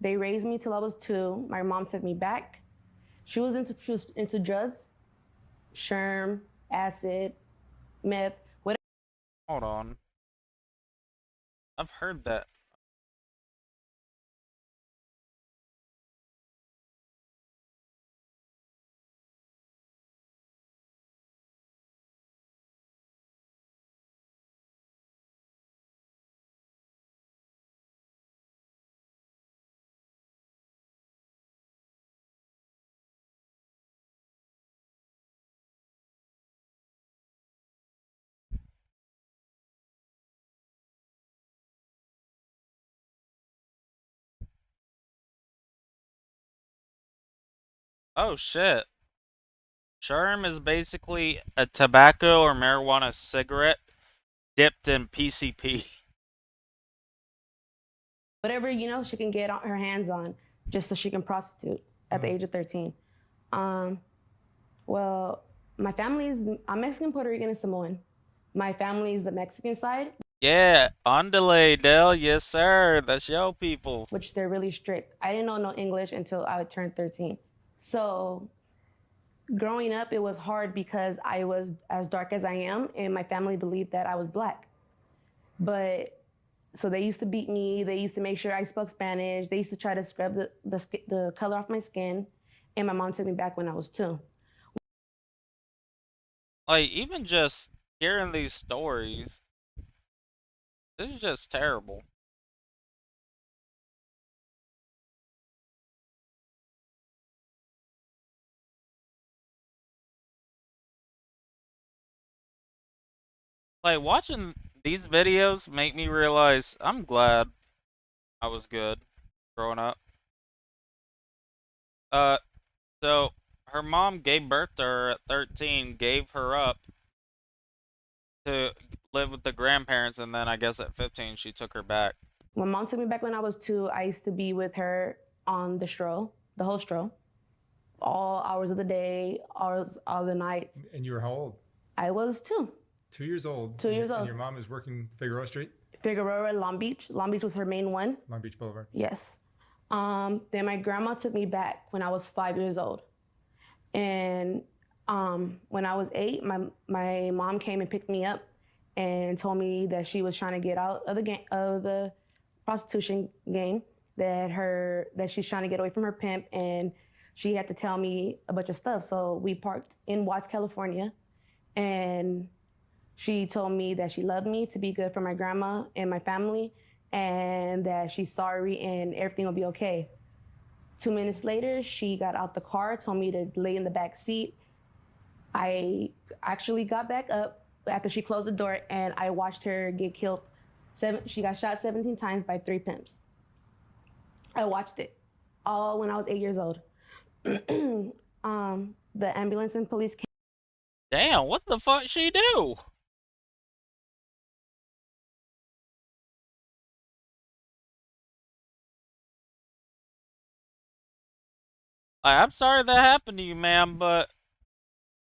they raised me till I was 2. My mom took me back. She was into drugs, sherm, acid, meth, whatever. Hold on. I've heard that. Oh shit. Sherm is basically a tobacco or marijuana cigarette dipped in PCP. Whatever, she can get her hands on just so she can prostitute at the age of 13. Well, my I'm Mexican, Puerto Rican, and Samoan. My family is the Mexican side. Yeah, Andale, Del, yes sir. That's your people. Which they're really strict. I didn't know no English until I turned 13. So growing up, it was hard because I was as dark as I am, and my family believed that I was black. So they used to beat me. They used to make sure I spoke Spanish. They used to try to scrub the color off my skin. And my mom took me back when I was 2. Like, even just hearing these stories, this is just terrible. Like, watching these videos make me realize I'm glad I was good growing up. So her mom gave birth to her at 13, gave her up, to live with the grandparents, and then I guess at 15 she took her back. When mom took me back when I was 2, I used to be with her on the stroll, the whole stroll, all hours of the day, hours of the night. And you were how old? I was 2. 2 years old. 2 years old. And your mom is working Figueroa Street? Figueroa, Long Beach. Long Beach was her main one. Long Beach Boulevard. Yes. Then my grandma took me back when I was 5 years old. And when I was 8, my mom came and picked me up and told me that she was trying to get out of the prostitution game, that she's trying to get away from her pimp, and she had to tell me a bunch of stuff. So we parked in Watts, California, and she told me that she loved me, to be good for my grandma and my family, and that she's sorry and everything will be okay. 2 minutes later, she got out the car, told me to lay in the back seat. I actually got back up after she closed the door, and I watched her get killed. She got shot 17 times by 3 pimps. I watched it all when I was 8 years old. The ambulance and police came. Damn, what the fuck she do? I'm sorry that happened to you, ma'am, but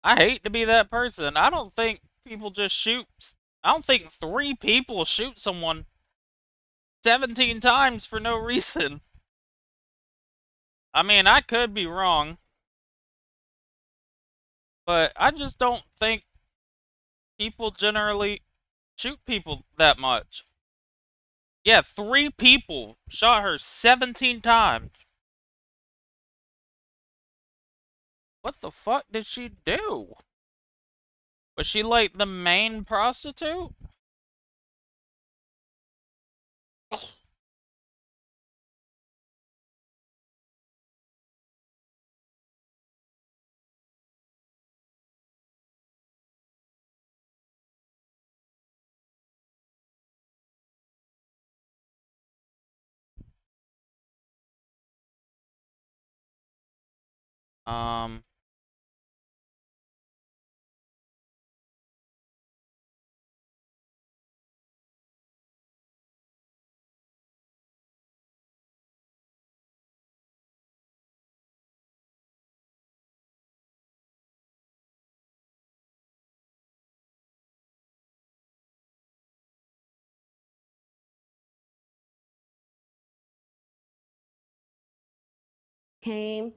I hate to be that person. I don't think people just shoot. I don't think 3 people shoot someone 17 times for no reason. I mean, I could be wrong, but I just don't think people generally shoot people that much. Yeah, 3 people shot her 17 times. What the fuck did she do? Was she like the main prostitute? Um, Came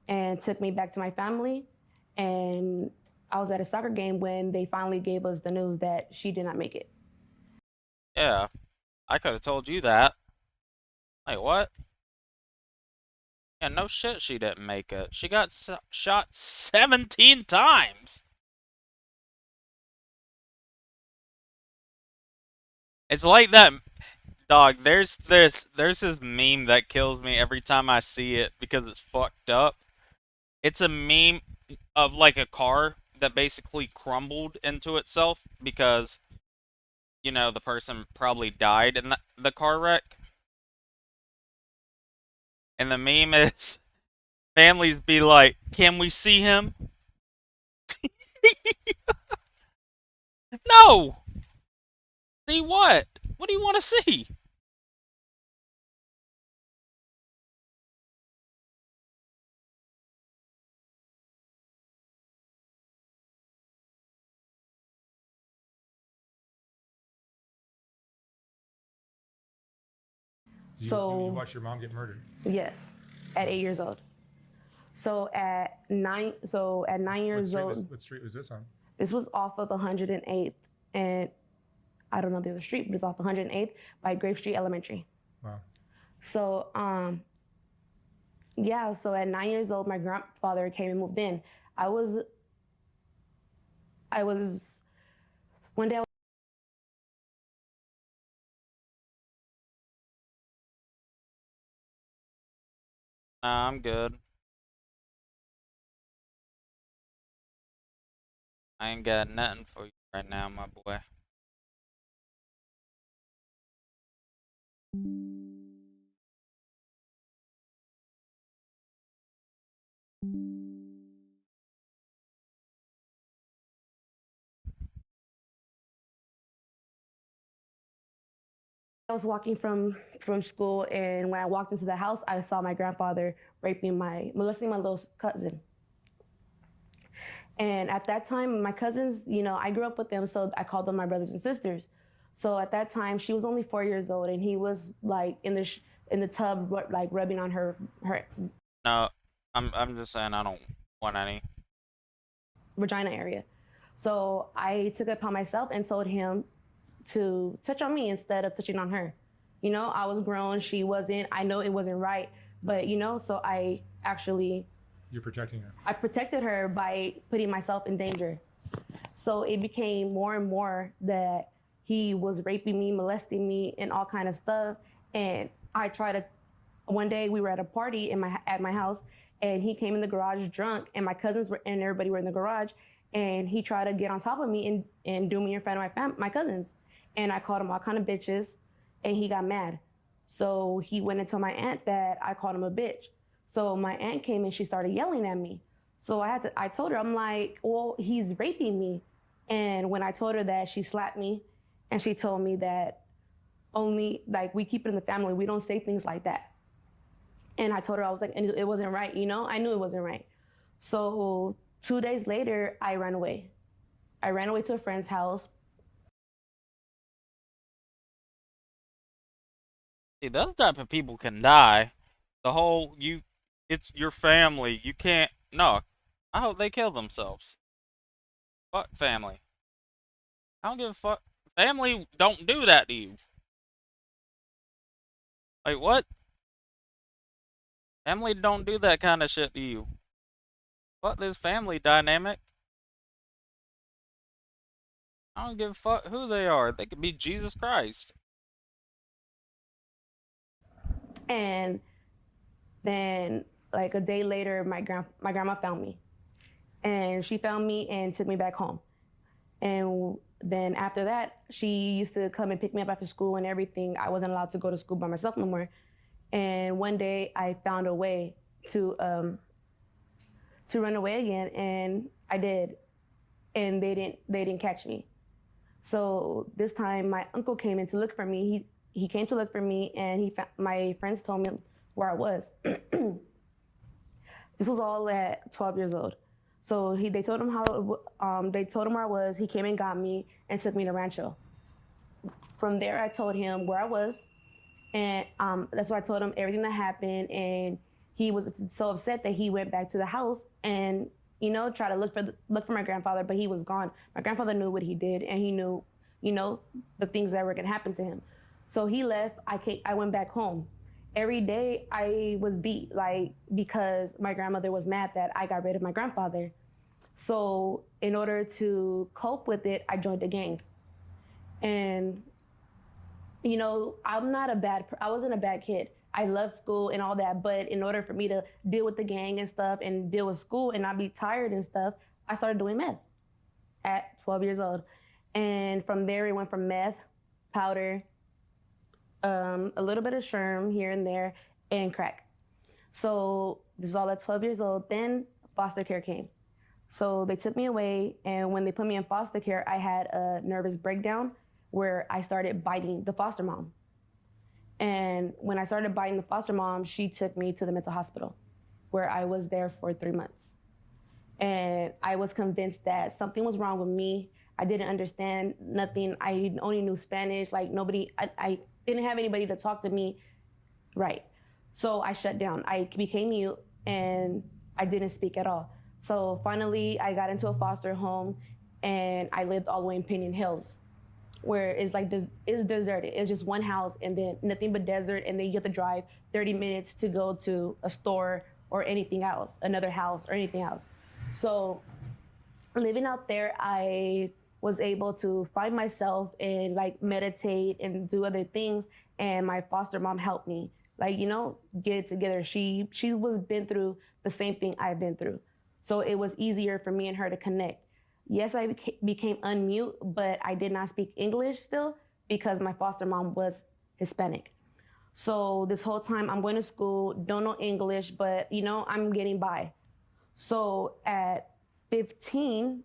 and took me back to my family, and I was at a soccer game when they finally gave us the news that she did not make it. yeah, I could have told you that. Like, what? Yeah, no shit she didn't make it. She got shot 17 times! It's like that, dog, there's this meme that kills me every time I see it because it's fucked up. It's a meme of like a car that basically crumbled into itself because, you know, the person probably died in the car wreck. And the meme is, families be like, can we see him? No! See what? What do you want to see? You watched your mom get murdered? Yes, at 8 years old. So at 9 years old. What street was this on? This was off of 108th, and I don't know the other street, but it's off 108th by Grape Street Elementary. Wow. So yeah, so at 9 years old, my grandfather came and moved in. I was one day. Nah, I'm good. I ain't got nothing for you right now, my boy. I was walking from school, and when I walked into the house, I saw my grandfather molesting my little cousin. And at that time, my cousins, I grew up with them, so I called them my brothers and sisters. So at that time, she was only 4 years old, and he was like in the tub, like rubbing on her. No, I'm just saying I don't want any. Vagina area. So I took it upon myself and told him to touch on me instead of touching on her. I was grown, she wasn't. I know it wasn't right, but so I actually. You're protecting her. I protected her by putting myself in danger. So it became more and more that he was raping me, molesting me, and all kind of stuff. And one day we were at a party at my house, and he came in the garage drunk, and my cousins and everybody were in the garage, and he tried to get on top of me and do me in front of my cousins. And I called him all kind of bitches, and he got mad. So he went and told my aunt that I called him a bitch. So my aunt came and she started yelling at me. So I told her, I'm like, well, he's raping me. And when I told her that, she slapped me, and she told me that only, like, we keep it in the family. We don't say things like that. And I told her, I was like, and it wasn't right, I knew it wasn't right. So 2 days later, I ran away. I ran away to a friend's house. See, those type of people can die. It's your family. You can't, no. I hope they kill themselves. Fuck family. I don't give a fuck. Family don't do that to you. Like, what? Family don't do that kind of shit to you. Fuck this family dynamic. I don't give a fuck who they are. They could be Jesus Christ. And then, like, a day later, my grandma found me. And she found me and took me back home. And then after that, she used to come and pick me up after school and everything. I wasn't allowed to go to school by myself no more. And one day, I found a way to run away again, and I did. And they didn't catch me. So this time, my uncle came in to look for me. He came to look for me, and my friends told me where I was. This was all at 12 years old. So they told him where I was. He came and got me and took me to Rancho. From there, I told him where I was, and that's why I told him everything that happened. And he was so upset that he went back to the house and try to look for my grandfather, but he was gone. My grandfather knew what he did, and he knew the things that were gonna happen to him. So he left. I went back home. Every day I was beat, like, because my grandmother was mad that I got rid of my grandfather. So in order to cope with it, I joined a gang. And I wasn't a bad kid. I loved school and all that, but in order for me to deal with the gang and stuff and deal with school and not be tired and stuff, I started doing meth at 12 years old. And from there, it went from meth, powder, a little bit of sherm here and there, and crack. So this is all at 12 years old. Then foster care came. So they took me away, and when they put me in foster care, I had a nervous breakdown where I started biting the foster mom. And when I started biting the foster mom, she took me to the mental hospital, where I was there for 3 months. And I was convinced that something was wrong with me. I didn't understand nothing. I only knew Spanish. Like, I didn't have anybody to talk to me right. So I shut down. I became mute, and I didn't speak at all. So finally, I got into a foster home, and I lived all the way in Pinion Hills, where it's like it's deserted. It's just one house, and then nothing but desert, and then you have to drive 30 minutes to go to a store or anything else, another house or anything else. So living out there, I was able to find myself and, like, meditate and do other things. And my foster mom helped me, like, get it together. She was been through the same thing I've been through. So it was easier for me and her to connect. Yes, I became unmute, but I did not speak English still because my foster mom was Hispanic. So this whole time I'm going to school, don't know English, but I'm getting by. So at 15,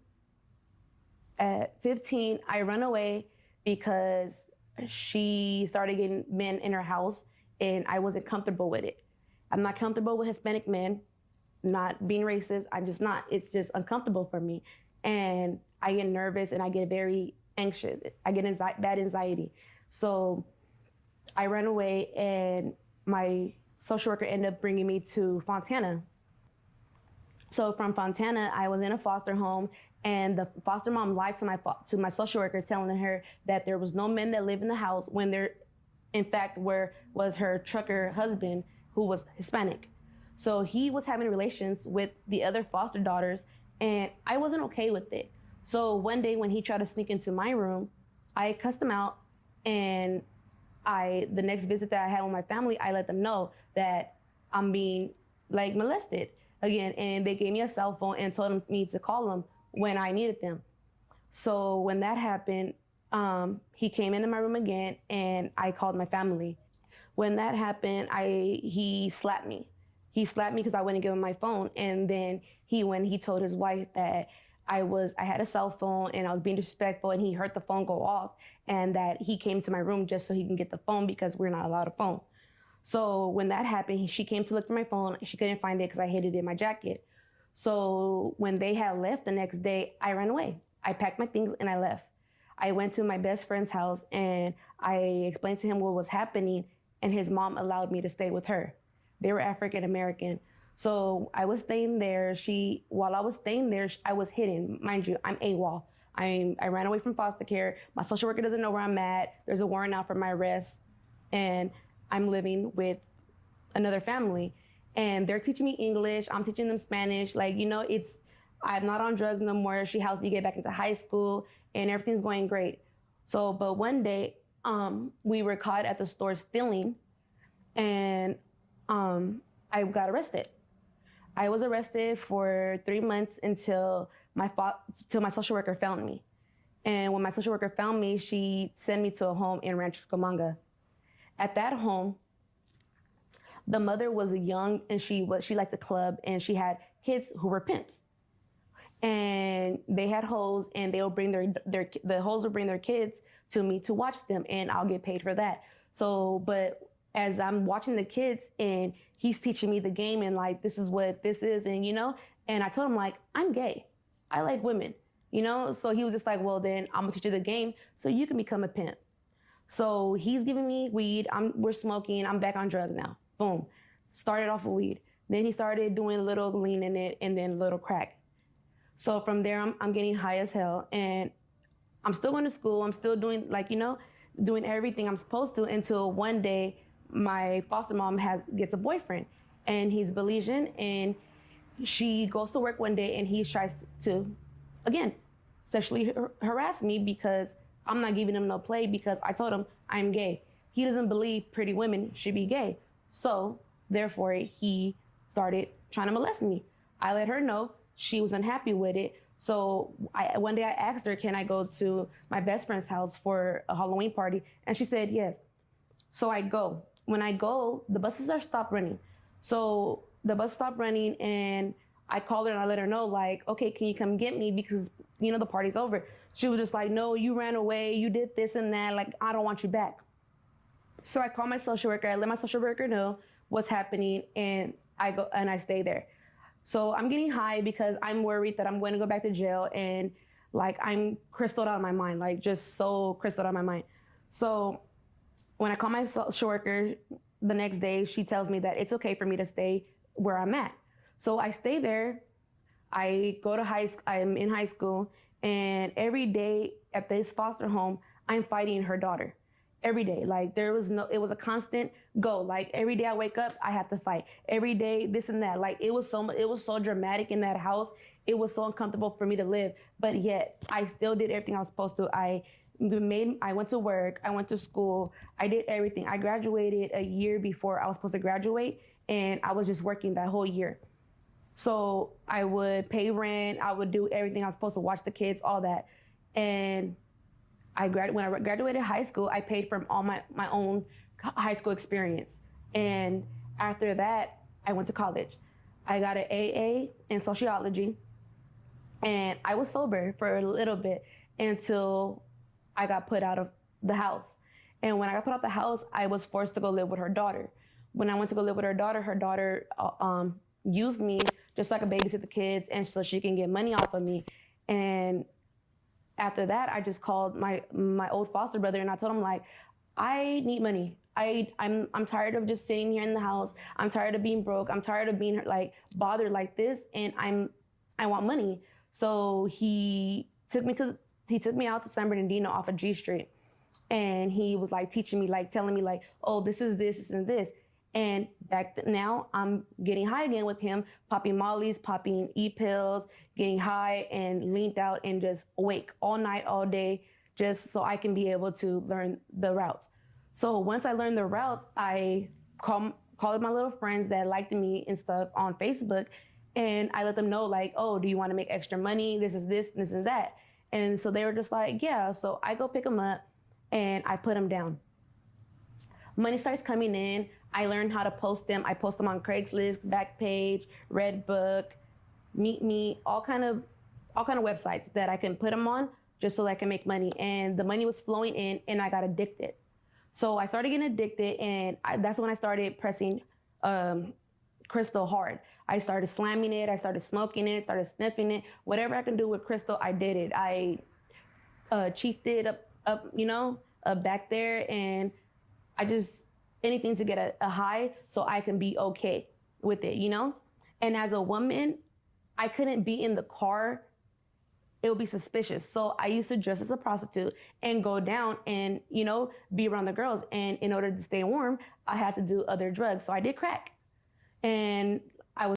I run away because she started getting men in her house, and I wasn't comfortable with it. I'm not comfortable with Hispanic men, not being racist. I'm just not. It's just uncomfortable for me. And I get nervous and I get very anxious. I get bad anxiety. So I ran away, and my social worker ended up bringing me to Fontana. So from Fontana, I was in a foster home, and the foster mom lied to my social worker, telling her that there was no men that lived in the house when there, in fact, was her trucker husband who was Hispanic. So he was having relations with the other foster daughters, and I wasn't okay with it. So one day when he tried to sneak into my room, I cussed him out, and the next visit that I had with my family, I let them know that I'm being like molested again, and they gave me a cell phone and told me to call them when I needed them. So when that happened, he came into my room again, and I called my family. When that happened, he slapped me. He slapped me because I wouldn't give him my phone, and then he told his wife that I had a cell phone and I was being disrespectful, and he heard the phone go off, and that he came to my room just so he can get the phone because we're not allowed a phone. So when that happened, she came to look for my phone. She couldn't find it because I hid it in my jacket. So when they had left the next day, I ran away. I packed my things and I left. I went to my best friend's house and I explained to him what was happening, and his mom allowed me to stay with her. They were African American. So I was staying there. While I was staying there, I was hidden. Mind you, I'm AWOL. I ran away from foster care. My social worker doesn't know where I'm at. There's a warrant out for my arrest. And I'm living with another family. And they're teaching me English. I'm teaching them Spanish. Like, I'm not on drugs no more. She helps me get back into high school, and everything's going great. So, but one day, we were caught at the store stealing, and I got arrested. I was arrested for 3 months until my social worker found me. And when my social worker found me, she sent me to a home in Rancho Cucamonga. At that home, the mother was young, and she liked the club, and she had kids who were pimps. And they had hoes, and they'll bring the hoes will bring their kids to me to watch them, and I'll get paid for that. So, but as I'm watching the kids, and he's teaching me the game, and like, this is what this is, and and I told him, like, I'm gay. I like women, So he was just like, well, then I'm gonna teach you the game so you can become a pimp. So he's giving me weed. We're smoking. I'm back on drugs now. Boom. Started off with weed. Then he started doing a little lean in it, and then a little crack. So from there, I'm getting high as hell, and I'm still going to school. I'm still doing doing everything I'm supposed to, until one day my foster mom gets a boyfriend, and he's Belizean, and she goes to work one day, and he tries to, again, sexually harass me because I'm not giving him no play, because I told him I'm gay. He doesn't believe pretty women should be gay. So therefore, he started trying to molest me. I let her know. She was unhappy with it. So one day I asked her, can I go to my best friend's house for a Halloween party? And she said yes. So I go. When I go, the buses are stopped running. So the bus stopped running, and I called her and I let her know, like, okay, can you come get me? Because, the party's over. She was just like, no, you ran away. You did this and that. Like, I don't want you back. So I called my social worker. I let my social worker know what's happening, and I go and I stay there. So I'm getting high because I'm worried that I'm going to go back to jail, and like, I'm crystalled out of my mind, like, just so crystalled out of my mind. So when I call my social worker the next day, she tells me that it's okay for me to stay where I'm at. So I stay there. I go to I'm in high school, and every day at this foster home, I'm fighting her daughter. Every day, like, it was a constant go. Like, every day I wake up, I have to fight. Every day, this and that. Like, it was so dramatic in that house. It was so uncomfortable for me to live. But yet, I still did everything I was supposed to. I went to work. I went to school. I did everything. I graduated a year before I was supposed to graduate, and I was just working that whole year. So I would pay rent. I would do everything I was supposed to, watch the kids, all that. And when I graduated high school, I paid for all my own high school experience. And after that, I went to college. I got an AA in sociology, and I was sober for a little bit until I got put out of the house. And when I got put out the house, I was forced to go live with her daughter. When I went to go live with her daughter used me just so I could babysit the kids and so she can get money off of me. And after that, I just called my old foster brother and I told him, like, I need money. I'm tired of just sitting here in the house. I'm tired of being broke. I'm tired of being like bothered like this, and I want money. So he took me out to San Bernardino off of G Street, and he was like teaching me, like telling me like, oh, this is this, this and this. And now I'm getting high again with him, popping mollies, popping e-pills, getting high and leaned out and just awake all night, all day, just so I can be able to learn the routes. So once I learned the routes, I called my little friends that liked me and stuff on Facebook, and I let them know like, oh, do you want to make extra money? This is this, this and that. And so they were just like, yeah. So I go pick them up and I put them down. Money starts coming in. I learned how to post them. I post them on Craigslist, Backpage, Redbook, Meet Me, all kind of websites that I can put them on just so I can make money. And the money was flowing in, and I got addicted. So I started getting addicted, and that's when I started pressing crystal hard. I started slamming it. I started smoking it, started sniffing it. Whatever I can do with crystal, I did it. I chiefed it up back there, and I just, anything to get a high so I can be okay with it, And as a woman, I couldn't be in the car. It would be suspicious. So I used to dress as a prostitute and go down and, be around the girls. And in order to stay warm, I had to do other drugs. So I did crack. And